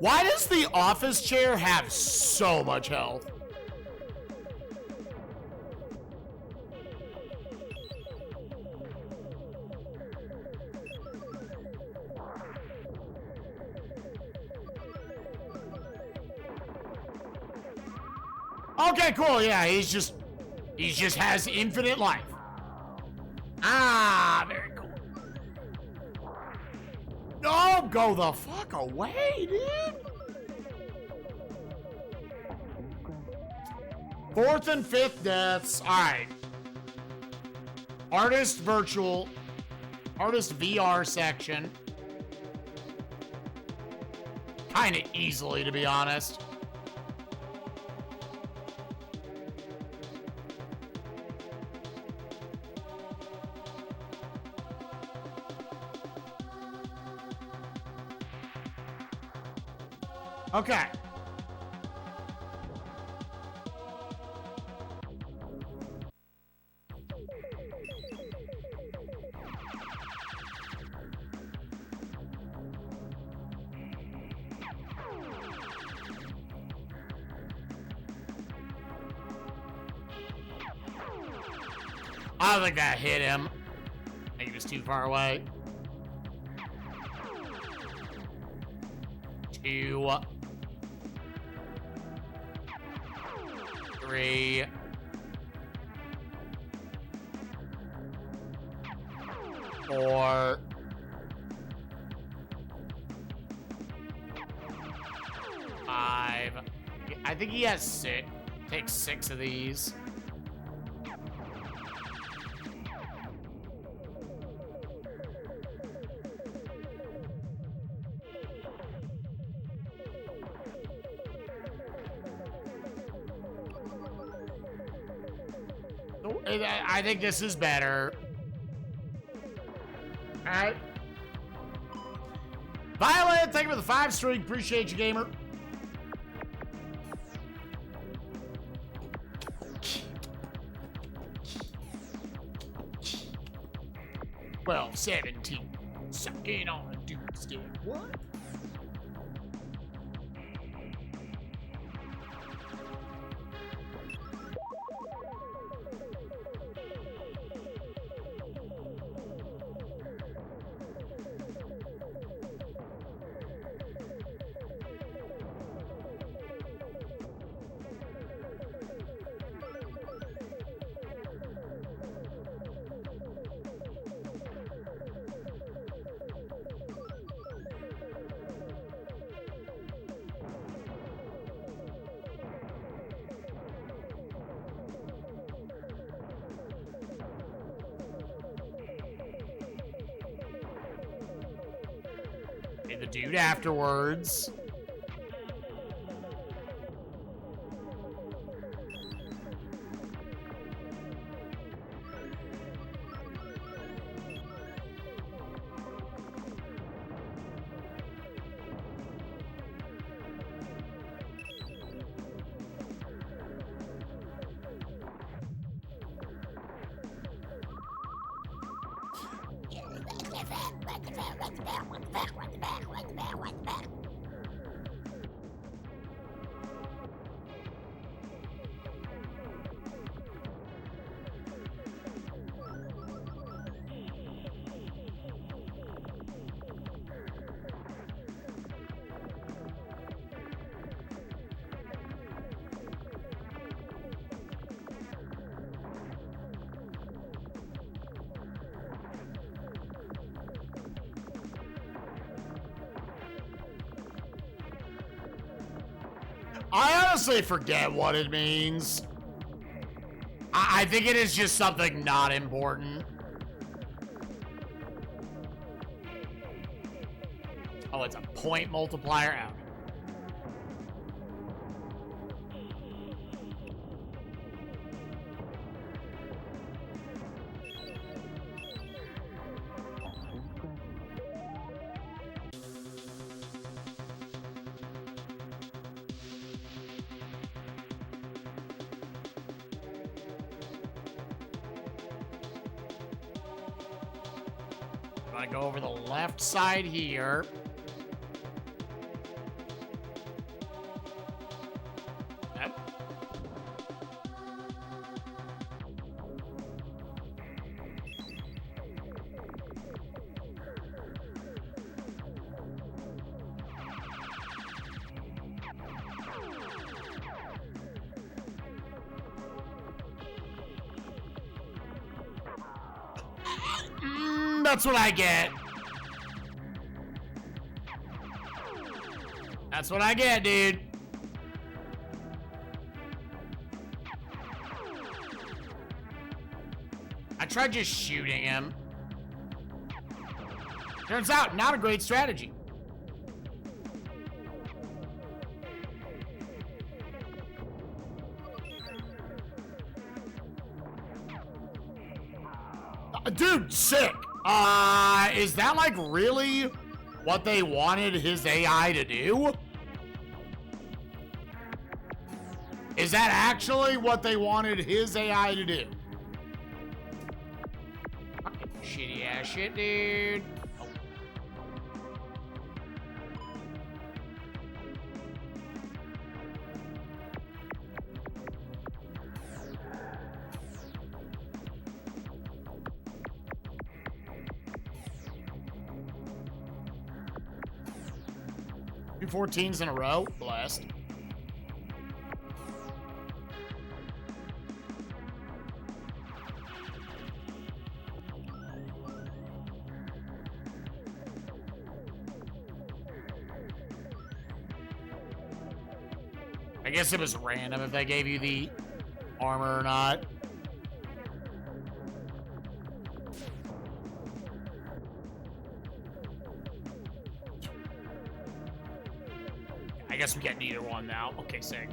Speaker 1: Why does the office chair have so much health? Okay, cool. Yeah, he just has infinite life. Ah, very cool. No, go the fuck away, dude. Fourth and fifth deaths. All right. Artist VR section. Kind of easily, to be honest. Okay. I don't think that hit him. I think he was too far away. 2, 3, 4, 5. I think he has 6. Take 6 of these. I think this is better. Alright. Violet, thank you for the 5 string. Appreciate you, gamer. Well, 17. Sucking on a doomsday. What? The dude afterwards. I honestly forget what it means. I think it is just something not important. Oh, it's a point multiplier out. I go over the left side here. Yep. That's what I get. That's what I get, dude. I tried just shooting him. Turns out, not a great strategy. Dude, sick. Is that like really what they wanted his AI to do? Is that actually what they wanted his AI to do? Fucking shitty ass shit, dude. Oh. Two 14s in a row. Blessed. I guess it was random if they gave you the armor or not. I guess we get neither one now. Okay, sick.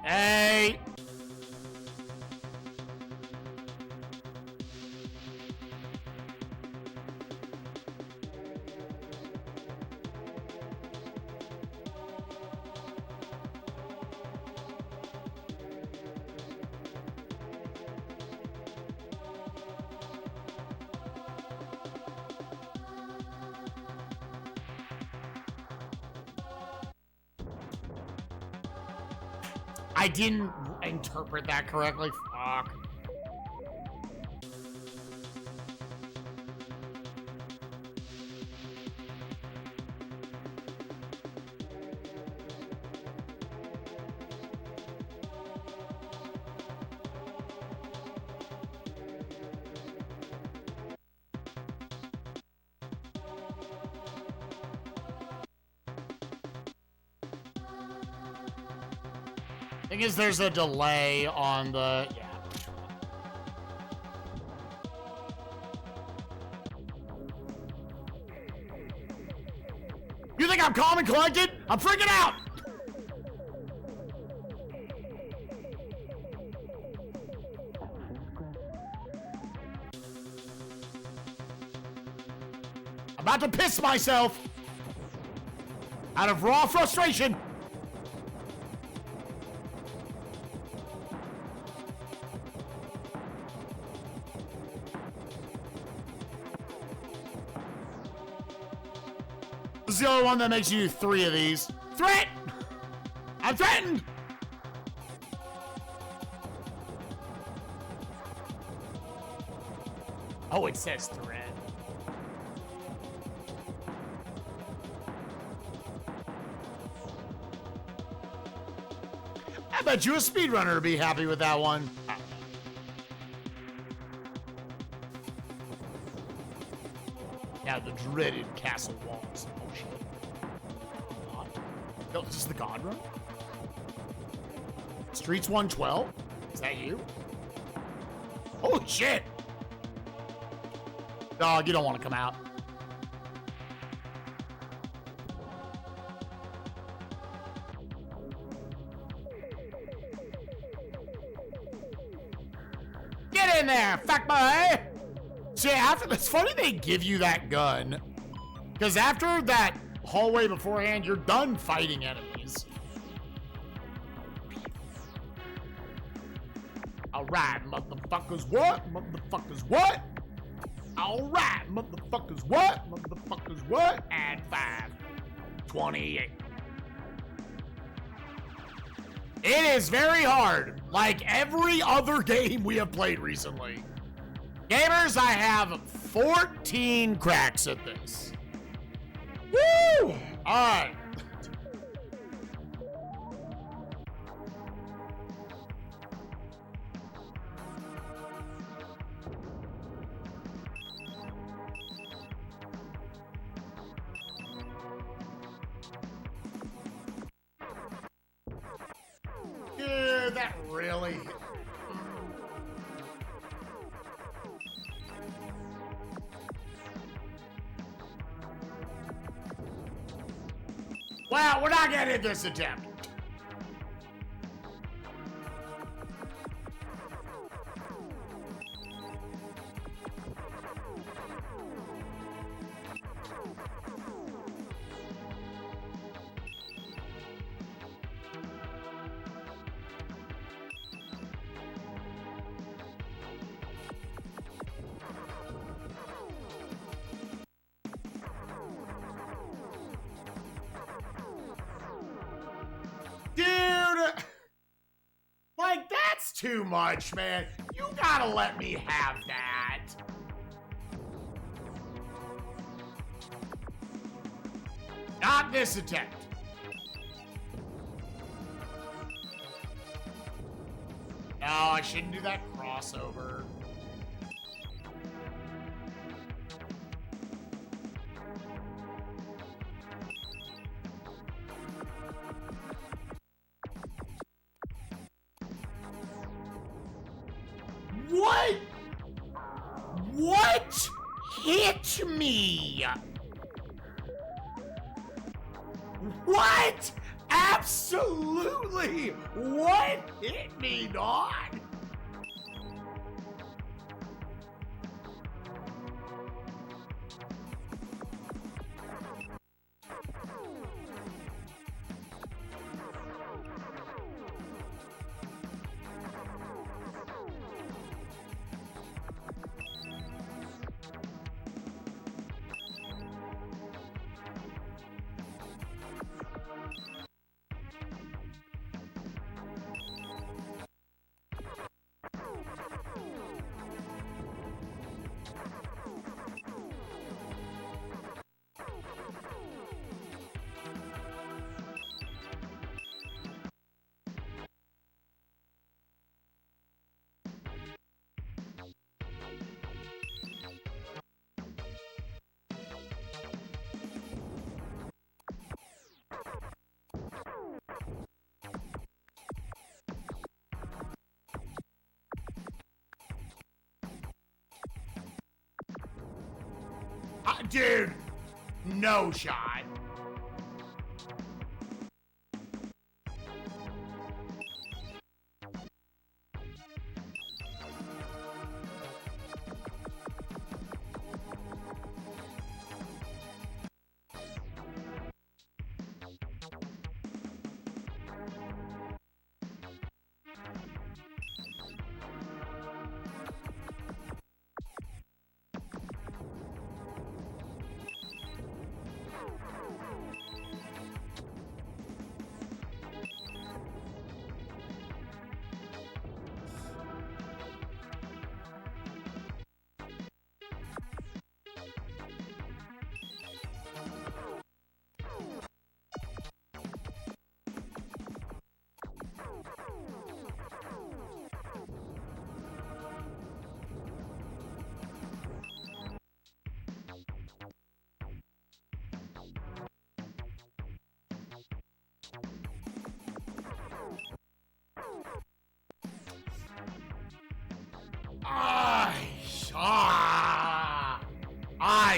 Speaker 1: Hey! I didn't interpret that correctly. Fuck. Thing is, there's a delay on the... Yeah. You think I'm calm and collected? I'm freaking out! I'm about to piss myself out of raw frustration. This is the only one that makes you do 3 of these. Threat! I'm threatened! Oh, it says threat. I bet you a speedrunner would be happy with that one. Yeah, the dreaded castle walls. Oh, shit. God. No, this is the God Run? Streets 112? Is that you? Holy shit! Dog, you don't want to come out. Get in there, fuck boy! See, after it's funny they give you that gun, because after that hallway beforehand, you're done fighting enemies. All right, motherfuckers, what? Motherfuckers, what? All right, motherfuckers, what? Motherfuckers, what? Add 528. It is very hard, like every other game we have played recently. Gamers, I have 14 cracks at this. Woo! All right. Dude, that really... Well, we're not getting this attempt. Dude, like that's too much, man. You gotta let me have that. Not this attempt. No, I shouldn't do that crossover. What? What hit me? What? Absolutely. What hit me, dog? Dude, no shot.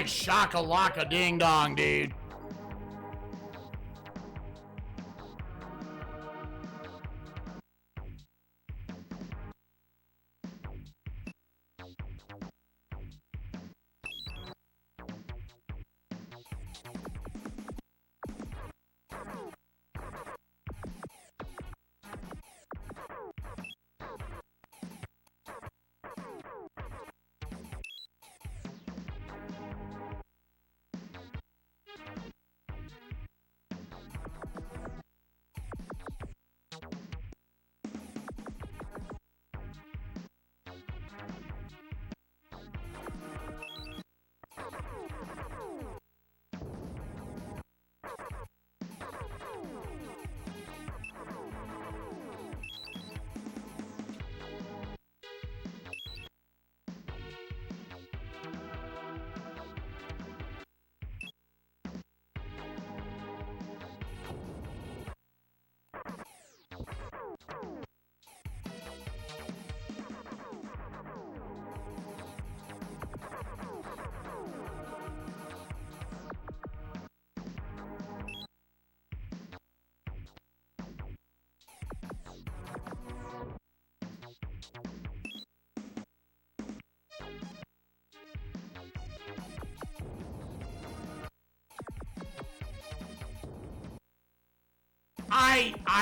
Speaker 1: right, shaka-laka ding-dong, dude.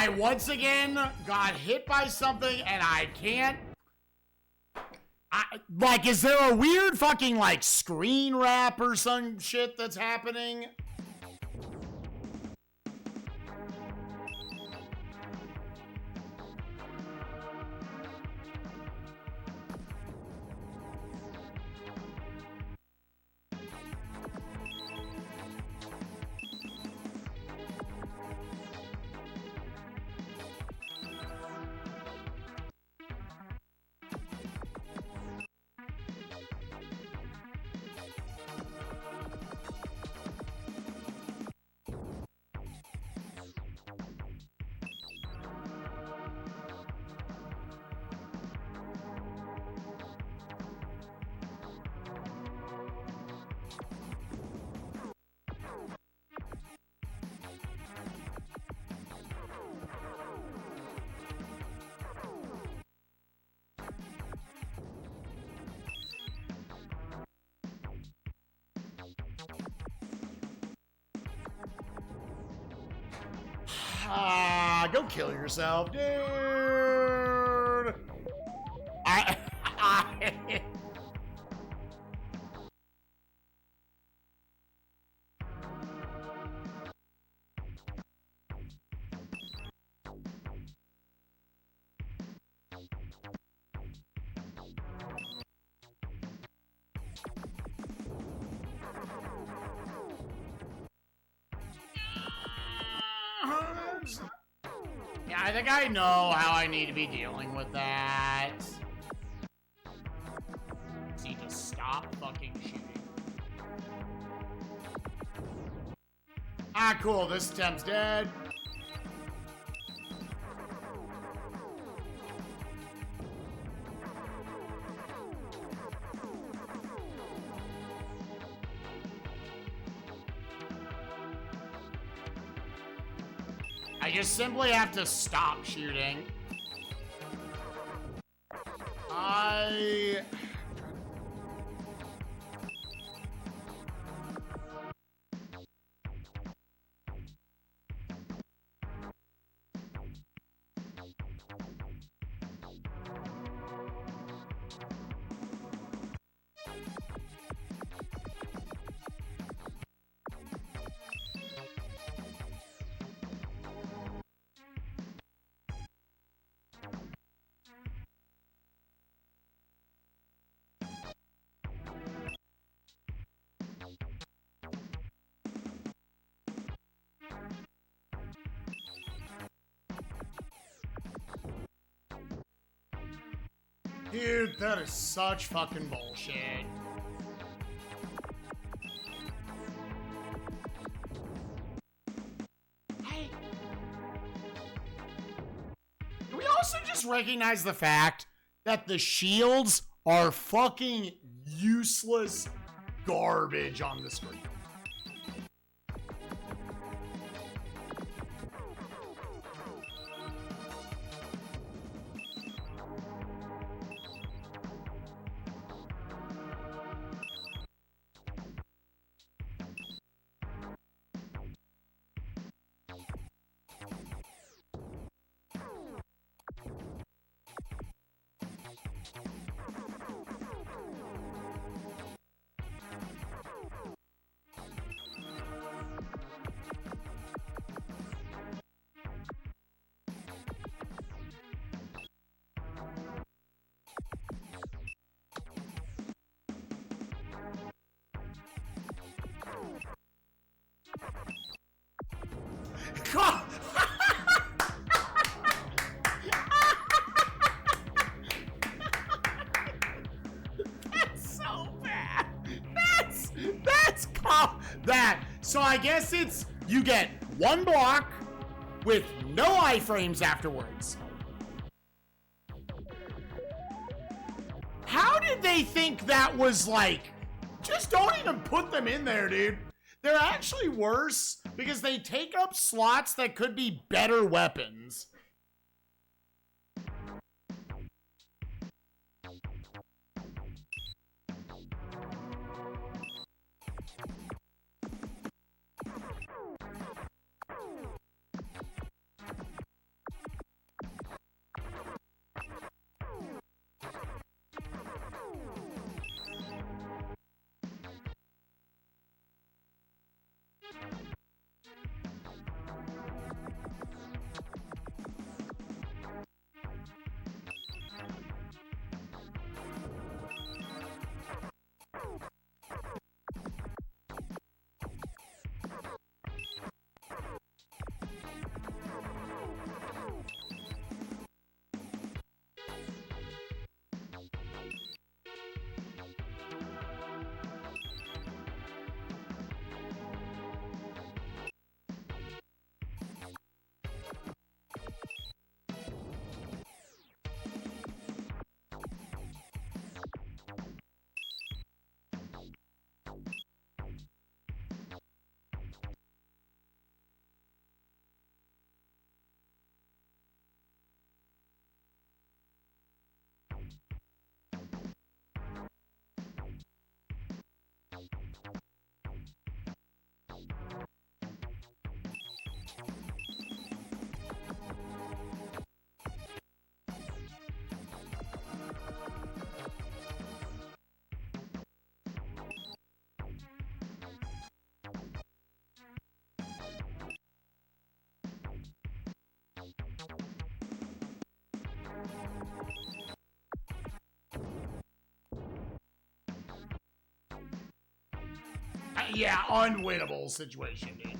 Speaker 1: I once again got hit by something and I can't. Like, is there a weird fucking, like, screen wrap or some shit that's happening? Go kill yourself, dude. Yeah, I think I know how I need to be dealing with that. Just need to stop fucking shooting. Ah, cool. This attempt's dead. I just simply have to stop shooting. Dude, that is such fucking bullshit. Hey. Can we also just recognize the fact that the shields are fucking useless garbage on the screen. God. That's so bad. That. So I guess it's you get one block with no iframes afterwards. How did they think that was like? Just don't even put them in there, dude. They're actually worse because they take up slots that could be better weapons. Yeah, unwinnable situation, dude.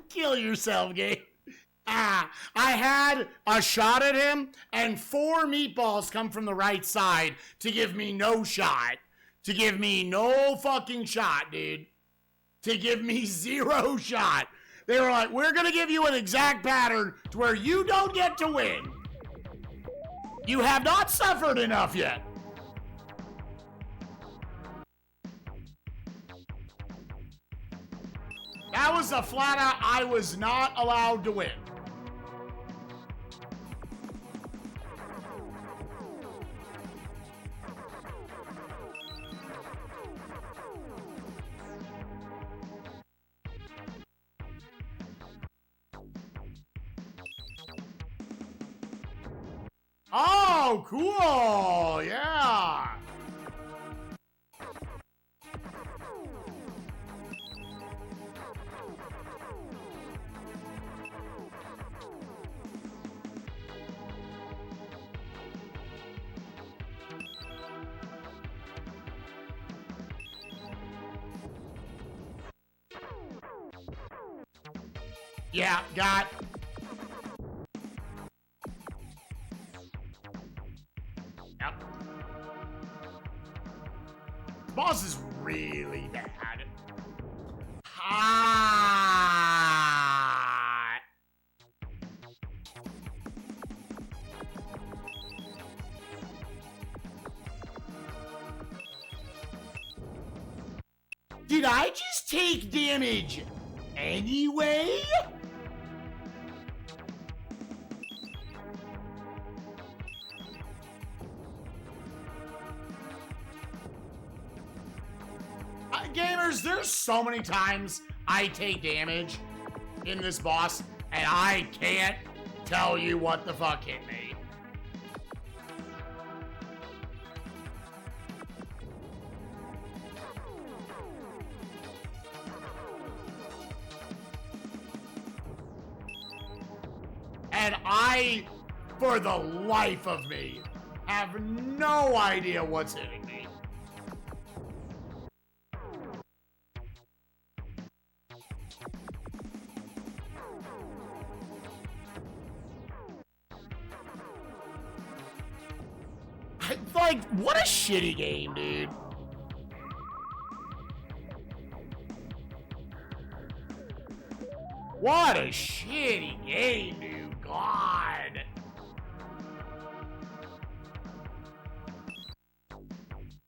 Speaker 1: Kill yourself, Gabe. I had a shot at him, and 4 meatballs come from the right side to give me no shot. To give me no fucking shot, dude. To give me 0 shot. They were like, we're gonna give you an exact pattern to where you don't get to win. You have not suffered enough yet. That was a flat out, I was not allowed to win. Oh, cool. Yeah. Yeah, got. Yep. Boss is really bad. Hot. Did I just take damage anyway? Gamers, there's so many times I take damage in this boss, and I can't tell you what the fuck hit me. And I, for the life of me, have no idea what's hitting me. Like, what a shitty game, dude. What a shitty game, dude. God.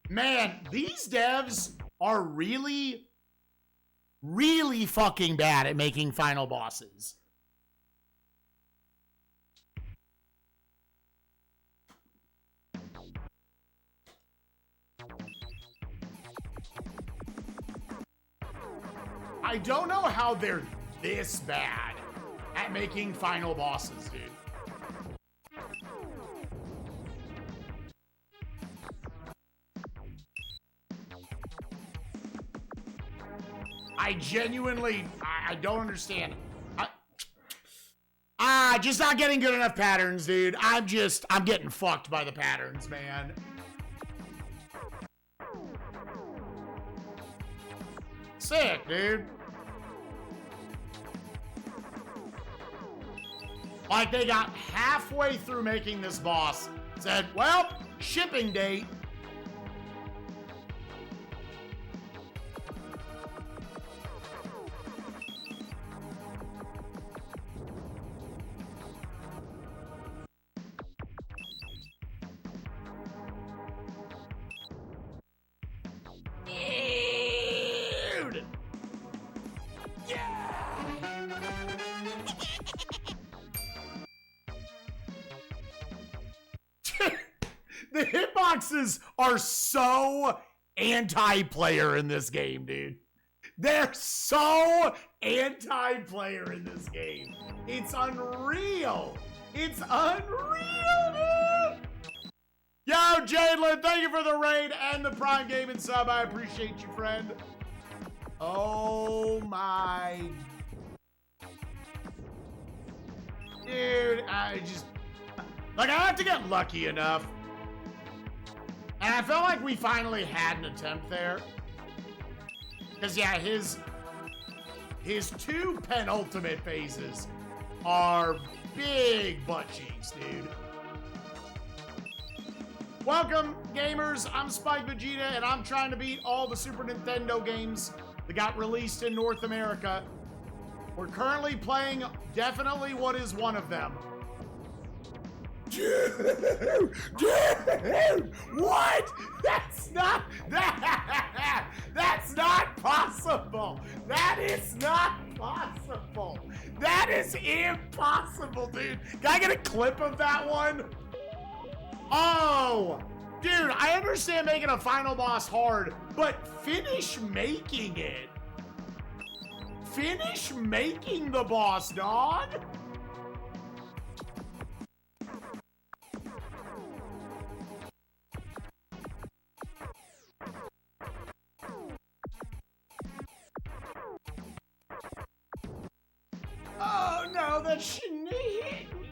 Speaker 1: Man, these devs are really, really fucking bad at making final bosses. I don't know how they're this bad at making final bosses, dude. I genuinely, I don't understand. Just not getting good enough patterns, dude. I'm getting fucked by the patterns, man. Sick, dude. Like, they got halfway through making this boss, said, well, shipping date. Dude! Yeah! The hitboxes are so anti-player in this game, dude. They're so anti-player in this game. It's unreal. It's unreal, dude. Yo, Jadelin, thank you for the raid and the Prime Gaming sub. I appreciate you, friend. Oh my. Dude, I have to get lucky enough. And I felt like we finally had an attempt there. Because, yeah, his two penultimate phases are big butt cheeks, dude. Welcome, gamers. I'm Spikevegeta, and I'm trying to beat all the Super Nintendo games that got released in North America. We're currently playing definitely what is one of them. Dude, what? That's not possible. That is not possible. That is impossible, dude. Can I get a clip of that one? Oh, dude, I understand making a final boss hard, but finish making it. Finish making the boss, dog. Oh no, that shouldn't have hit me.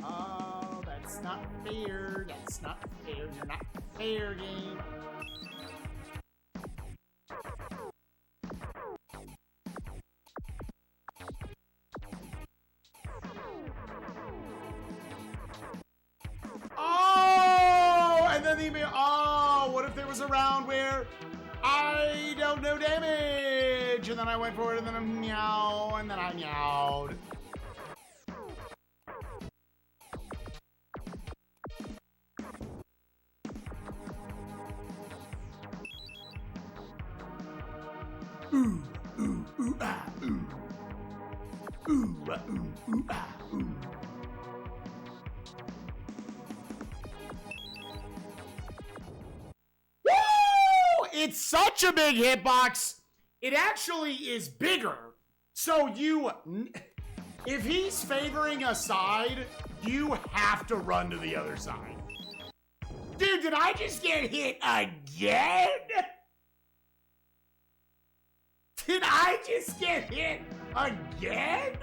Speaker 1: Oh, that's not fair. That's not fair. You're not fair, game. Oh, and then oh, what if there was a round where I don't know damage, and then I went for it, and then I meow, and then I meowed. Ooh, ooh, ooh, ah, ooh. Ooh, ooh, ooh, ah, ooh. Woo! It's such a big hitbox. It actually is bigger. So if he's favoring a side, you have to run to the other side. Dude, did I just get hit again? Did I just get hit again?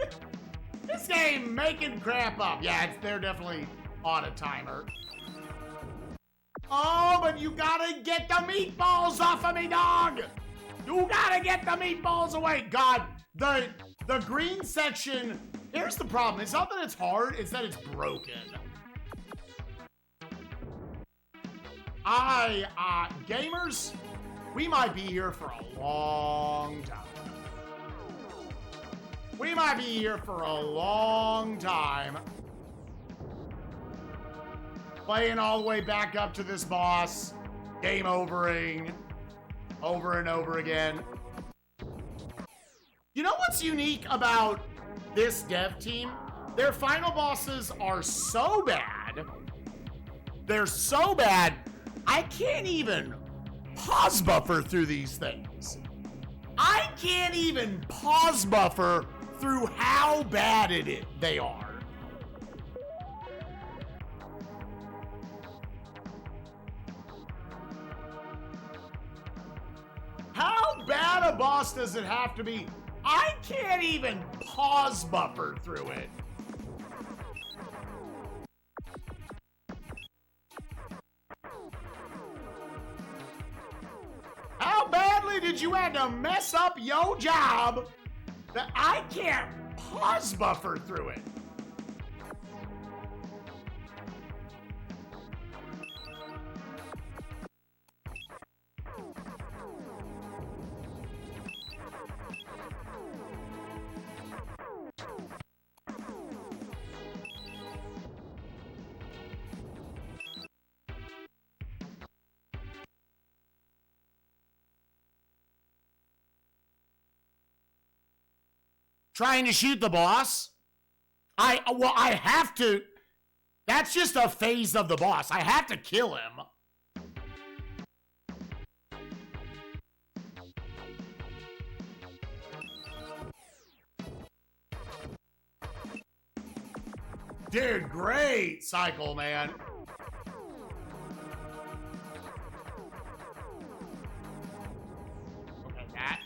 Speaker 1: This game making crap up. Yeah, they're definitely on a timer. Oh, but you gotta get the meatballs off of me, dog! You gotta get the meatballs away! God, the green section, here's the problem. It's not that it's hard, it's that it's broken. Gamers, we might be here for a long time. We might be here for a long time. Playing all the way back up to this boss. Game overing. Over and over again. You know what's unique about this dev team? Their final bosses are so bad. They're so bad, I can't even pause buffer through these things. I can't even pause buffer through how bad they are. How bad a boss does it have to be? I can't even pause buffer through it. How badly did you have to mess up your job that I can't pause buffer through it? Trying to shoot the boss? I have to. That's just a phase of the boss. I have to kill him. Dude, great cycle, man. Okay, that.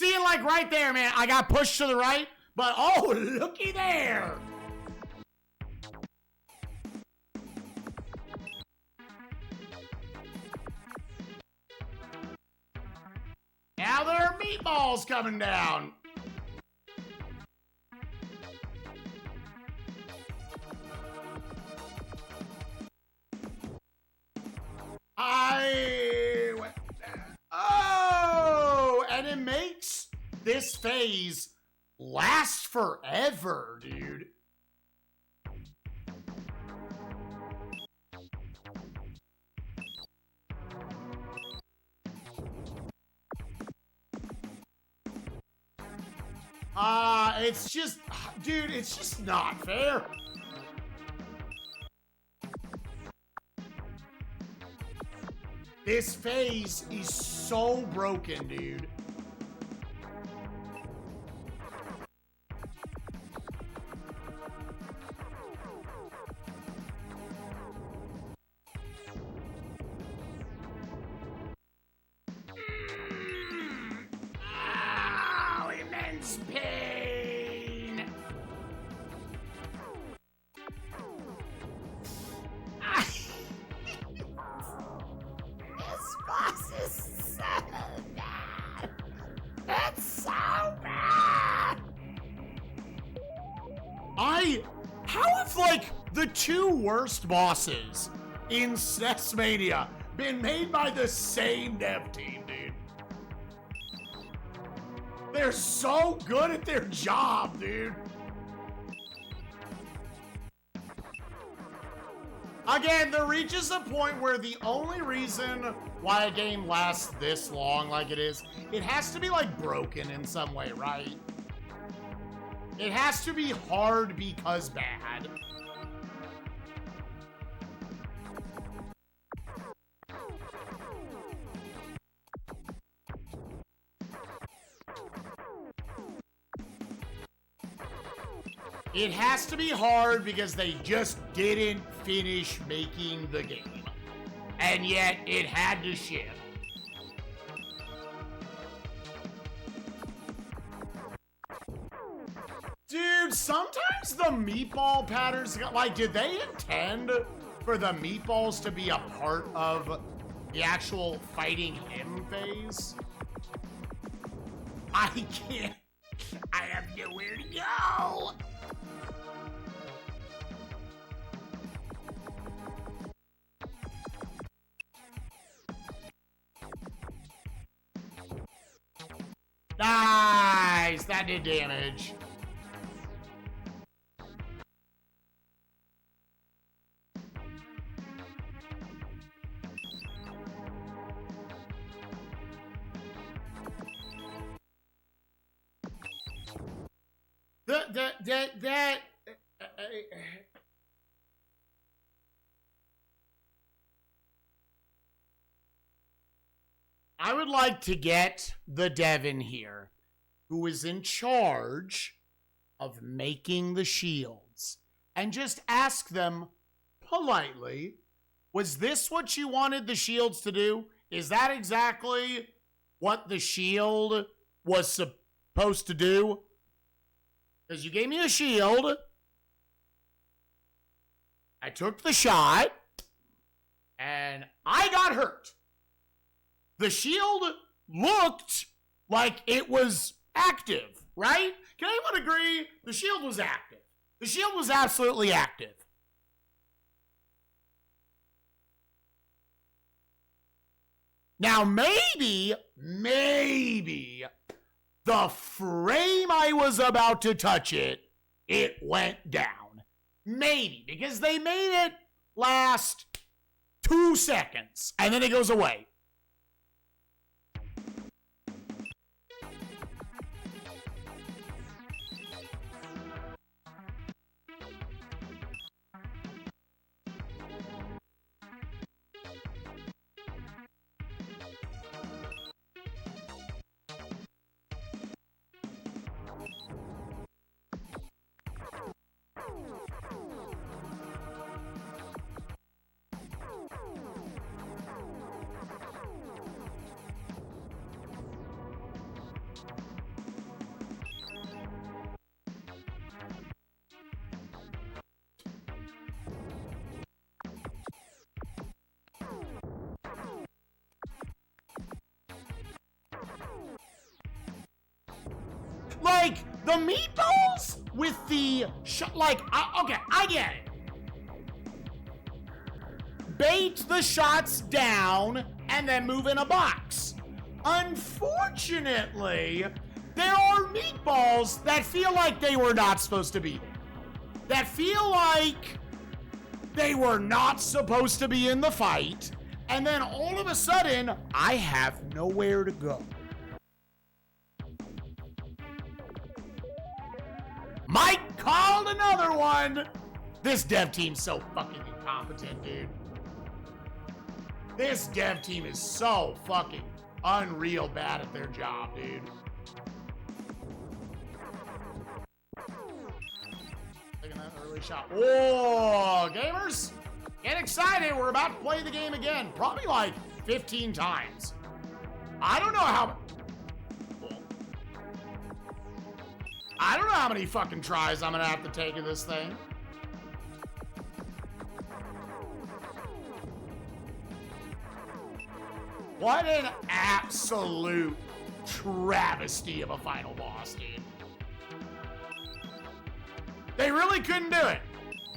Speaker 1: See it like right there, man. I got pushed to the right, but oh, looky there. Now there are meatballs coming down. Oh, and it makes this phase last forever, dude. It's just, dude, it's just not fair. This phase is so broken, dude. Oh, immense pain. This boss is so bad. It's so bad. How have like the two worst bosses in SNESMania been made by the same dev team, dude? They're so good at their job, dude. Again, there reaches a point where the only reason why a game lasts this long like it is, it has to be like broken in some way, right? It has to be hard because bad. It has to be hard because they just didn't finish making the game. And yet, it had to ship. Dude, sometimes the meatball patterns, like, did they intend for the meatballs to be a part of the actual fighting him phase? I can't. I have nowhere to go. Nice! That did damage. I would like to get the dev in here who is in charge of making the shields and just ask them politely, was this what you wanted the shields to do? Is that exactly what the shield was supposed to do? Because you gave me a shield, I took the shot, and I got hurt. The shield looked like it was active, right? Can anyone agree? The shield was active. The shield was absolutely active. Now, maybe, the frame I was about to touch it, it went down. Maybe, because they made it last 2 seconds, and then it goes away. Like, the meatballs with the, okay, I get it. Bait the shots down and then move in a box. Unfortunately, there are meatballs that feel like they were not supposed to be there. That feel like they were not supposed to be in the fight. And then all of a sudden, I have nowhere to go. Mike called another one. This dev team's so fucking incompetent, dude. This dev team is so fucking unreal bad at their job, dude. Taking that early shot. Whoa, gamers, get excited. We're about to play the game again. Probably like 15 times. I don't know how many fucking tries I'm gonna have to take in this thing. What an absolute travesty of a final boss, dude. They really couldn't do it.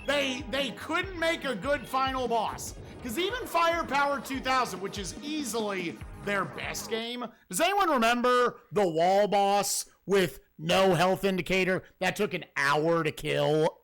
Speaker 1: They couldn't make a good final boss. Because even Firepower 2000, which is easily their best game, does anyone remember the wall boss with no health indicator that took an hour to kill?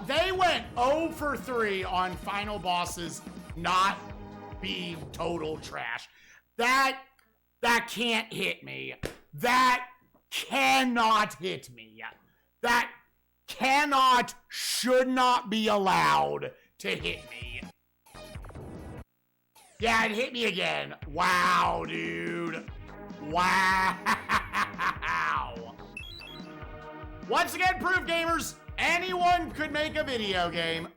Speaker 1: They went 0 for 3 on final bosses not being total trash. That can't hit me. That cannot hit me. That should not be allowed to hit me. Yeah, it hit me again. Wow, dude. Wow. Once again, proof gamers, anyone could make a video game.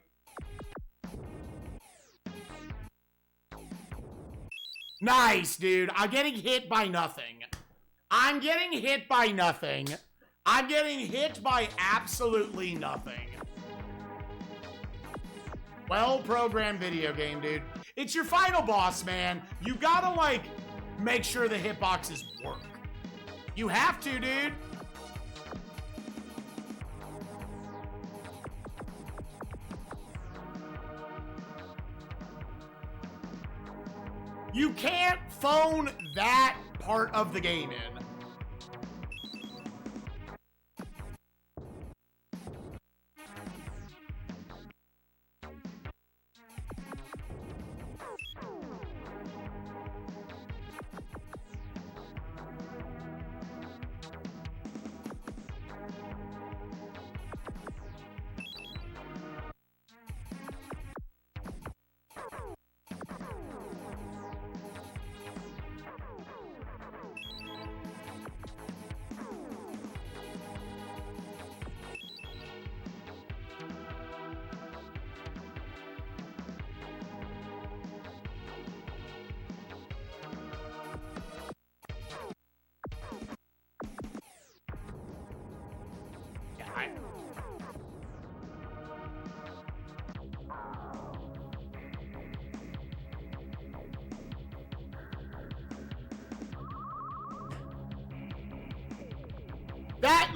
Speaker 1: Nice, dude. I'm getting hit by nothing. I'm getting hit by nothing. I'm getting hit by absolutely nothing. Well-programmed video game, dude. It's your final boss, man. You gotta, like, make sure the hitboxes work. You have to, dude. You can't phone that part of the game in.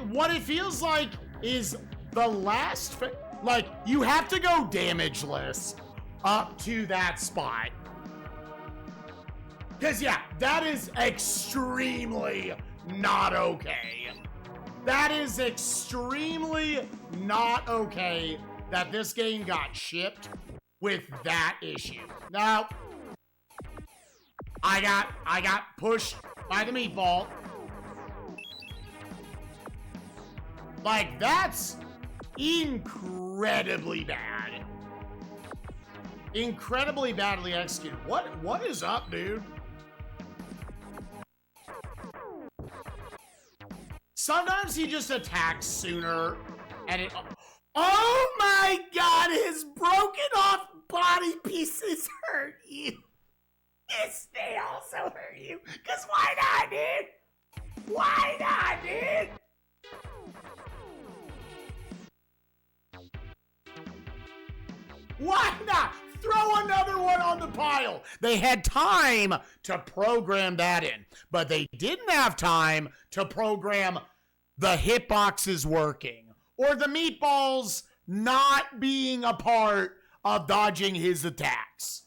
Speaker 1: What it feels like is the last, like, you have to go damageless up to that spot. Because, yeah, that is extremely not okay. That is extremely not okay that this game got shipped with that issue. Now, I got pushed by the meatball. Like, that's incredibly bad. Incredibly badly executed. What is up, dude? Sometimes he just attacks sooner, and it... Oh my god, his broken off body pieces hurt you. This may also hurt you. Because why not, dude? Why not, dude? Why not? Throw another one on the pile. They had time to program that in, but they didn't have time to program the hitboxes working or the meatballs not being a part of dodging his attacks.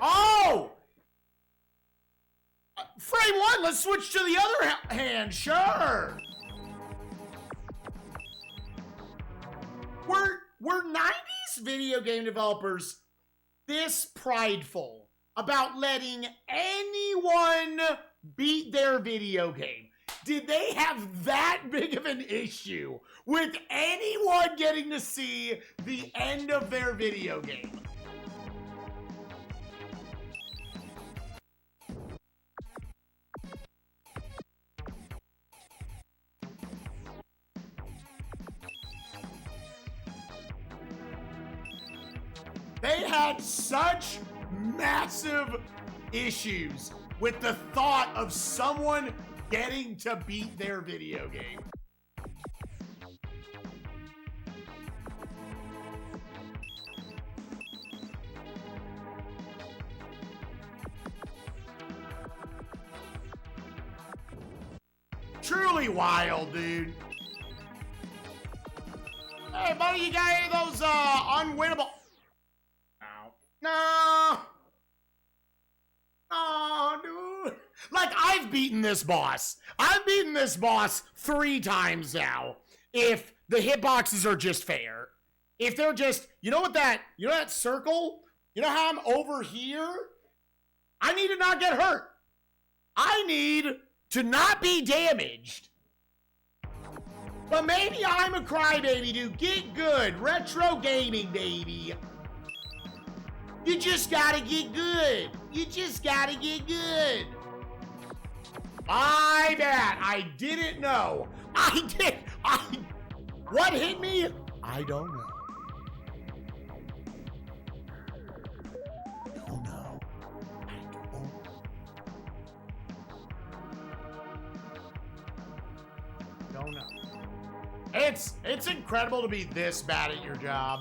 Speaker 1: Oh! Frame one, let's switch to the other hand, sure. Were 90s video game developers this prideful about letting anyone beat their video game? Did they have that big of an issue with anyone getting to see the end of their video game? They had such massive issues with the thought of someone getting to beat their video game. Truly wild, dude. Hey, buddy, you got any of those unwinnable... No. Oh, dude. Like, I've beaten this boss. I've beaten this boss 3 times now. If the hitboxes are just fair. If they're just, you know that circle? You know how I'm over here? I need to not get hurt. I need to not be damaged. But maybe I'm a crybaby, dude. Get good. Retro gaming, baby. You just gotta get good. You just gotta get good. My bad. I didn't know. What hit me? I don't know. Don't know. Don't know. It's incredible to be this bad at your job.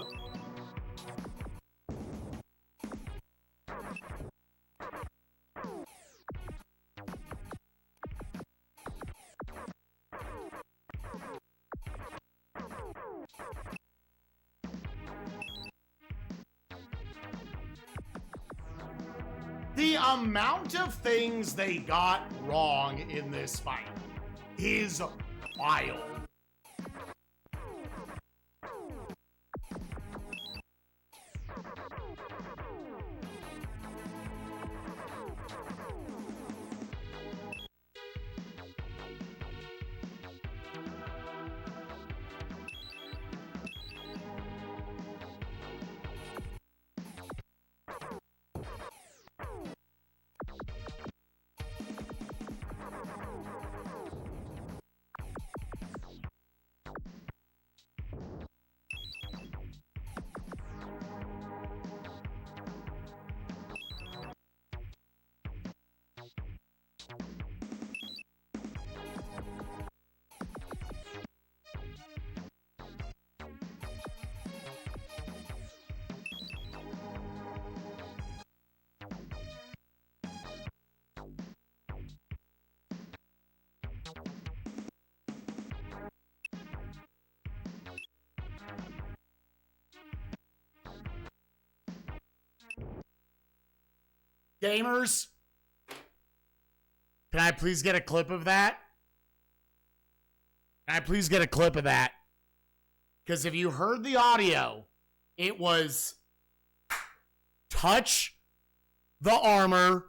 Speaker 1: The amount of things they got wrong in this fight is wild. Gamers, can I please get a clip of that? Can I please get a clip of that? Because if you heard the audio, it was touch the armor,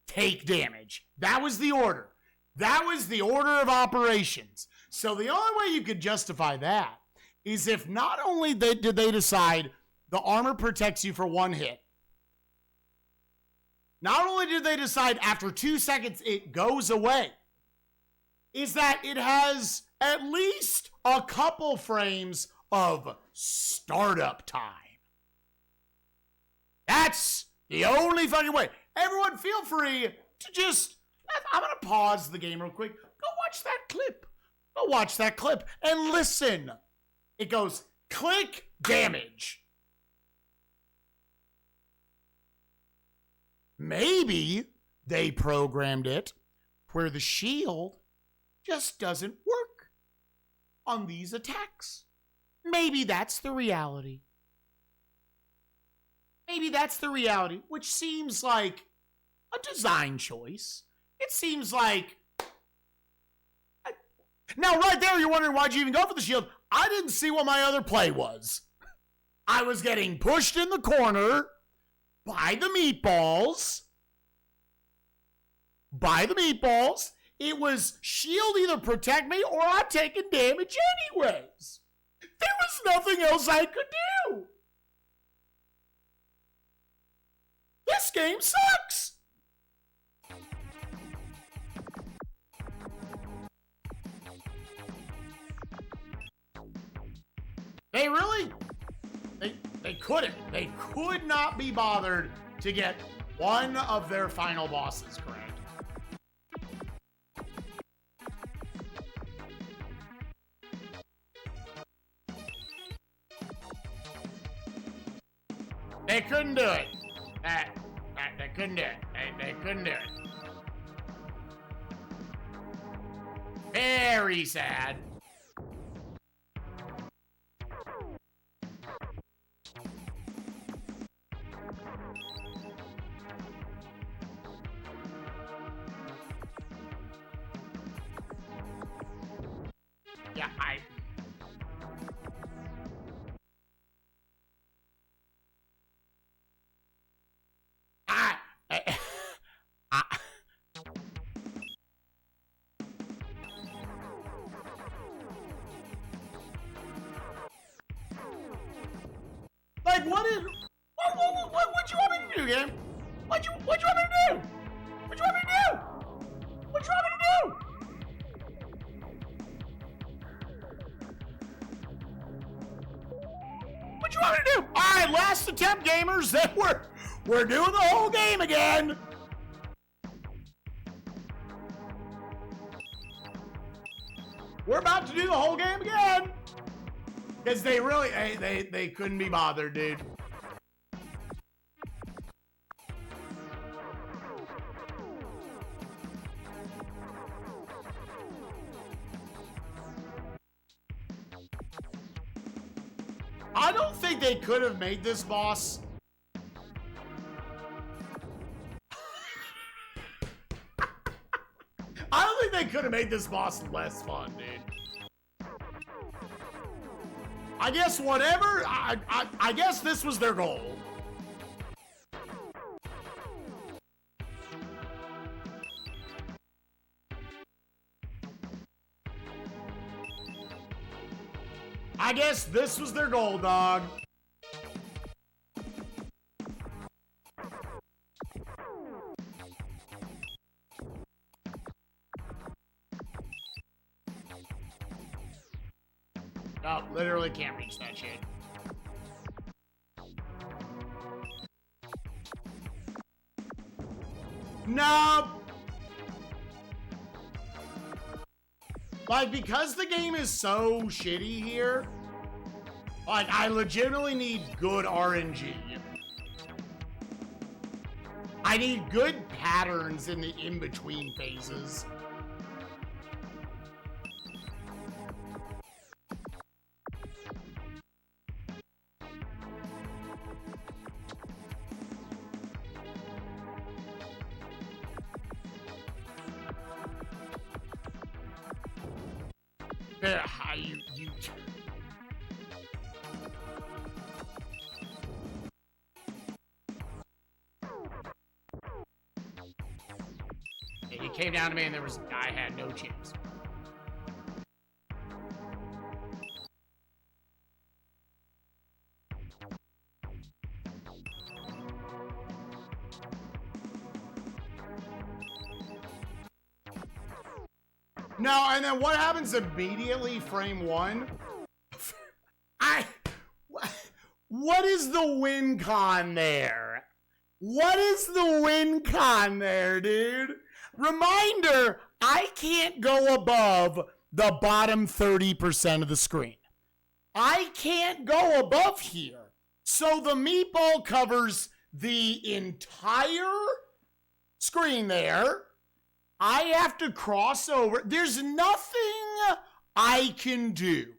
Speaker 1: take damage. That was the order. That was the order of operations. So the only way you could justify that is if not only did they decide the armor protects you for 1 hit, not only did they decide after 2 seconds it goes away, is that it has at least a couple frames of startup time. That's the only fucking way. Everyone feel free to just, I'm going to pause the game real quick. Go watch that clip. Go watch that clip and listen. It goes, click damage. Maybe they programmed it where the shield just doesn't work on these attacks. Maybe that's the reality. Maybe that's the reality, which seems like a design choice. It seems like... Now, right there, you're wondering, why'd you even go for the shield? I didn't see what my other play was. I was getting pushed in the corner by the meatballs. It was shield either protect me or I'm taking damage anyways. There was nothing else I could do. This game sucks. They really, they couldn't. They could not be bothered to get one of their final bosses correct. They couldn't do it. They couldn't do it. They couldn't do it. Very sad. Yeah, like, what you want me to do, game? What you want me to do? What you want me to do? What you want me to do? What you want me to do? All right, last attempt, gamers. Then we're doing the whole game again. We're about to do the whole game again. Because they really, they couldn't be bothered, dude. I don't think they could have made this boss. I don't think they could have made this boss less fun, dude. I guess whatever, I guess this was their goal. I guess this was their goal, dog. Oh, literally can't reach that shit. No. Like, because the game is so shitty here, like, I legitimately need good RNG. I need good patterns in the in-between phases. You. He came down to me and I had no chance. No, and then what happens immediately, frame one? What is the win con there? What is the win con there, dude? Reminder, I can't go above the bottom 30% of the screen. I can't go above here. So the meatball covers the entire screen there. I have to cross over. There's nothing I can do.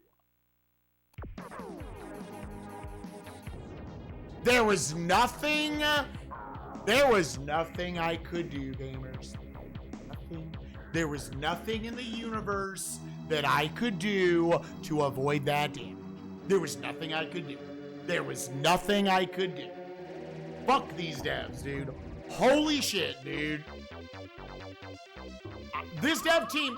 Speaker 1: There was nothing I could do, gamers. Nothing. There was nothing in the universe that I could do to avoid that damage. There was nothing I could do. There was nothing I could do. Fuck these devs, dude. Holy shit, dude. This dev team,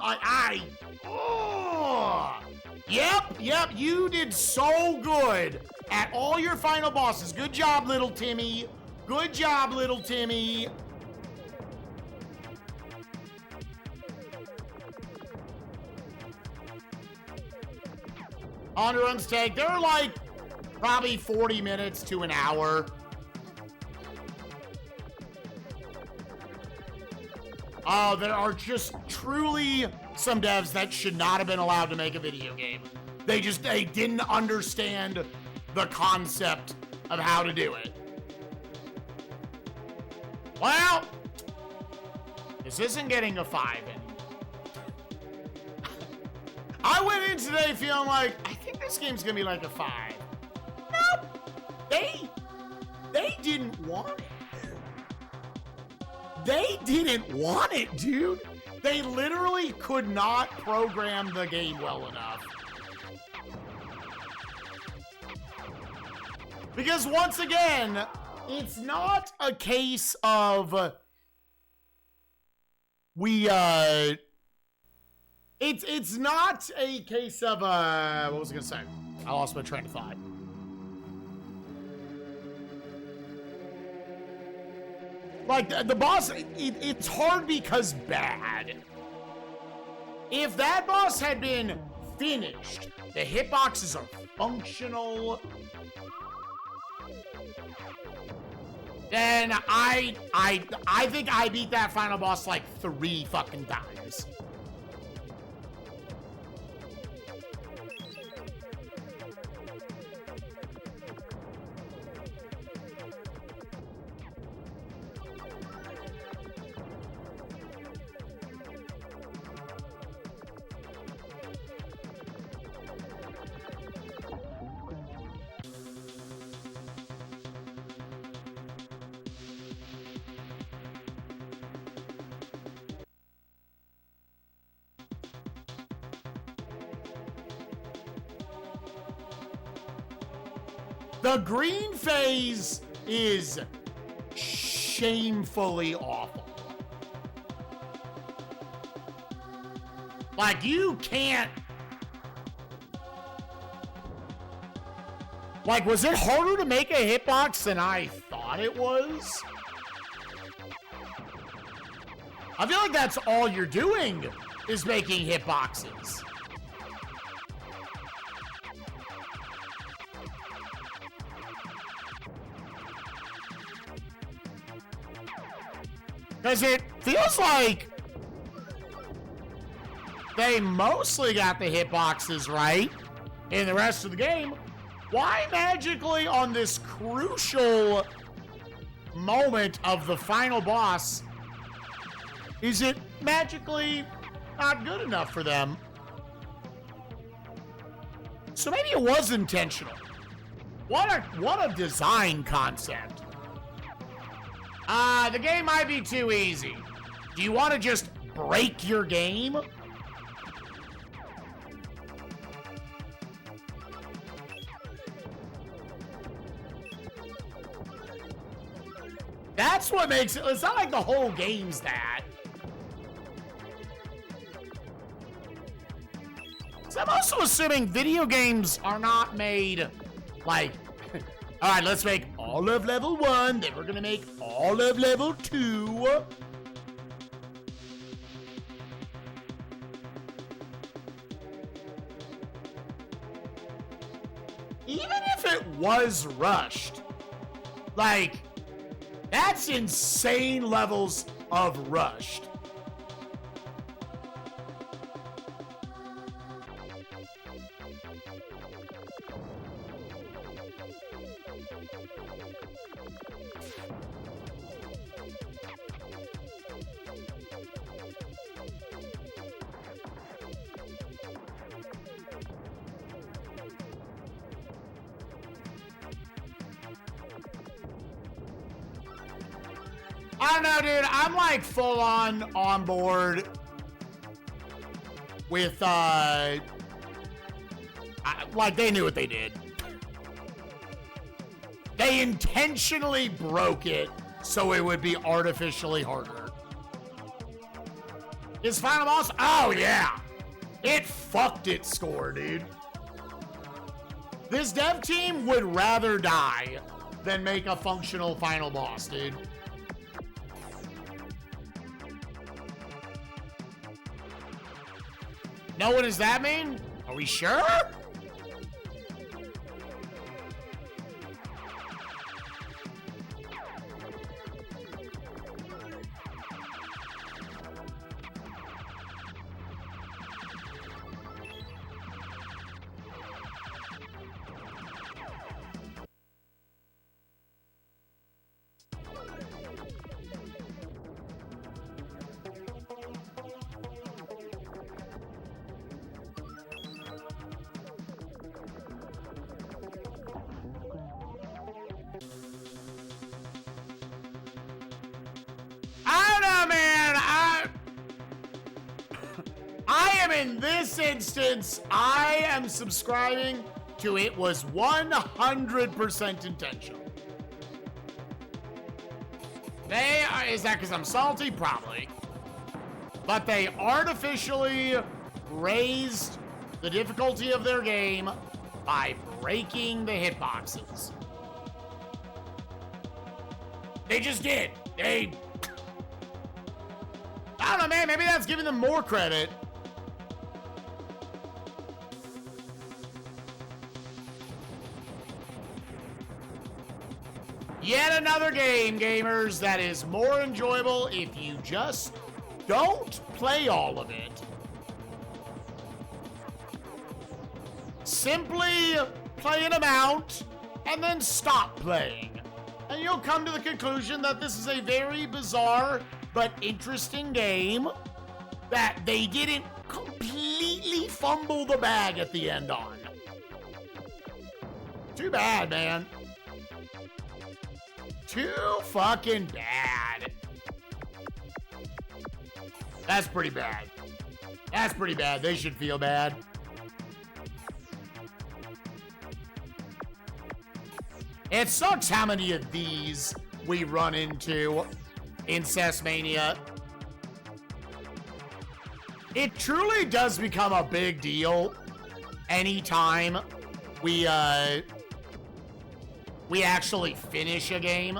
Speaker 1: Yep, you did so good at all your final bosses. Good job, little Timmy. Good job, little Timmy. On runs take, they're like probably 40 minutes to an hour. There are just truly some devs that should not have been allowed to make a video game. They didn't understand the concept of how to do it. Well, this isn't getting a 5 anymore. I went in today feeling like, I think this game's gonna be like a 5. Nope. They didn't want it. They didn't want it, dude. They literally could not program the game well enough. Because once again, it's not a case of it's not a case of what was I gonna say? I lost my train of thought. Like, the boss, it's hard because bad. If that boss had been finished, the hitboxes are functional, then I think I beat that final boss like 3 fucking times. The green phase is shamefully awful. Like, you can't... Like, was it harder to make a hitbox than I thought it was? I feel like that's all you're doing is making hitboxes. Because it feels like they mostly got the hitboxes right in the rest of the game. Why magically on this crucial moment of the final boss is it magically not good enough for them? So maybe it was intentional. What a design concept. The game might be too easy. Do you want to just break your game? That's what makes it... It's not like the whole game's that. So I'm also assuming video games are not made like... All right, let's make all of level 1, then we're gonna make all of level 2. even if it was rushed, like, that's insane levels of rushed. I don't know, dude. I'm like full on board with, like, they knew what they did. They intentionally broke it so it would be artificially harder. His final boss? Oh, yeah. It fucked its score, dude. This dev team would rather die than make a functional final boss, dude. No, what does that mean? Are we sure? In this instance, I am subscribing to it was 100% intentional. Is that because I'm salty? Probably. But they artificially raised the difficulty of their game by breaking the hitboxes. They just did. I don't know, man. Maybe that's giving them more credit. Yet another game, gamers, that is more enjoyable if you just don't play all of it. Simply play an amount and then stop playing. And you'll come to the conclusion that this is a very bizarre but interesting game that they didn't completely fumble the bag at the end on. Too bad, man. Too fucking bad. That's pretty bad. That's pretty bad. They should feel bad. It sucks how many of these we run into in SNESMania. It truly does become a big deal anytime we actually finish a game.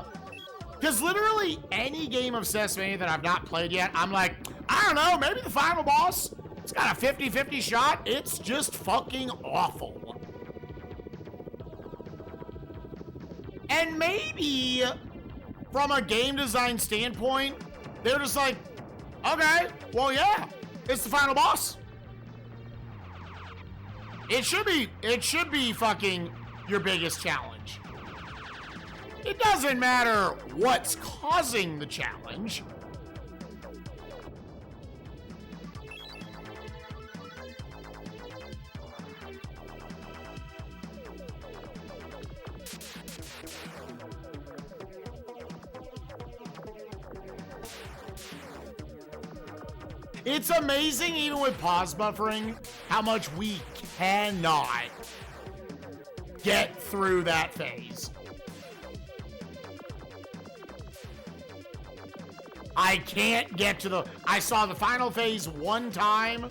Speaker 1: Because literally any game of SNESMania that I've not played yet, I'm like, I don't know, maybe the final boss, it's got a 50-50 shot. It's just fucking awful. And maybe from a game design standpoint, they're just like, okay, well, yeah, it's the final boss. It should be fucking your biggest challenge. It doesn't matter what's causing the challenge. It's amazing, even with pause buffering, how much we cannot get through that phase. I can't get to I saw the final phase one time,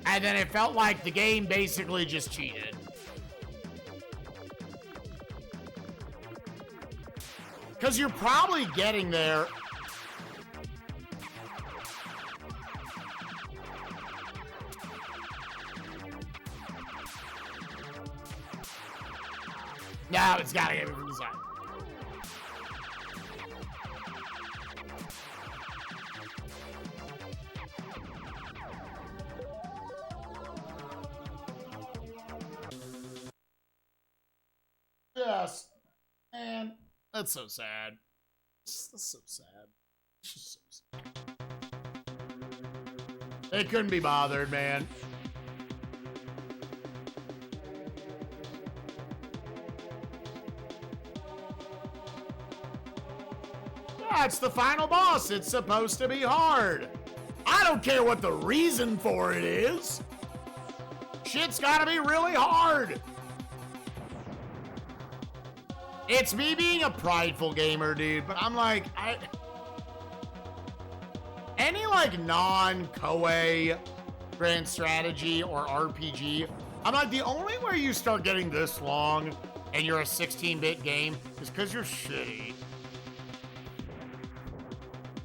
Speaker 1: and then it felt like the game basically just cheated. Because you're probably getting there. No, it's gotta get me from the side. Yes. Man, that's so sad. That's so sad. It's just so sad. They couldn't be bothered, man. Yeah, it's the final boss. It's supposed to be hard. I don't care what the reason for it is. Shit's gotta be really hard. It's me being a prideful gamer, dude, but I'm like, any like non-Koei grand strategy or RPG, I'm like, the only way you start getting this long and you're a 16-bit game is because you're shitty.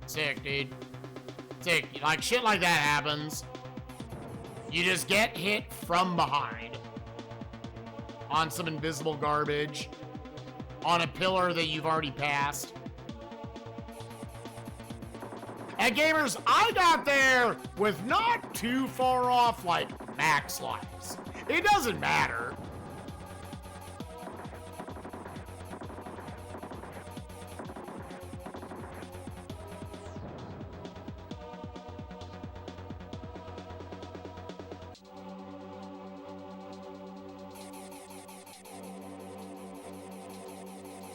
Speaker 1: Sick, dude. Sick. Like, shit like that happens. You just get hit from behind on some invisible garbage on a pillar that you've already passed. And gamers, I got there with not too far off, like, max lives. It doesn't matter.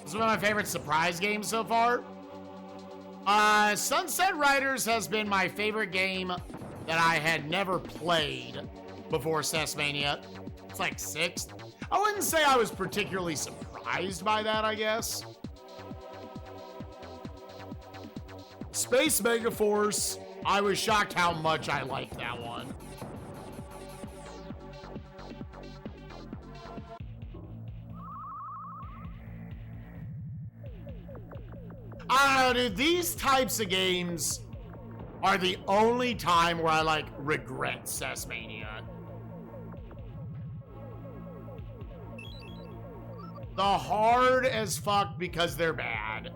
Speaker 1: This is one of my favorite surprise games so far. Sunset Riders has been my favorite game that I had never played before SNESMania. It's like 6th. I wouldn't say I was particularly surprised by that, I guess. Space Megaforce, I was shocked how much I liked that one. I don't know, dude. These types of games are the only time where I, like, regret SNESMania. The hard as fuck because they're bad.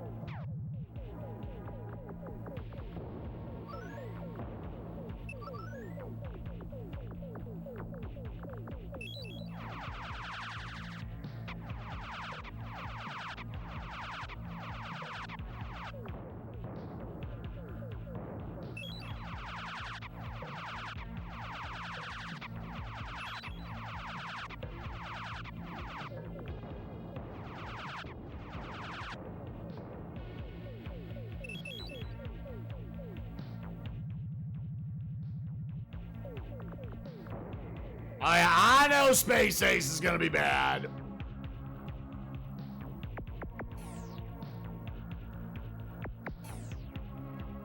Speaker 1: Oh yeah, I know Space Ace is gonna be bad.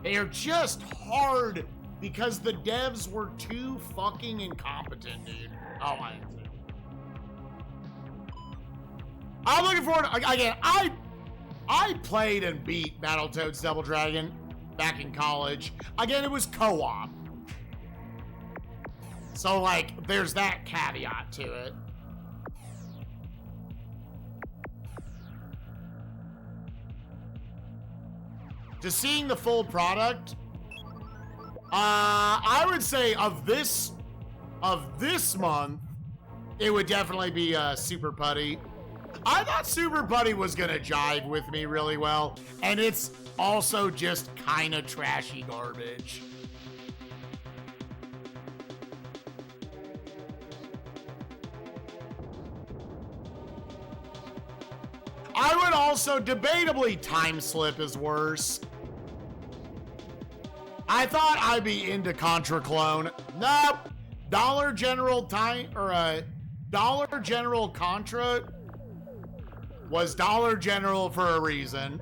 Speaker 1: They are just hard because the devs were too fucking incompetent, dude. Oh, I'm looking forward to, again, I played and beat Battletoads Double Dragon back in college. Again, it was co-op. So, like, there's that caveat to it. Just seeing the full product, I would say of this month, it would definitely be Super Putty. I thought Super Putty was gonna jive with me really well, and it's also just kind of trashy garbage. I would also, debatably, Time Slip is worse. I thought I'd be into Contra Clone. Nope. Dollar General Dollar General Contra was Dollar General for a reason.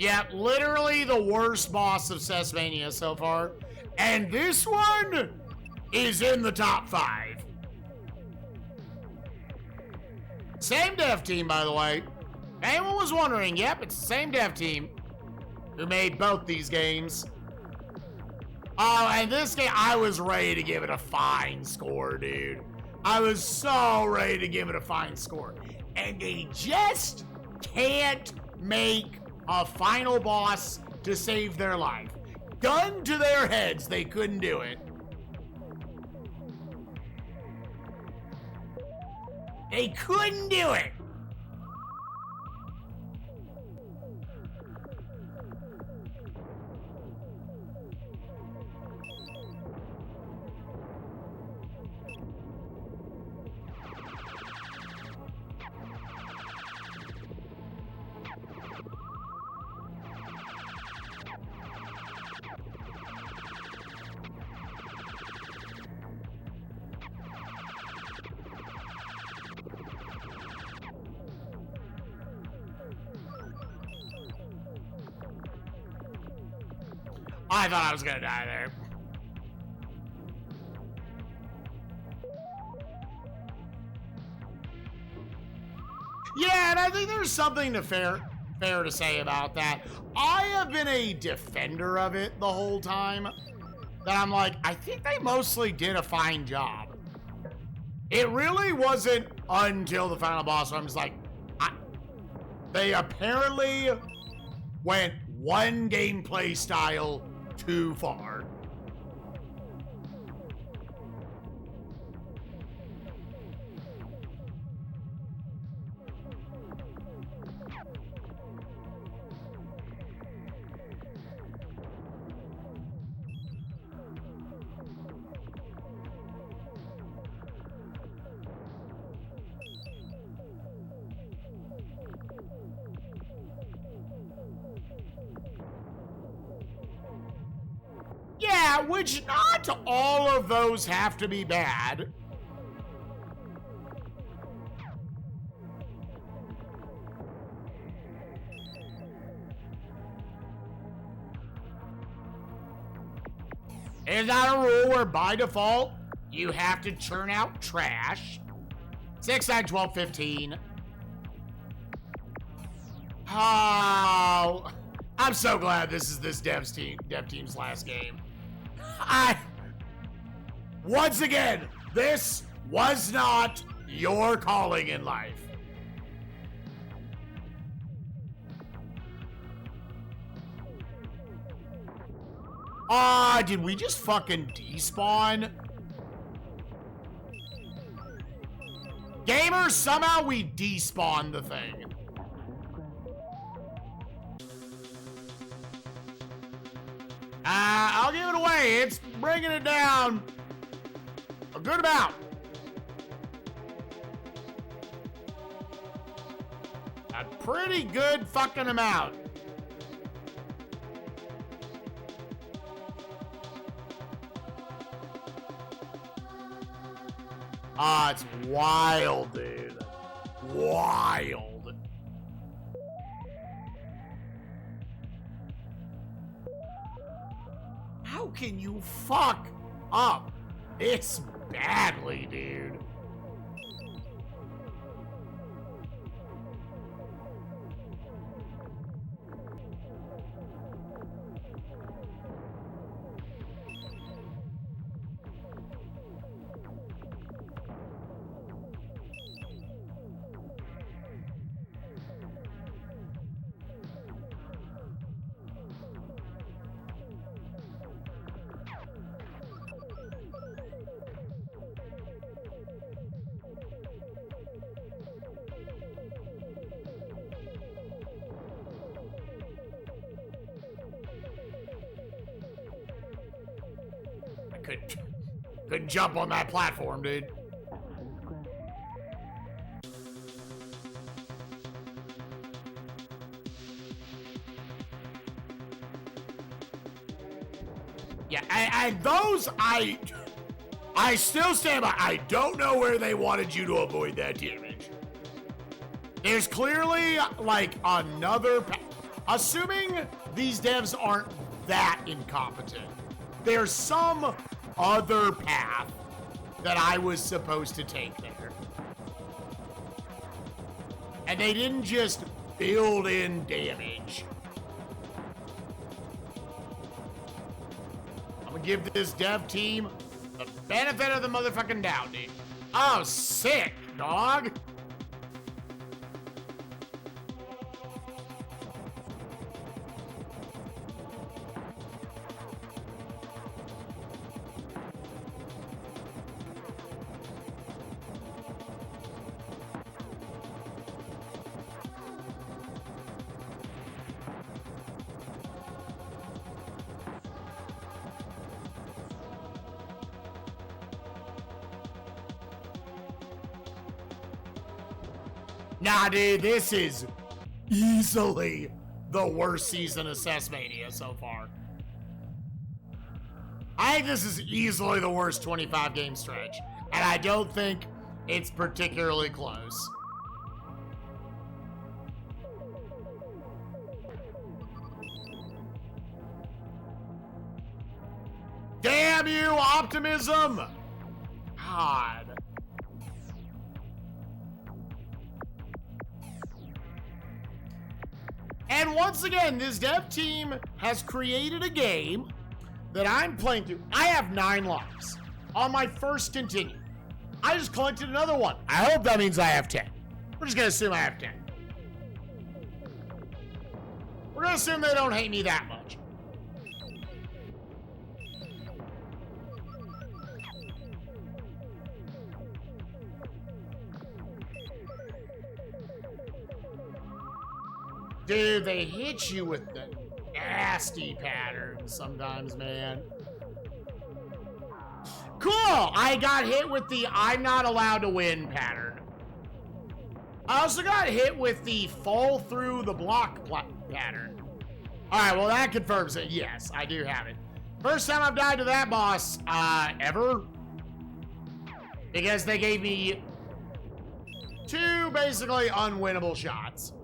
Speaker 1: Yeah, literally the worst boss of SNESMania so far. And this one is in the top 5. Same dev team, by the way. If anyone was wondering, yep, it's the same dev team who made both these games. Oh, and this game, I was ready to give it a fine score, dude. I was so ready to give it a fine score. And they just can't make a final boss to save their life. Gun to their heads, they couldn't do it. They couldn't do it. I thought I was gonna die there. Yeah, and I think there's something fair to say about that. I have been a defender of it the whole time. That I'm like, I think they mostly did a fine job. It really wasn't until the final boss where I'm just like, they apparently went one gameplay style too far. Yeah, which not all of those have to be bad. Is that a rule where by default you have to churn out trash? 6, 9, 12, 15. Oh, I'm so glad this is this dev team's last game. Once again, this was not your calling in life. Did we just fucking despawn? Gamers, somehow we despawned the thing. I'll give it away. It's bringing it down a good amount. A pretty good fucking amount. It's wild, dude. Wild. How can you fuck up this badly, dude? Couldn't jump on that platform, dude. Yeah, and those, I still stand by. I don't know where they wanted you to avoid that damage. There's clearly, like, another path. Assuming these devs aren't that incompetent, there's some other path that I was supposed to take there. And they didn't just build in damage. I'm gonna give this dev team the benefit of the motherfucking doubt, dude. Oh, sick, dog. Nah, dude, this is easily the worst season of SNESMania so far. I think this is easily the worst 25 game stretch, and I don't think it's particularly close. Damn you, optimism! God. And once again, this dev team has created a game that I'm playing through. I have 9 lives on my first continue. I just collected another one. I hope that means I have 10. We're just gonna assume I have 10. We're gonna assume they don't hate me that much. Dude, they hit you with the nasty patterns sometimes, man. Cool! I got hit with the I'm not allowed to win pattern. I also got hit with the fall through the block pattern. Alright, well that confirms it. Yes, I do have it. First time I've died to that boss, ever. Because they gave me 2 basically unwinnable shots.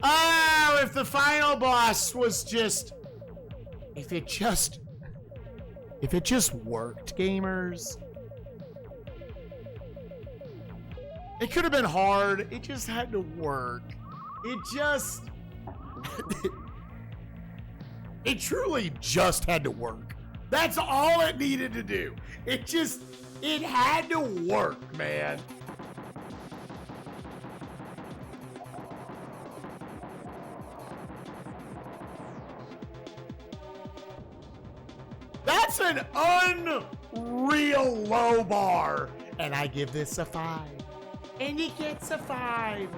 Speaker 1: Oh, if the final boss was just... If it just worked, gamers. It could have been hard. It just had to work. It truly just had to work. That's all it needed to do. It had to work, man. That's an unreal low bar. And I give this a 5. And it gets a 5.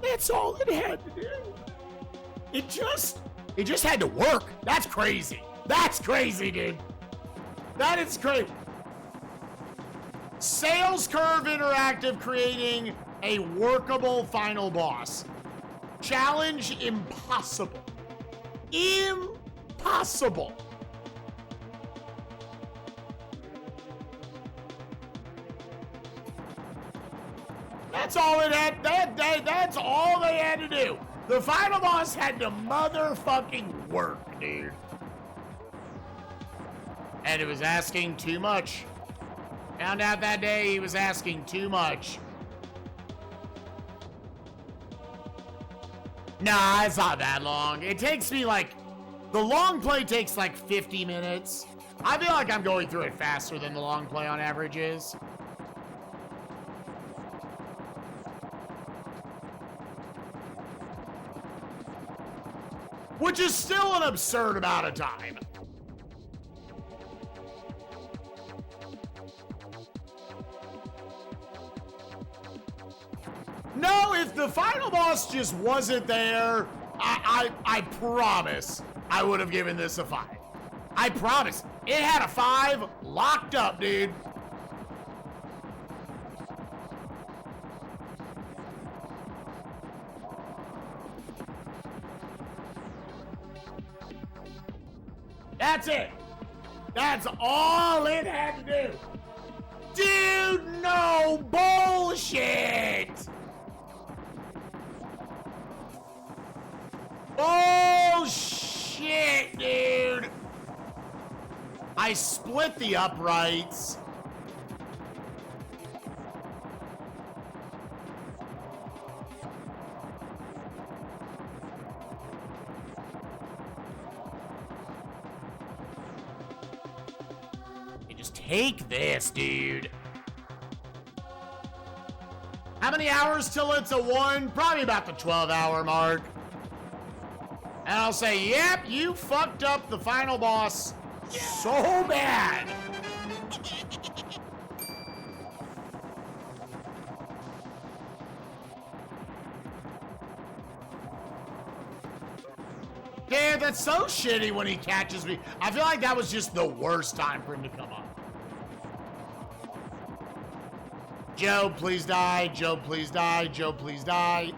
Speaker 1: That's all it had to do. It just had to work. That's crazy. That's crazy, dude. That is crazy. Sales Curve Interactive creating a workable final boss. Challenge impossible. Impossible. That's all it had. That's all they had to do. The final boss had to motherfucking work, dude. And it was asking too much. Found out that day he was asking too much. Nah, it's not that long. It takes me like... The long play takes like 50 minutes. I feel like I'm going through it faster than the long play on average is. which is still an absurd amount of time. No, if the final boss just wasn't there, I promise I would have given this a 5. I promise. It had a 5 locked up, dude. That's it. That's all it had to do. Dude, no bullshit. Bullshit, dude. I split the uprights. Take this, dude. How many hours till it's a 1? Probably about the 12-hour mark. And I'll say, yep, you fucked up the final boss so bad. Dude, that's so shitty when he catches me. I feel like that was just the worst time for him to come up. Joe, please die. Joe, please die. Joe, please die.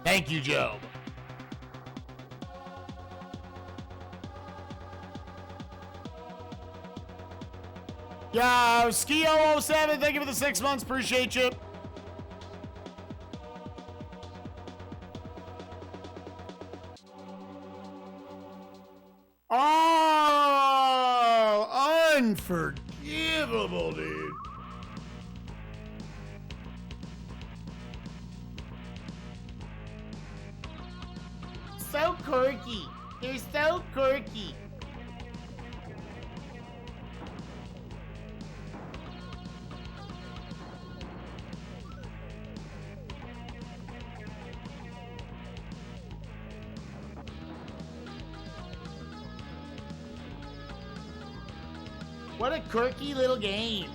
Speaker 1: Thank you, Joe. Yo, Ski007, thank you for the 6 months. Appreciate you. Oh, unforgivable, dude. So quirky. They're so quirky. What a quirky little game.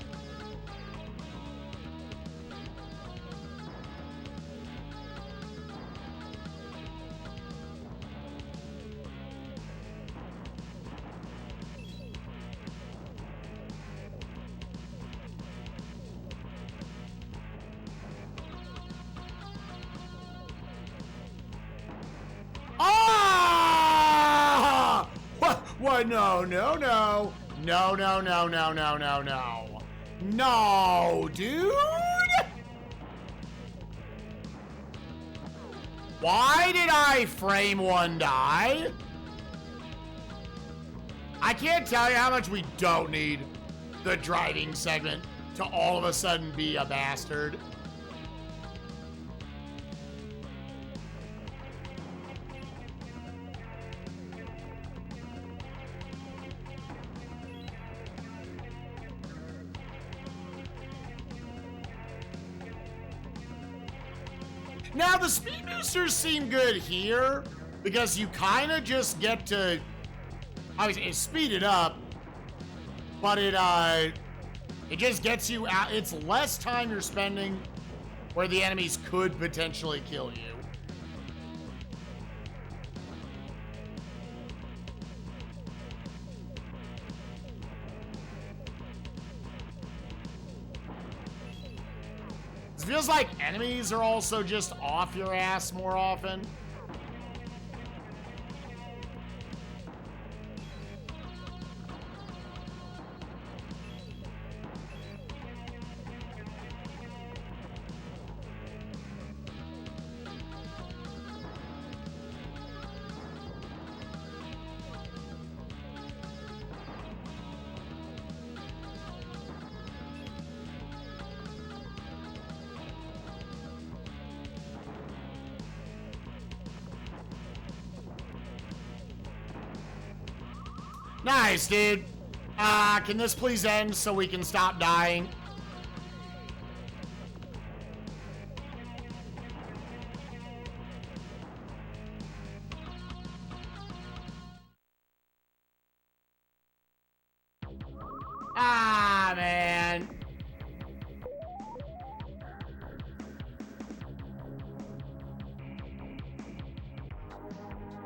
Speaker 1: Ah! What? No, no, no. No, no, no, no, no, no, no. No, dude! Why did I frame one die? I can't tell you how much we don't need the driving segment to all of a sudden be a bastard. Now, the speed boosters seem good here because you kind of just get to, obviously, speed it up, but it just gets you out. It's less time you're spending where the enemies could potentially kill you. It feels like enemies are also just off your ass more often. Nice, dude. Can this please end so we can stop dying?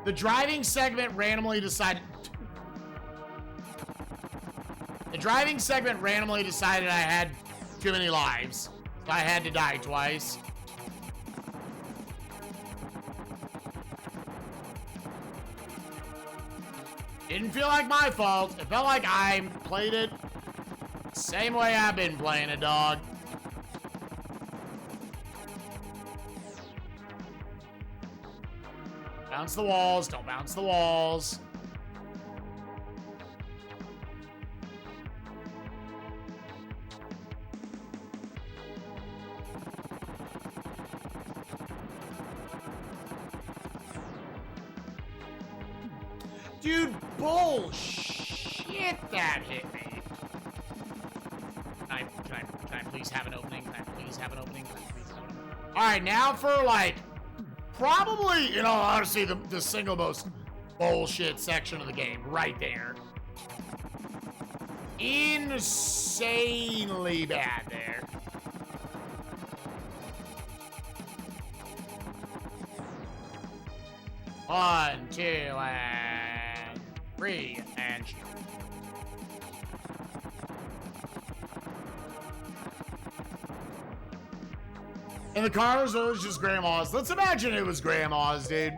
Speaker 1: The driving segment randomly decided... The driving segment randomly decided I had too many lives. So I had to die twice. Didn't feel like my fault. It felt like I played it the same way I've been playing it, dog. Bounce the walls. Don't bounce the walls. Dude, bullshit, that hit me. Can I please have an opening? Can I please have an opening? Can I please have an opening? All right, now for like, probably, you know, honestly, the single most bullshit section of the game, right there. Insanely bad there. One, two, and 3, and shoot. And the cars, it was just grandma's. Let's imagine it was grandma's, dude.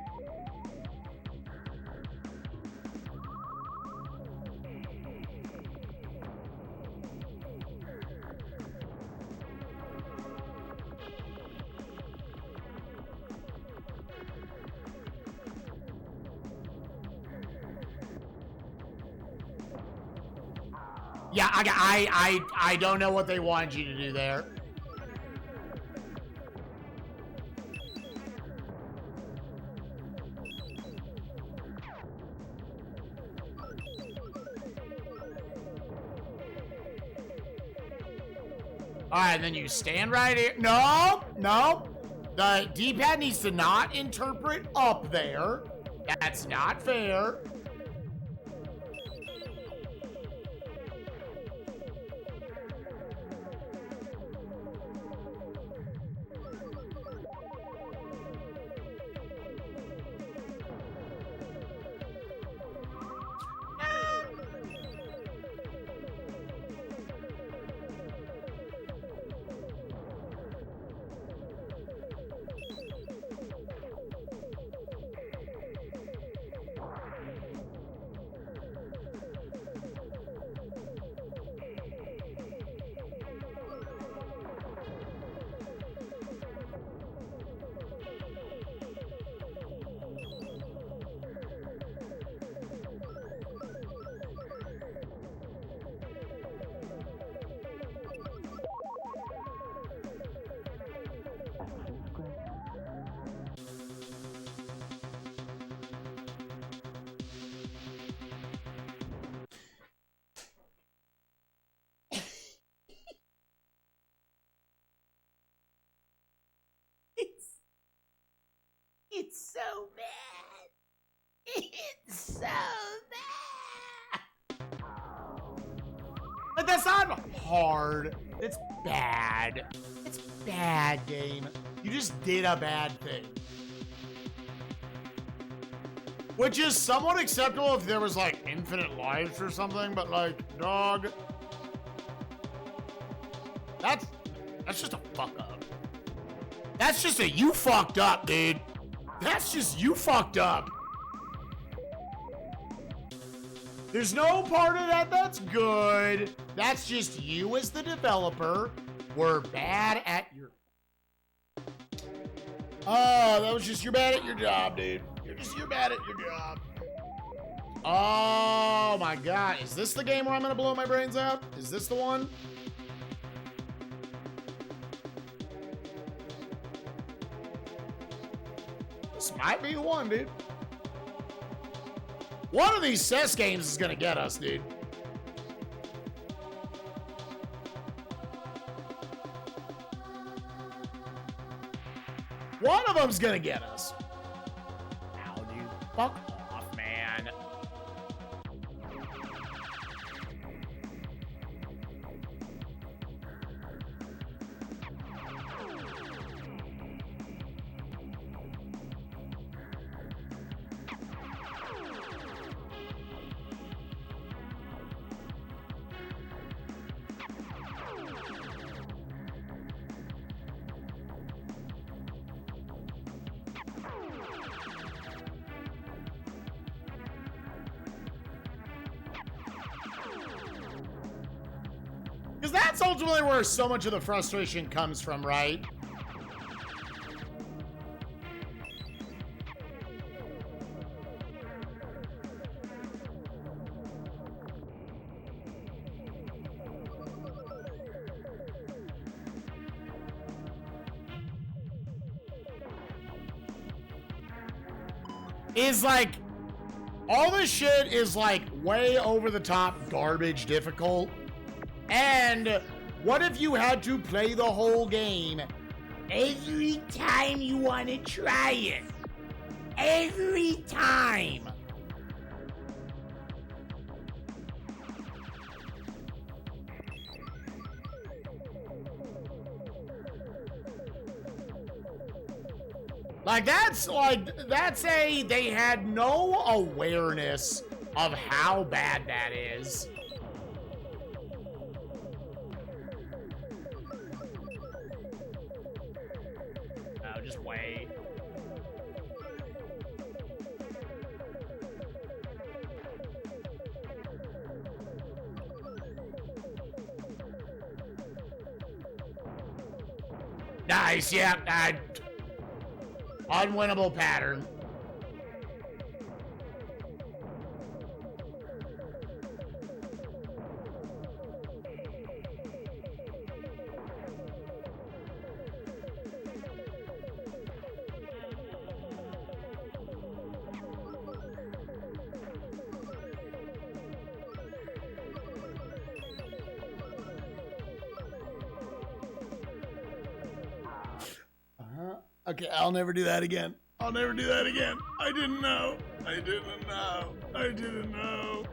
Speaker 1: Yeah, I don't know what they wanted you to do there. All right, then you stand right here. No, no. The D-pad needs to not interpret up there. That's not fair. It's so bad. It's so bad. But that's not hard. It's bad. It's bad, game. You just did a bad thing. Which is somewhat acceptable if there was like infinite lives or something, but like, dog. That's just a fuck up. That's just a you fucked up, dude. That's just you fucked up. There's no part of that that's good. That's just you as the developer were bad at your... Oh, that was just you're bad at your job, dude. You're bad at your job. Oh my god. Is this the game where I'm gonna blow my brains out? Is this the one? This might be the one, dude. One of these SNES games is gonna get us, dude. One of them's gonna get us. Ow, dude. Fuck off, man. Because that's ultimately where so much of the frustration comes from, right? Is like, all this shit is like way over the top garbage difficult. And what if you had to play the whole game every time you want to try it? Every time. Like, they had no awareness of how bad that is. Oh, just wait. Nice, yeah, unwinnable pattern. Okay, I'll never do that again. I'll never do that again. I didn't know. I didn't know. I didn't know.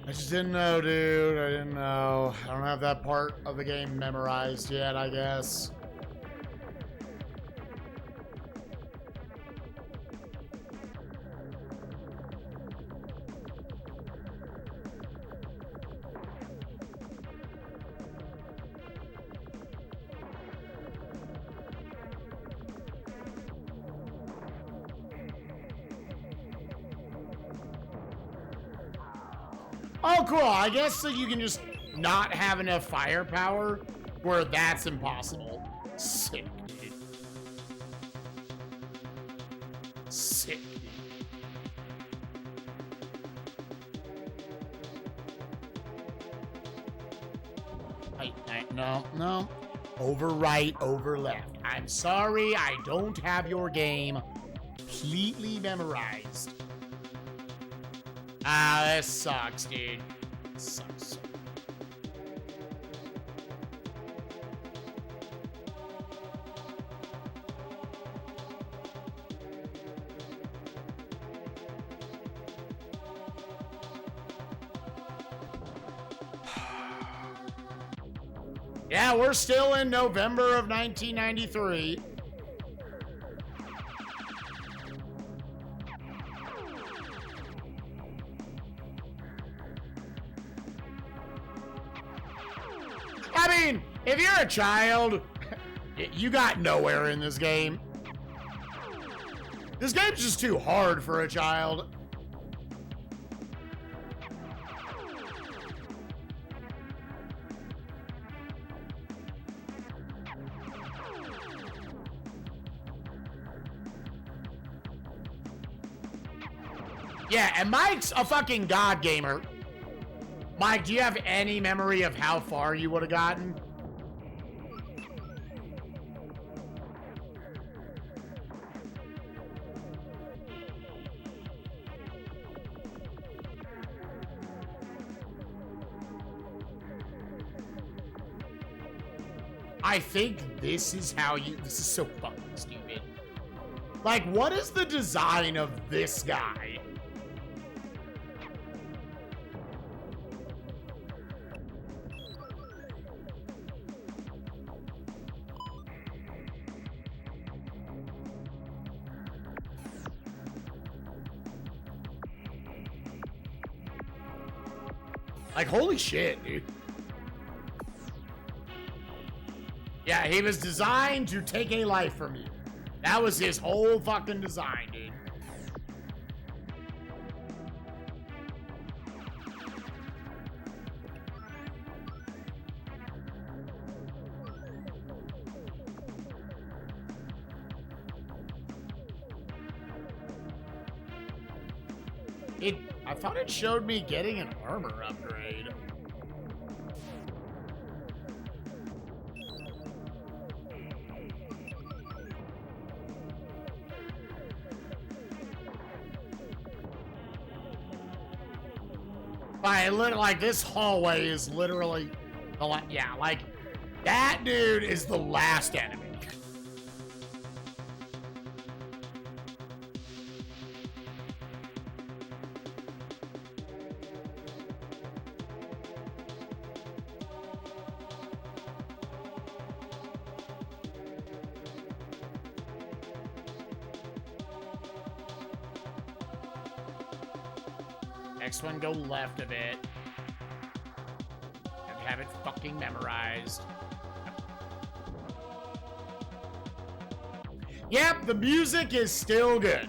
Speaker 1: I just didn't know, dude. I didn't know. I don't have that part of the game memorized yet, I guess. Oh, cool. I guess so you can just not have enough firepower where that's impossible. Sick, dude. Sick, dude. No. Over right, over left. I'm sorry, I don't have your game completely memorized. Ah, this sucks, dude. This sucks. Yeah, we're still in November of 1993. I mean, if you're a child, you got nowhere in this game. This game's just too hard for a child. Yeah, and Mike's a fucking god gamer. Mike, do you have any memory of how far you would have gotten? I think this is how you... This is so fucking stupid. Like, what is the design of this guy? Like, holy shit, dude. Yeah, he was designed to take a life from you. That was his whole fucking design, dude. I thought it showed me getting an armor upgrade. Like this hallway is literally yeah, like that dude is the last enemy. Next one, go left a bit. And have it fucking memorized. Yep, the music is still good.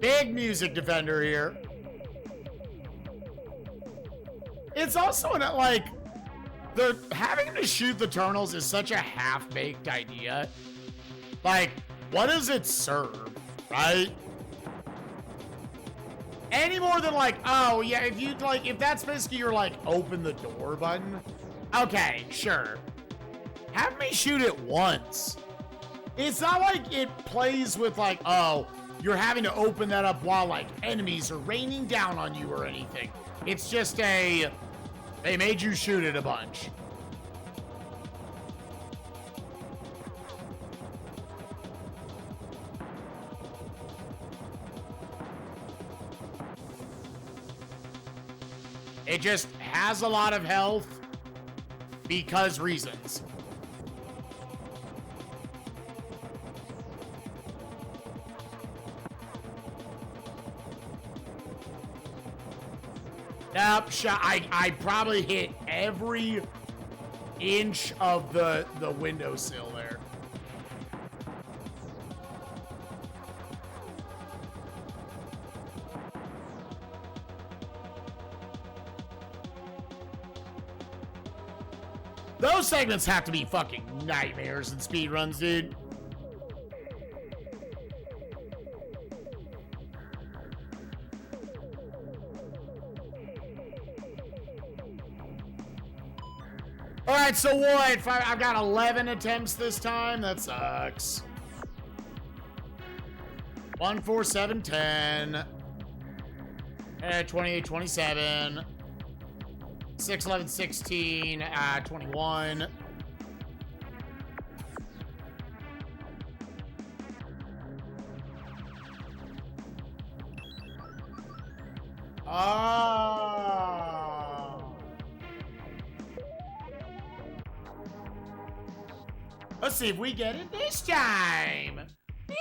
Speaker 1: Big music defender here. It's also not like having to shoot the tunnels is such a half-baked idea. Like, what does it serve, right? Any more than like, oh yeah, if that's basically your like open the door button, okay, sure. Have me shoot it once. It's not like it plays with like, oh, you're having to open that up while like enemies are raining down on you or anything. It's just they made you shoot it a bunch. It just has a lot of health because reasons. Nope, I probably hit every inch of the windowsill there. Those segments have to be fucking nightmares and speedruns, dude. All right, so what? I've got 11 attempts this time. That sucks. 1, 4, 7, 10. 28, 27. 6, 11, 16, 21. Oh. Let's see if we get it this time. Yay!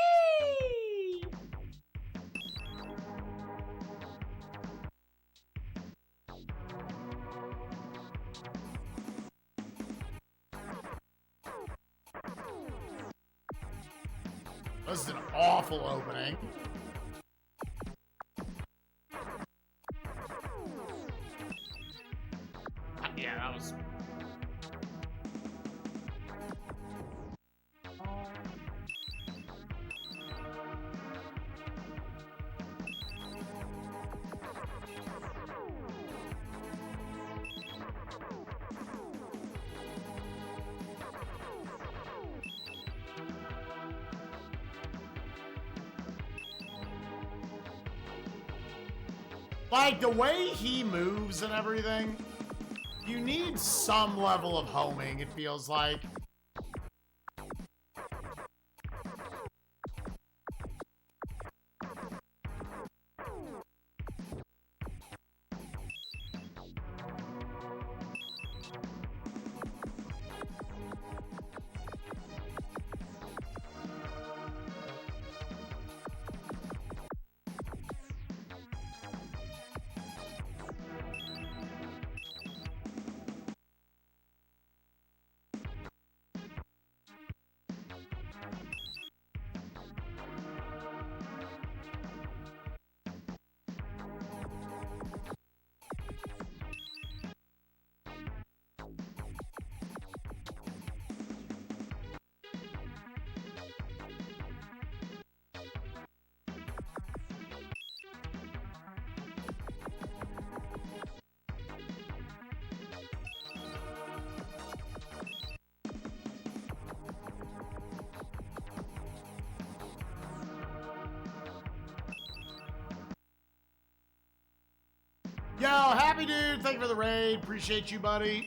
Speaker 1: This is an awful opening. Yeah, that was... Like, the way he moves and everything, you need some level of homing, it feels like. Happy dude, thank you for the raid. Appreciate you, buddy.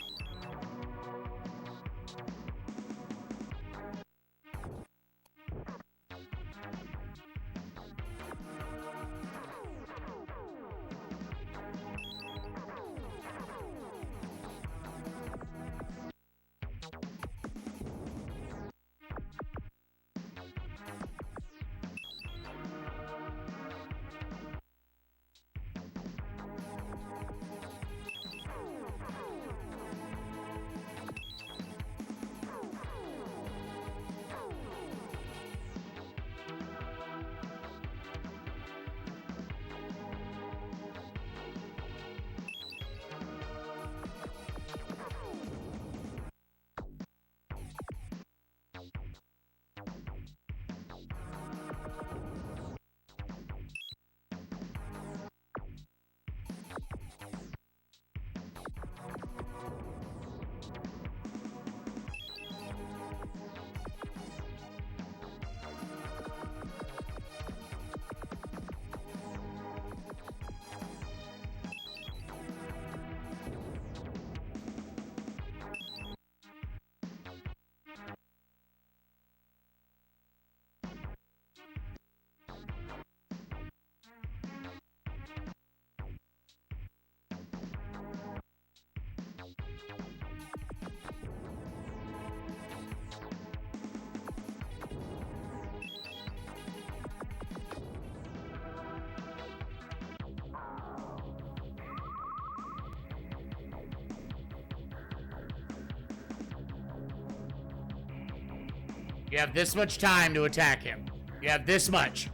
Speaker 1: You have this much time to attack him. You have this much.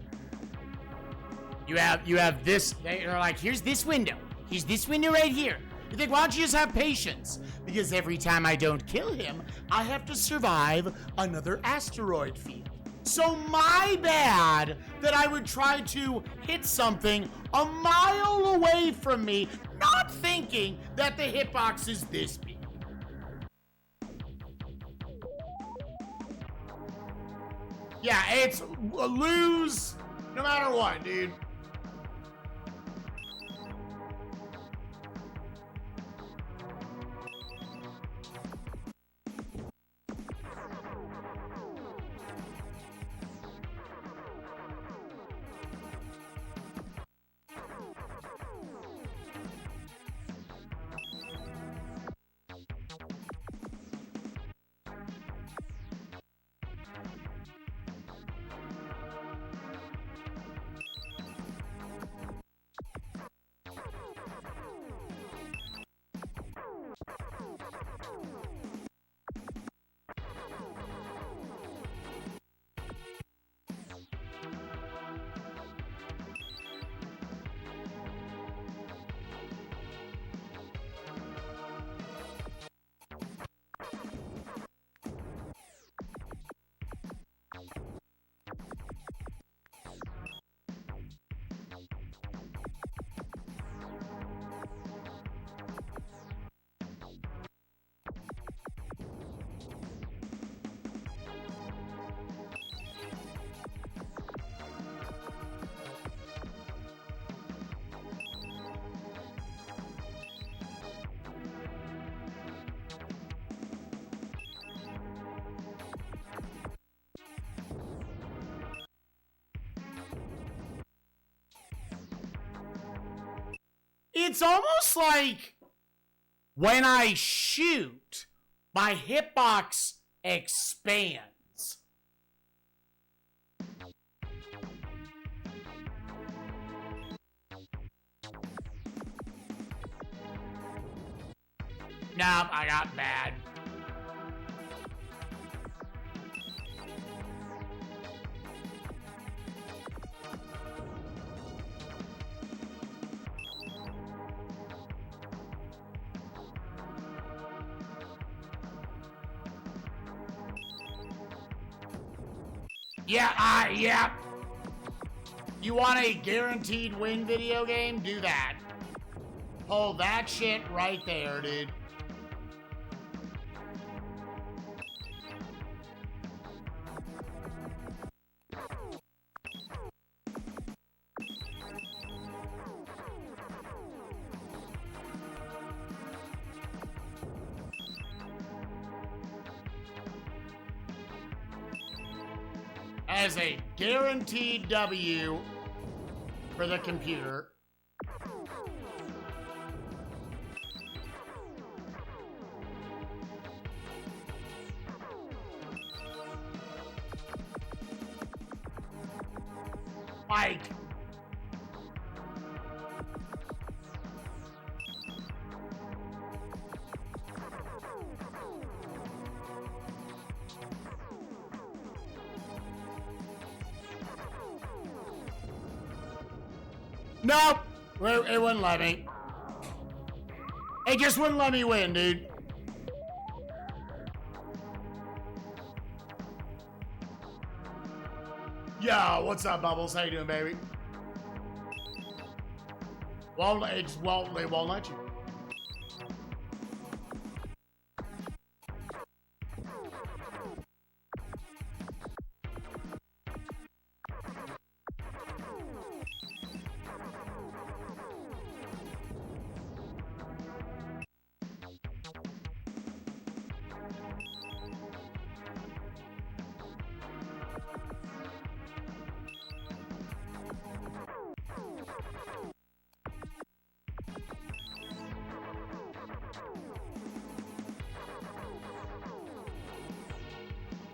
Speaker 1: You have this. They're like, here's this window. Here's this window right here. You think, why don't you just have patience? Because every time I don't kill him, I have to survive another asteroid field. So my bad that I would try to hit something a mile away from me, not thinking that the hitbox is this big. Yeah, it's a lose no matter what, dude. It's almost like when I shoot, my hitbox expands. Nope, I got bad. Yeah. You want a guaranteed win video game? Do that. Hold that shit right there, dude. as a guaranteed W for the computer. Mike. Nope. It wouldn't let me. It just wouldn't let me win, dude. Yo, what's up, Bubbles? How you doing, baby? Well, they won't let you.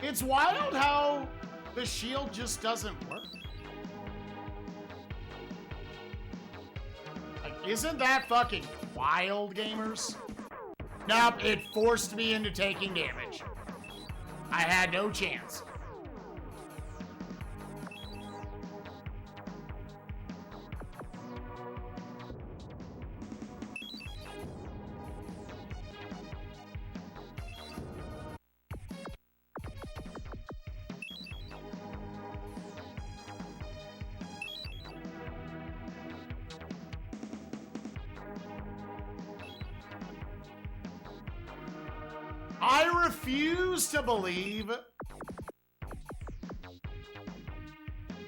Speaker 1: It's wild how the shield just doesn't work. Like, isn't that fucking wild, gamers? Nope, it forced me into taking damage. I had no chance. I refuse to believe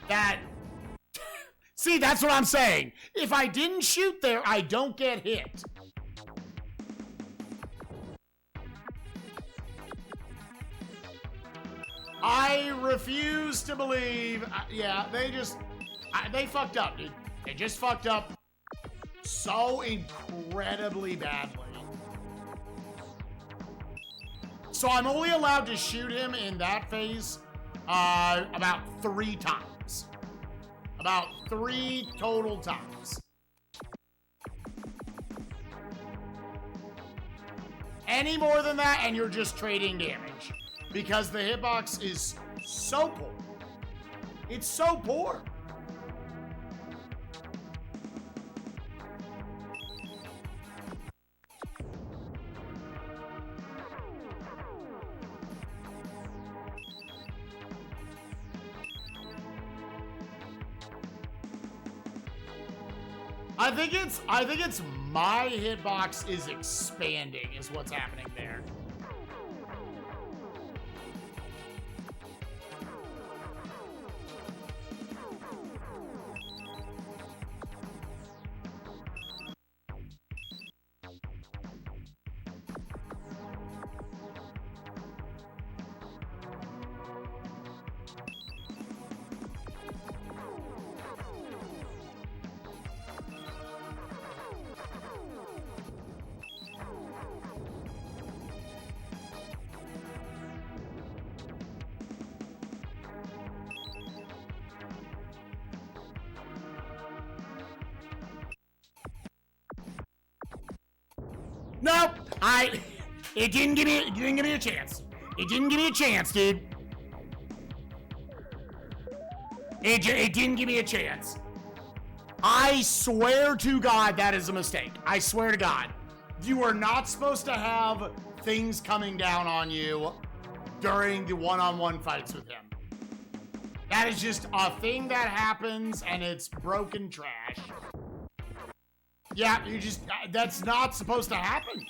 Speaker 1: that... See, that's what I'm saying. If I didn't shoot there, I don't get hit. I refuse to believe... yeah, they fucked up, dude. They just fucked up so incredibly badly. So I'm only allowed to shoot him in that phase about 3 times. About 3 total times. Any more than that, and you're just trading damage. Because the hitbox is so poor. It's so poor. I think it's my hitbox is expanding is what's happening there. Nope, it didn't give me a chance. It didn't give me a chance, dude. It didn't give me a chance. I swear to God that is a mistake. I swear to God. You are not supposed to have things coming down on you during the one-on-one fights with him. That is just a thing that happens, and it's broken trash. Yeah, that's not supposed to happen.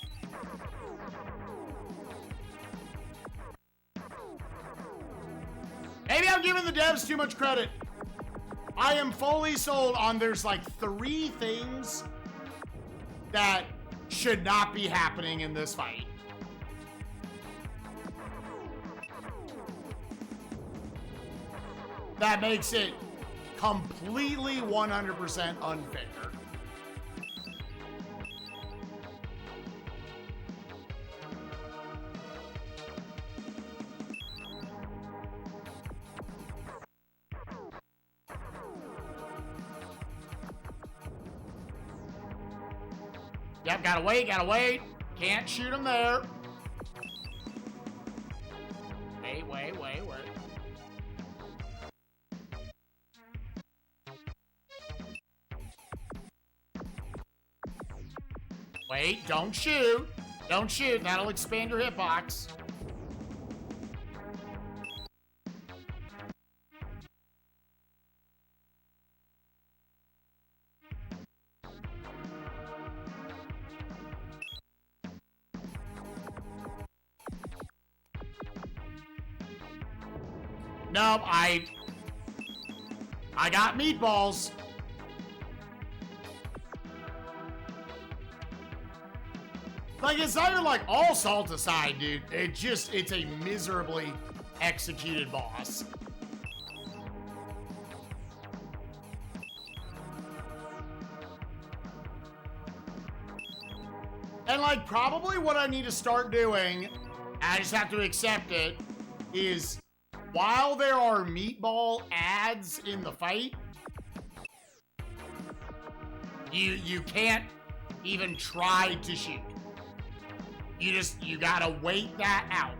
Speaker 1: Maybe I'm giving the devs too much credit. I am fully sold on there's like 3 things that should not be happening in this fight. that makes it completely 100% unfair. Yep, gotta wait. Can't shoot him there. Wait. Wait, don't shoot. Don't shoot, that'll expand your hitbox. Nope, I got meatballs. Like, it's not even like all salt aside, dude. It's a miserably executed boss. And like, probably what I need to start doing, I just have to accept it, is while there are meatball ads in the fight, you can't even try to shoot. You gotta wait that out.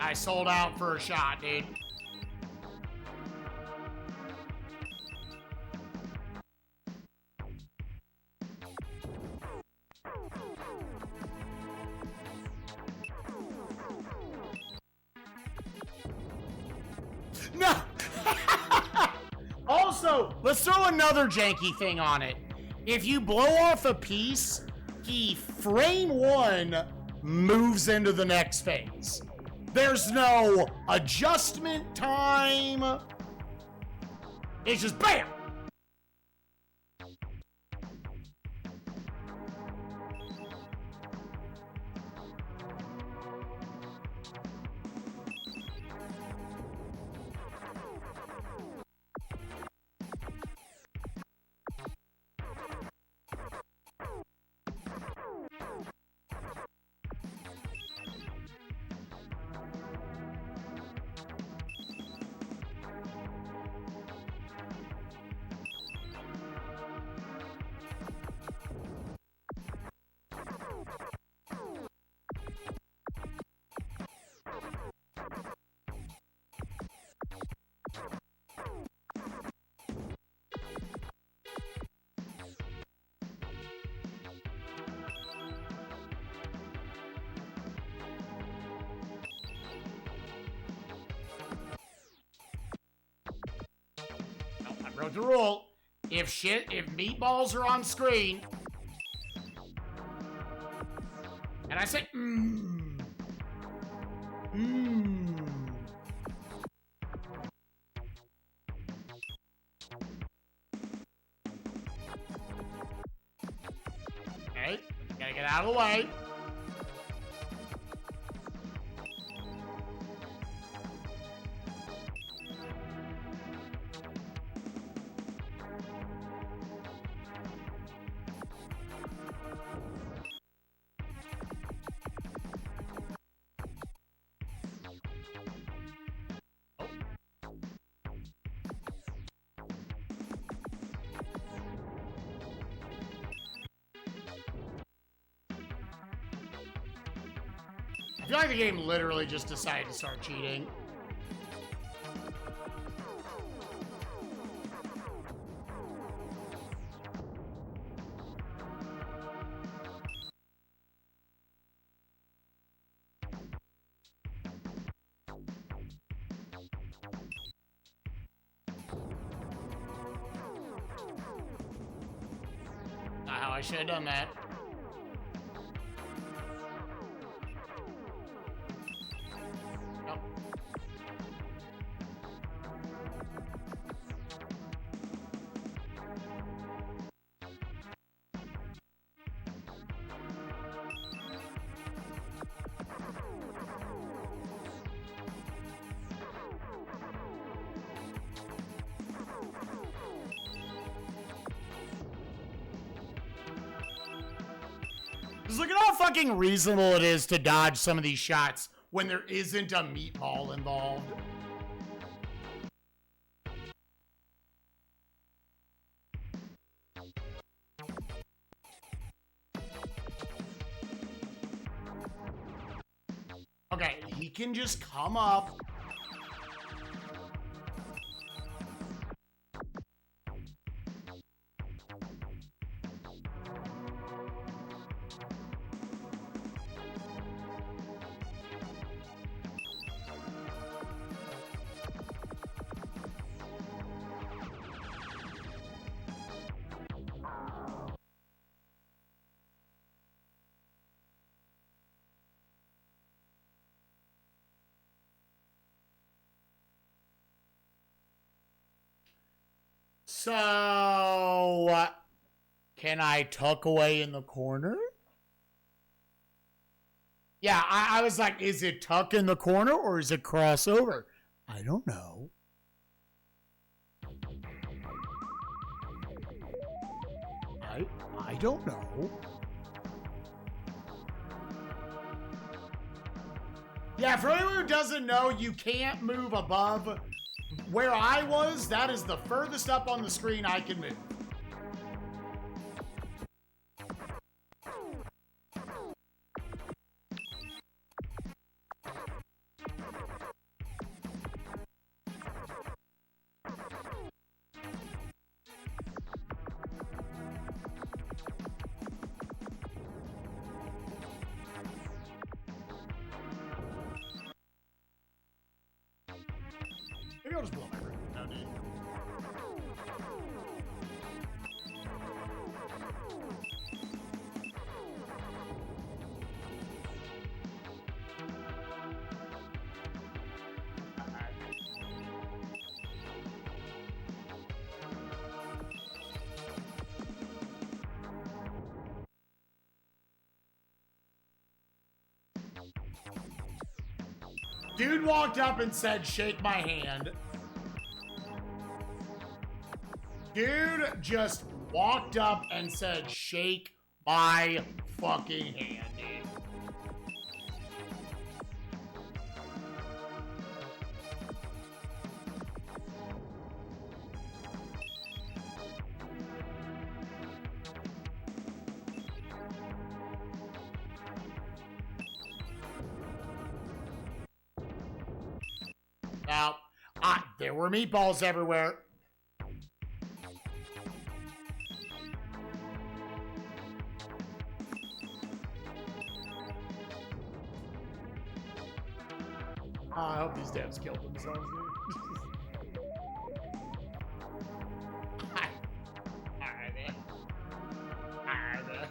Speaker 1: I sold out for a shot, dude. No! Also, let's throw another janky thing on it. If you blow off a piece, he frame one moves into the next phase. There's no adjustment time. It's just BAM! Broke the rule. If meatballs are on screen, and I say, okay, gotta get out of the way. I feel like the game literally just decided to start cheating. Not how I should have done that. Nope. Just look at how fucking reasonable it is to dodge some of these shots when there isn't a meatball involved. Okay, he can just come up. So, can I tuck away in the corner? Yeah, I was like, is it tuck in the corner or is it crossover? I don't know. I don't know. Yeah, for anyone who doesn't know, you can't move above where I was. That is the furthest up on the screen I can move. Maybe I'll just blow my room. No, dude. Dude walked up and said, shake my hand. Dude just walked up and said, shake my fucking hand, dude. Now, there were meatballs everywhere. I hope these devs killed themselves, dude. Alright, man. Alright, man.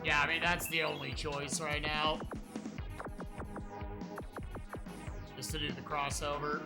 Speaker 1: Yeah, I mean, that's the only choice right now. Just to do the crossover.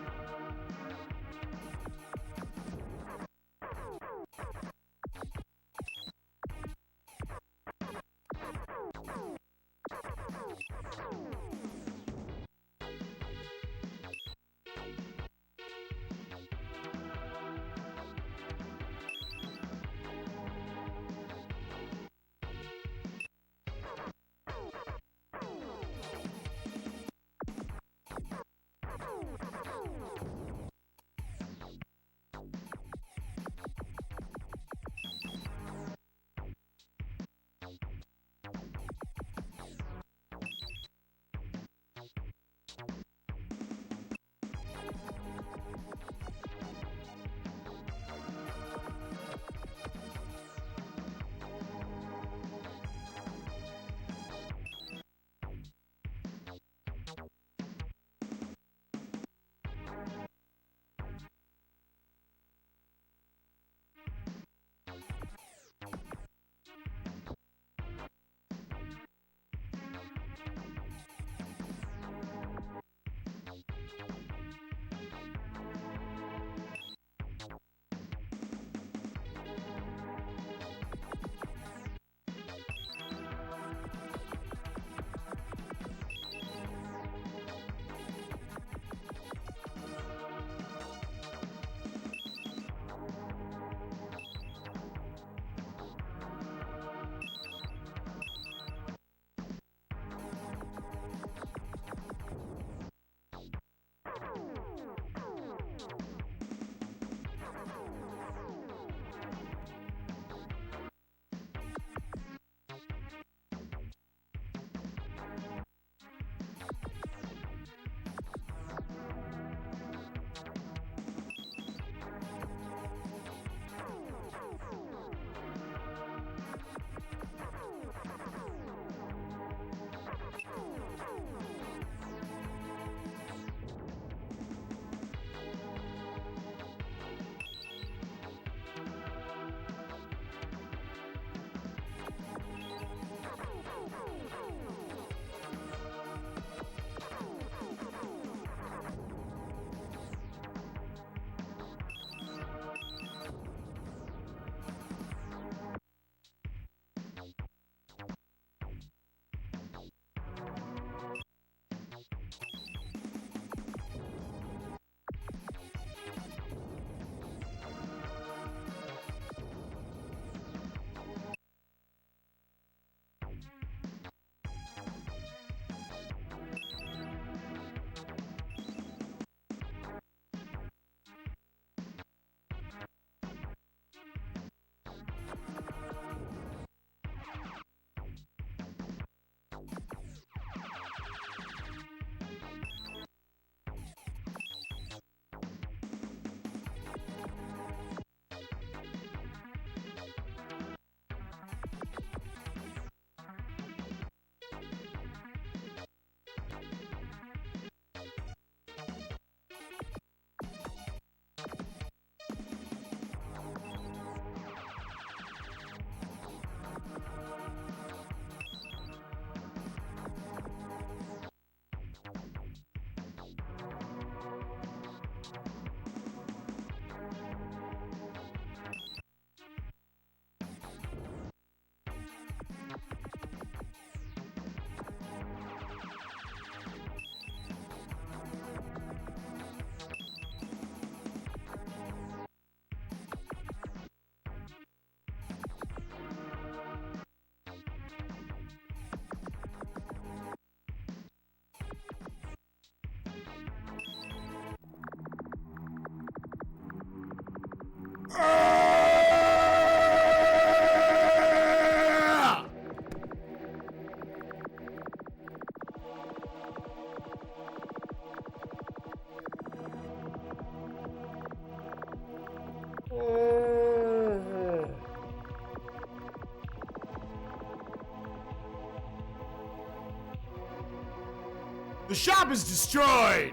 Speaker 1: The shop is destroyed!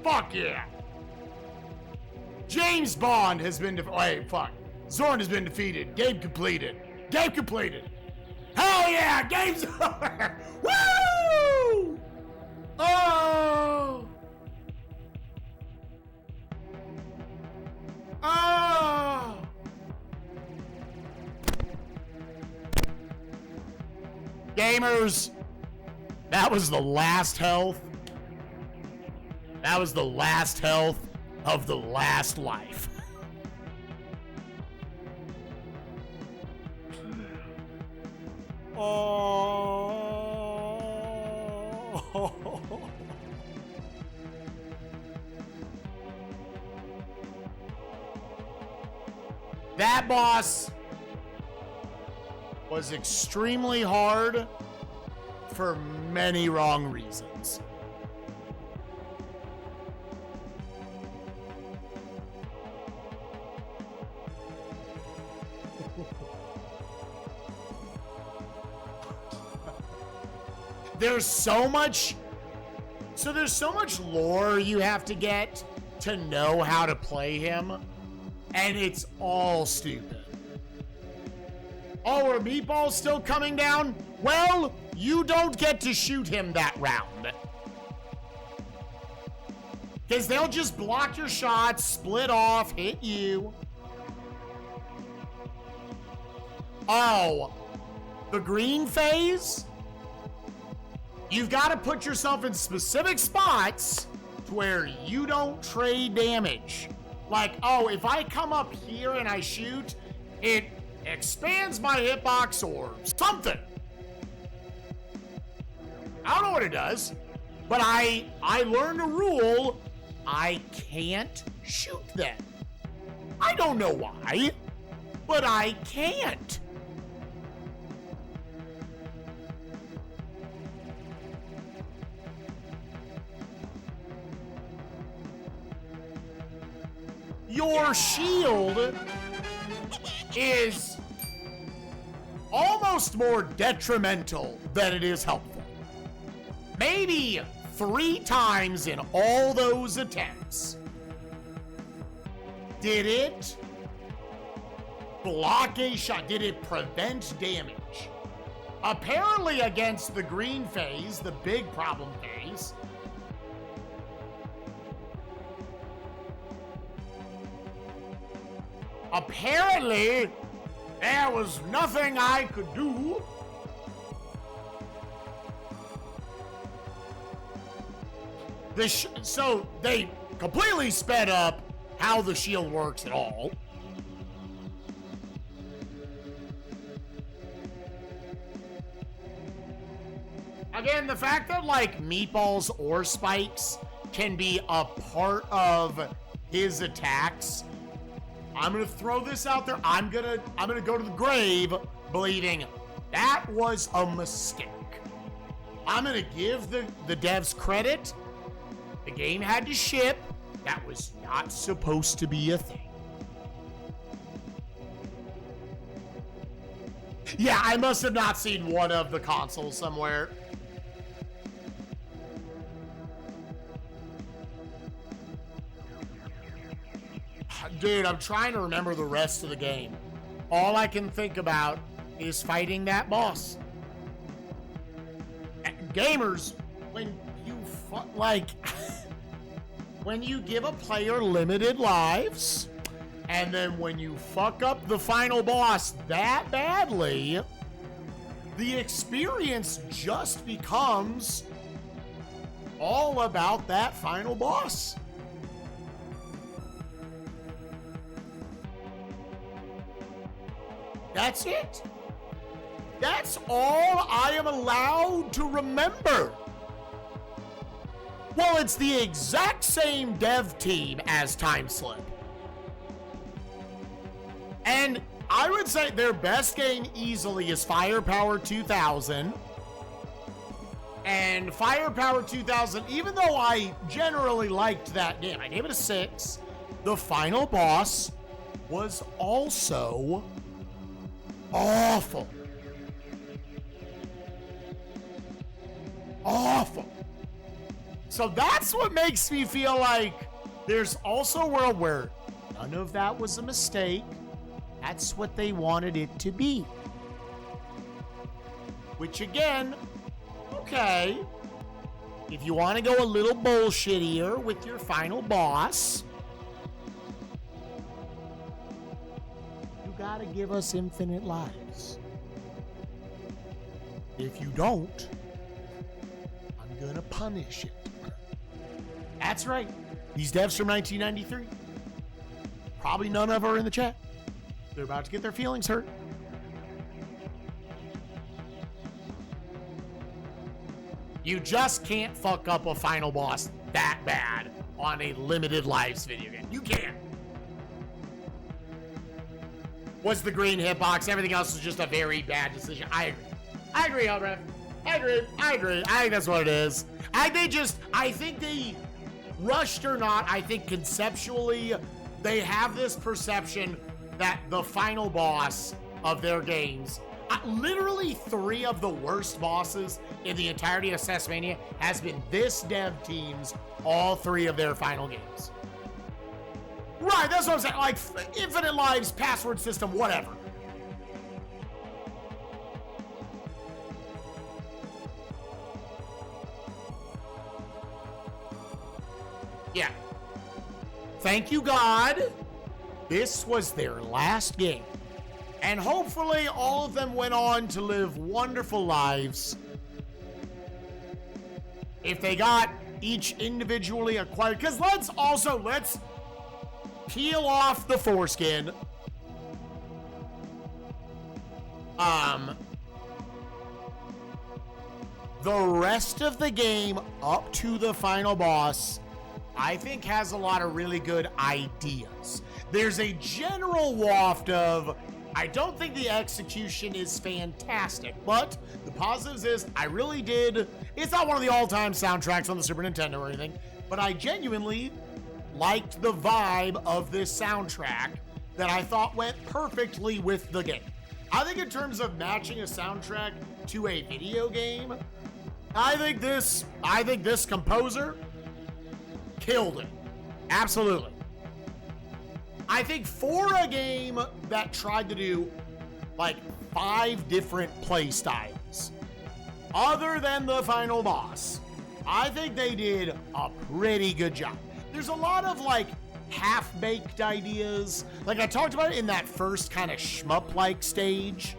Speaker 1: Fuck yeah! James Bond has been wait, fuck. Zorn has been defeated. Game completed. Game completed. Hell yeah, game's over. Woo! Oh! Oh! Gamers, that was the last health. That was the last health of the last life. Oh. That boss was extremely hard for many wrong reasons. There's so much lore you have to get to know how to play him, and it's all stupid. Oh, are meatballs still coming down? Well, you don't get to shoot him that round. Because they'll just block your shots, split off, hit you. Oh, the green phase? You've got to put yourself in specific spots to where you don't trade damage. Like, oh, if I come up here and I shoot, it expands my hitbox or something. I don't know what it does, but I learned a rule. I can't shoot them. I don't know why, but I can't. Your shield is almost more detrimental than it is helpful. Maybe 3 times in all those attempts. Did it block a shot? Did it prevent damage? Apparently against the green phase, the big problem phase, apparently, there was nothing I could do. So they completely sped up how the shield works at all. Again, the fact that like meatballs or spikes can be a part of his attacks, I'm gonna throw this out there. I'm gonna go to the grave believing that was a mistake. I'm gonna give the devs credit. The game had to ship. That was not supposed to be a thing. Yeah, I must have not seen one of the consoles somewhere. Dude, I'm trying to remember the rest of the game. All I can think about is fighting that boss. Gamers, when you when you give a player limited lives, and then when you fuck up the final boss that badly, the experience just becomes all about that final boss. That's it. That's all I am allowed to remember. Well, it's the exact same dev team as Timeslip. And I would say their best game easily is Firepower 2000. And Firepower 2000, even though I generally liked that game, I gave it a 6. The final boss was also awful. Awful. So that's what makes me feel like there's also a world where none of that was a mistake. That's what they wanted it to be. which again, okay, if you want to go a little bullshittier with your final boss, you gotta give us infinite lives. If you don't, I'm gonna punish it. That's right. These devs from 1993. Probably none of them are in the chat. They're about to get their feelings hurt. You just can't fuck up a final boss that bad on a limited lives video game. You can't. Was the green hitbox? Everything else was just a very bad decision. I agree, Hellbreath. I agree. I think that's what it is. I think they rushed or not, I think conceptually they have this perception that the final boss of their games, literally 3 of the worst bosses in the entirety of SNESMania has been this dev team's all 3 of their final games. Right, that's what I'm saying. Like, infinite lives, password system, whatever. Yeah. Thank you, God. This was their last game. And hopefully all of them went on to live wonderful lives. If they got each individually acquired. Because let's peel off the foreskin. The rest of the game up to the final boss, I think, has a lot of really good ideas. There's a general waft of, I don't think the execution is fantastic, but the positives is I really did. It's not one of the all-time soundtracks on the Super Nintendo or anything, but I genuinely liked the vibe of this soundtrack that I thought went perfectly with the game. I think in terms of matching a soundtrack to a video game, I think this composer killed it. Absolutely. I think for a game that tried to do like 5 different play styles, other than the final boss, I think they did a pretty good job. There's a lot of like half-baked ideas. Like I talked about it in that first kind of shmup-like stage,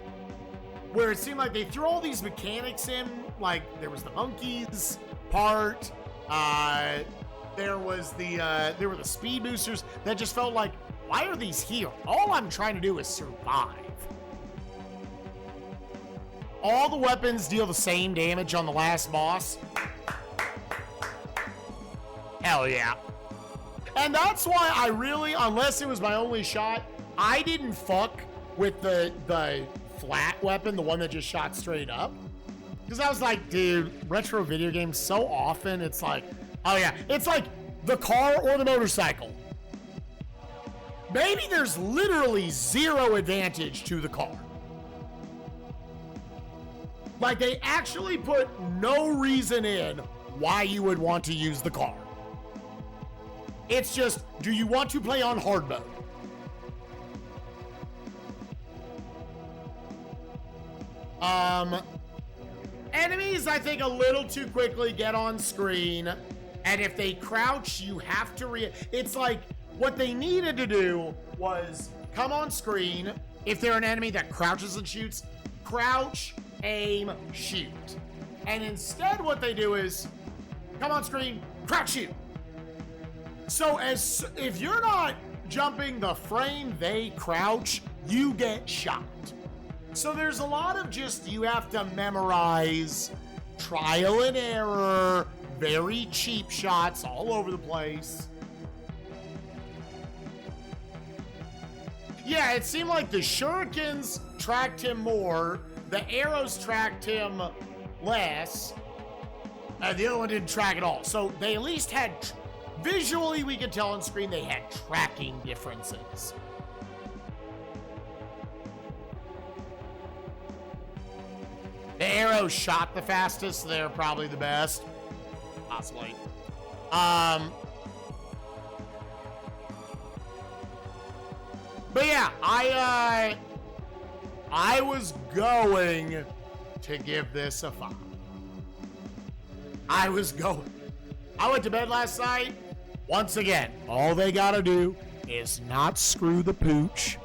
Speaker 1: where it seemed like they threw all these mechanics in. Like there was the monkeys part, there were the speed boosters that just felt like, why are these here? All I'm trying to do is survive. All the weapons deal the same damage on the last boss. Hell yeah. And that's why I really, unless it was my only shot, I didn't fuck with the flat weapon, the one that just shot straight up. Because I was like, dude, retro video games so often, it's like, oh yeah, it's like the car or the motorcycle. Maybe there's literally 0 advantage to the car. Like they actually put no reason in why you would want to use the car. It's just, do you want to play on hard mode? Enemies, I think, a little too quickly get on screen. And if they crouch, you have to it's like, what they needed to do was come on screen. If they're an enemy that crouches and shoots, crouch, aim, shoot. And instead what they do is come on screen, crouch, shoot. So if you're not jumping the frame they crouch, you get shot. So there's a lot of just, you have to memorize trial and error, very cheap shots all over the place. Yeah, it seemed like the shurikens tracked him more, the arrows tracked him less, and the other one didn't track at all. So they at least had, visually we could tell on screen they had tracking differences. The arrows shot the fastest, so they're probably the best. Possibly. But yeah, I was going to give this a 5. I went to bed last night. Once again, all they gotta do is not screw the pooch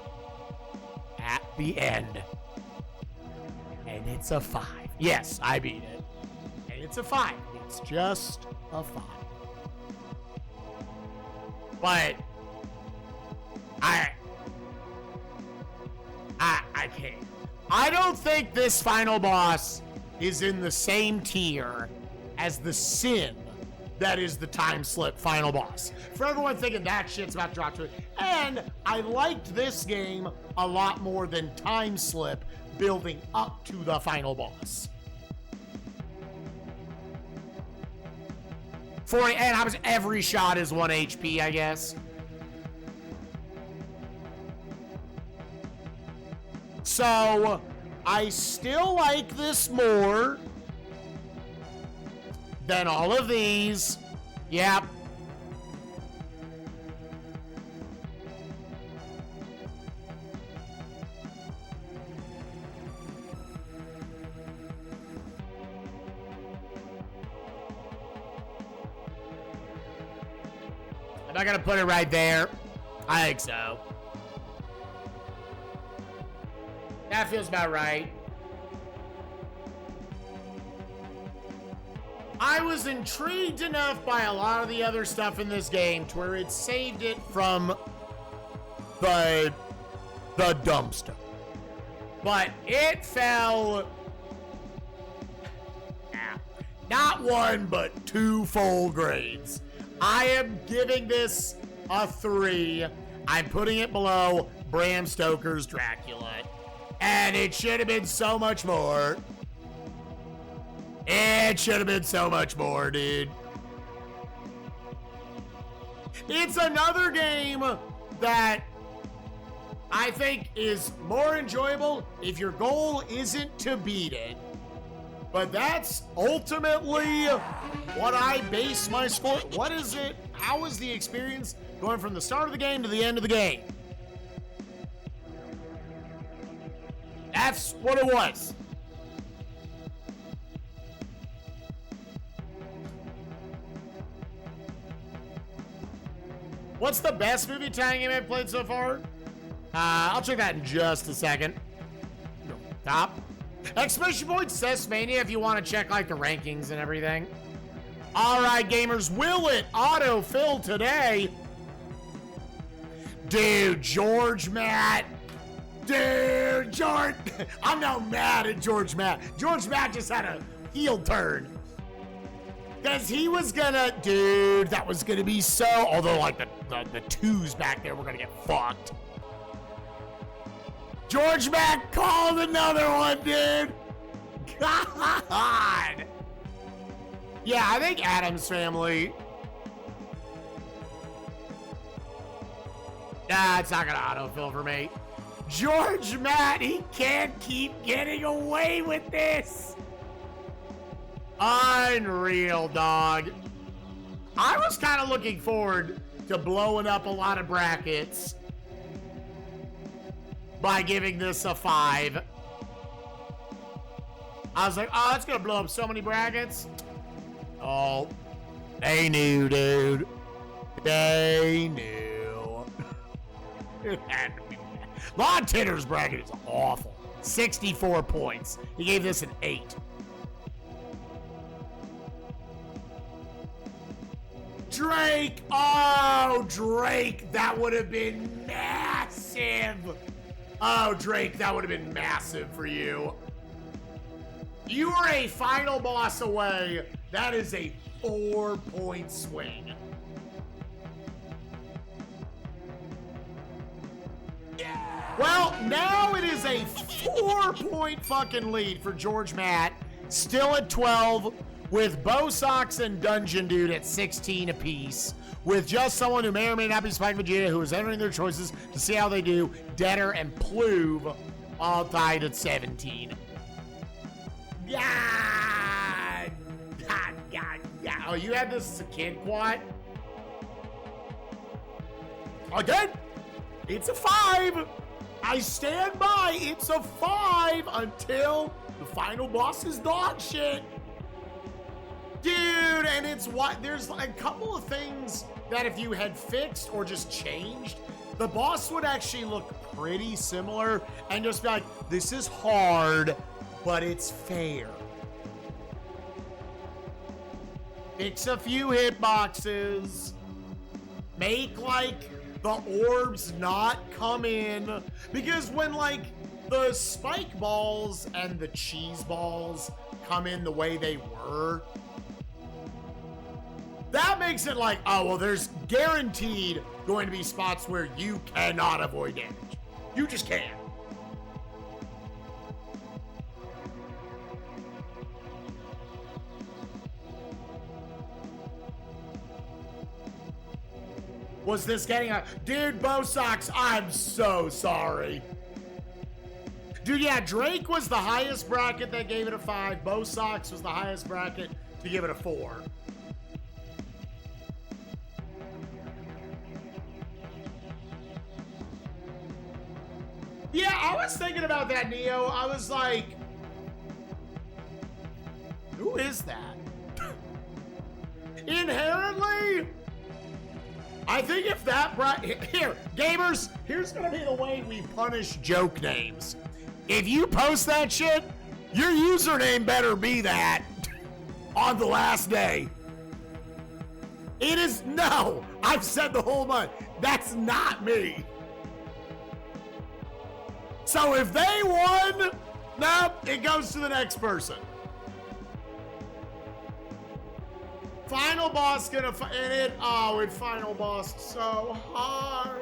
Speaker 1: at the end. And it's a 5. Yes, I beat it. And it's a 5. It's just a 5. But I can't. I don't think this final boss is in the same tier as the sin that is the time slip final boss. For everyone thinking that shit's about to drop to it. And I liked this game a lot more than time slip building up to the final boss. And how much every shot is 1 HP, I guess. So, I still like this more than all of these. Yep. Am I gonna put it right there? I think so. That feels about right. I was intrigued enough by a lot of the other stuff in this game to where it saved it from the dumpster. But it fell not 1, but 2 full grades. I am giving this a 3. I'm putting it below Bram Stoker's Dracula. And it should have been so much more. It should have been so much more, dude. It's another game that I think is more enjoyable if your goal isn't to beat it. But that's ultimately what I base my score. What is it? How is the experience going from the start of the game to the end of the game? That's what it was. What's the best movie tie game I've played so far? I'll check that in just a second. Top. Exclamation point SNESMania if you want to check like the rankings and everything. All right, gamers, will it autofill today? Dude, George Matt. Dude, George. I'm now mad at George Matt. George Matt just had a heel turn. Because he was gonna, dude, that was gonna be so, although like the twos back there were gonna get fucked. George Matt called another one, dude. God. Yeah, I think Adam's Family. Nah, it's not gonna autofill for me. George Matt, he can't keep getting away with this. Unreal, dog. I was kind of looking forward to blowing up a lot of brackets by giving this a 5. I was like, oh, that's gonna blow up so many brackets. Oh, they knew, dude. They knew. It had to be bad. Lawn Titter's bracket is awful. 64 points. He gave this an 8. Drake! Oh, Drake! That would have been massive! Oh, Drake, that would have been massive for you. You are a final boss away. That is a 4-point swing. Well, now it is a 4-point fucking lead for George Matt. Still at 12, with Bo Sox and Dungeon Dude at 16 apiece. With just someone who may or may not be spikevegeta who is entering their choices to see how they do, Deader and Pluve all tied at 17. God. Oh, you had this as a kid, Quat? Again, it's a 5. I stand by. It's a 5 until the final boss is dog shit. Dude, and it's what there's a couple of things that if you had fixed or just changed, the boss would actually look pretty similar and just be like, this is hard, but it's fair. Fix a few hitboxes. Make like the orbs not come in. Because when like the spike balls and the cheese balls come in the way they were, that makes it like, oh, well, there's guaranteed going to be spots where you cannot avoid damage. You just can't. Was this getting a... Dude, Bosocks, I'm so sorry. Dude, yeah, Drake was the highest bracket that gave it a 5. Bosocks was the highest bracket to give it a 4. Yeah, I was thinking about that, Neo. I was like, who is that? Inherently, I think if that here, gamers, here's gonna be the way we punish joke names. If you post that shit, your username better be that on the last day. It is no. I've said the whole month. That's not me. So if they won, nope, it goes to the next person. Final boss gonna and it. Oh, it final boss so hard.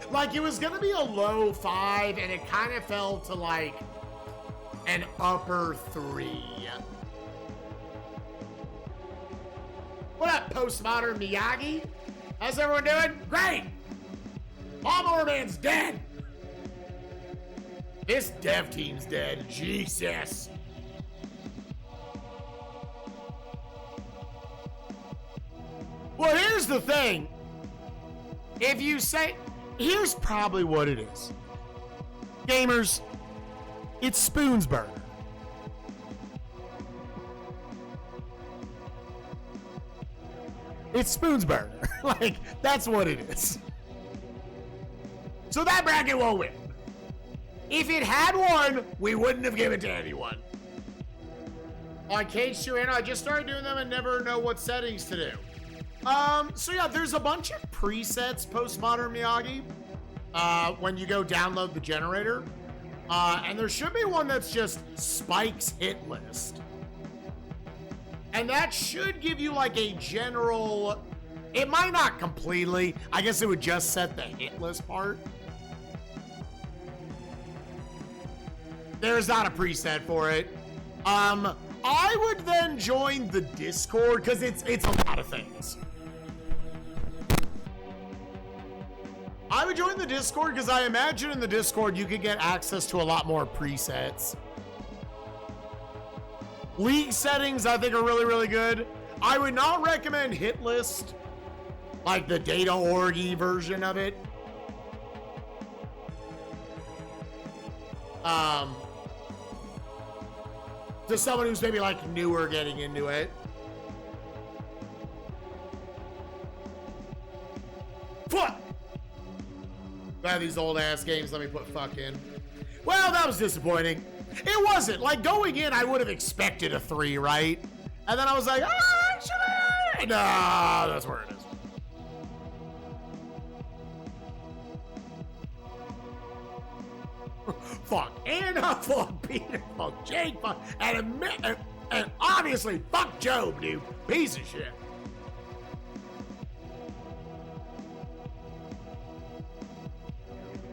Speaker 1: Like it was gonna be a low 5, and it kind of fell to like an upper 3. What up, postmodern Miyagi? How's everyone doing? Great. Lawnmower Man's dead. This dev team's dead. Jesus. Well, here's the thing. If you say, here's probably what it is. Gamers, it's Spoonsburger. It's Spoonsburger. Like, that's what it is. So that bracket won't win. If it had won, we wouldn't have given it to anyone. On Cage 2 I just started doing them and never know what settings to do. So yeah, there's a bunch of presets postmodern Miyagi when you go download the generator. And there should be one that's just Spike's hit list. And that should give you like a general, it might not completely, I guess it would just set the hit list part. There's not a preset for it. I would then join the Discord because it's a lot of things. I would join the Discord because I imagine in the Discord you could get access to a lot more presets. League settings I think are really, really good. I would not recommend hit list, like the data orgy version of it. To someone who's maybe like newer getting into it. Fuck! Glad these old ass games let me put fuck in. Well, that was disappointing. It wasn't. Like going in, I would have expected a 3, right? And then I was like, actually, no, that's where it is. Fuck Anna, fuck Peter, fuck Jake, fuck, and obviously fuck Job, dude. Piece of shit.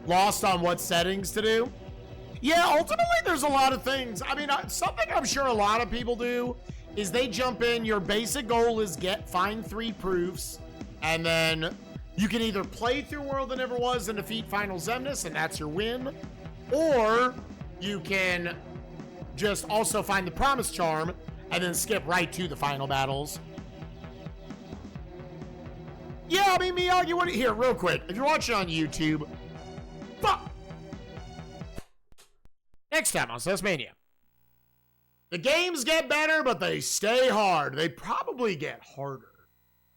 Speaker 1: Lost on what settings to do? Yeah, ultimately there's a lot of things. I mean, something I'm sure a lot of people do is they jump in. Your basic goal is find 3 proofs, and then you can either play through World That Never Was and defeat Final Xemnas, and that's your win. Or you can just also find the Promise Charm and then skip right to the final battles. Yeah, I mean, Miyagi, here, real quick. If you're watching on YouTube, fuck. Next time on SNESMania. The games get better, but they stay hard. They probably get harder.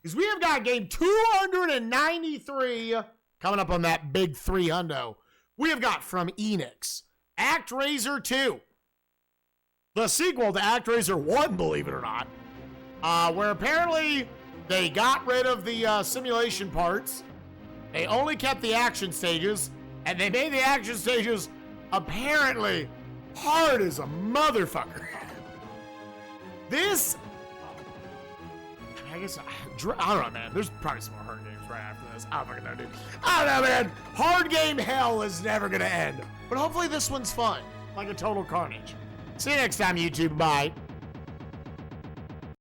Speaker 1: Because we have got game 293 coming up on that big 300. We have got from Enix, ActRaiser 2. The sequel to ActRaiser 1, believe it or not. Where apparently they got rid of the simulation parts. They only kept the action stages. And they made the action stages apparently hard as a motherfucker. This, I guess, I don't know, man. There's probably some more hard games right after this. I don't fucking know, dude. I don't know, man. Hard game hell is never gonna end. But hopefully this one's fun, like a total carnage. See you next time, YouTube. Bye.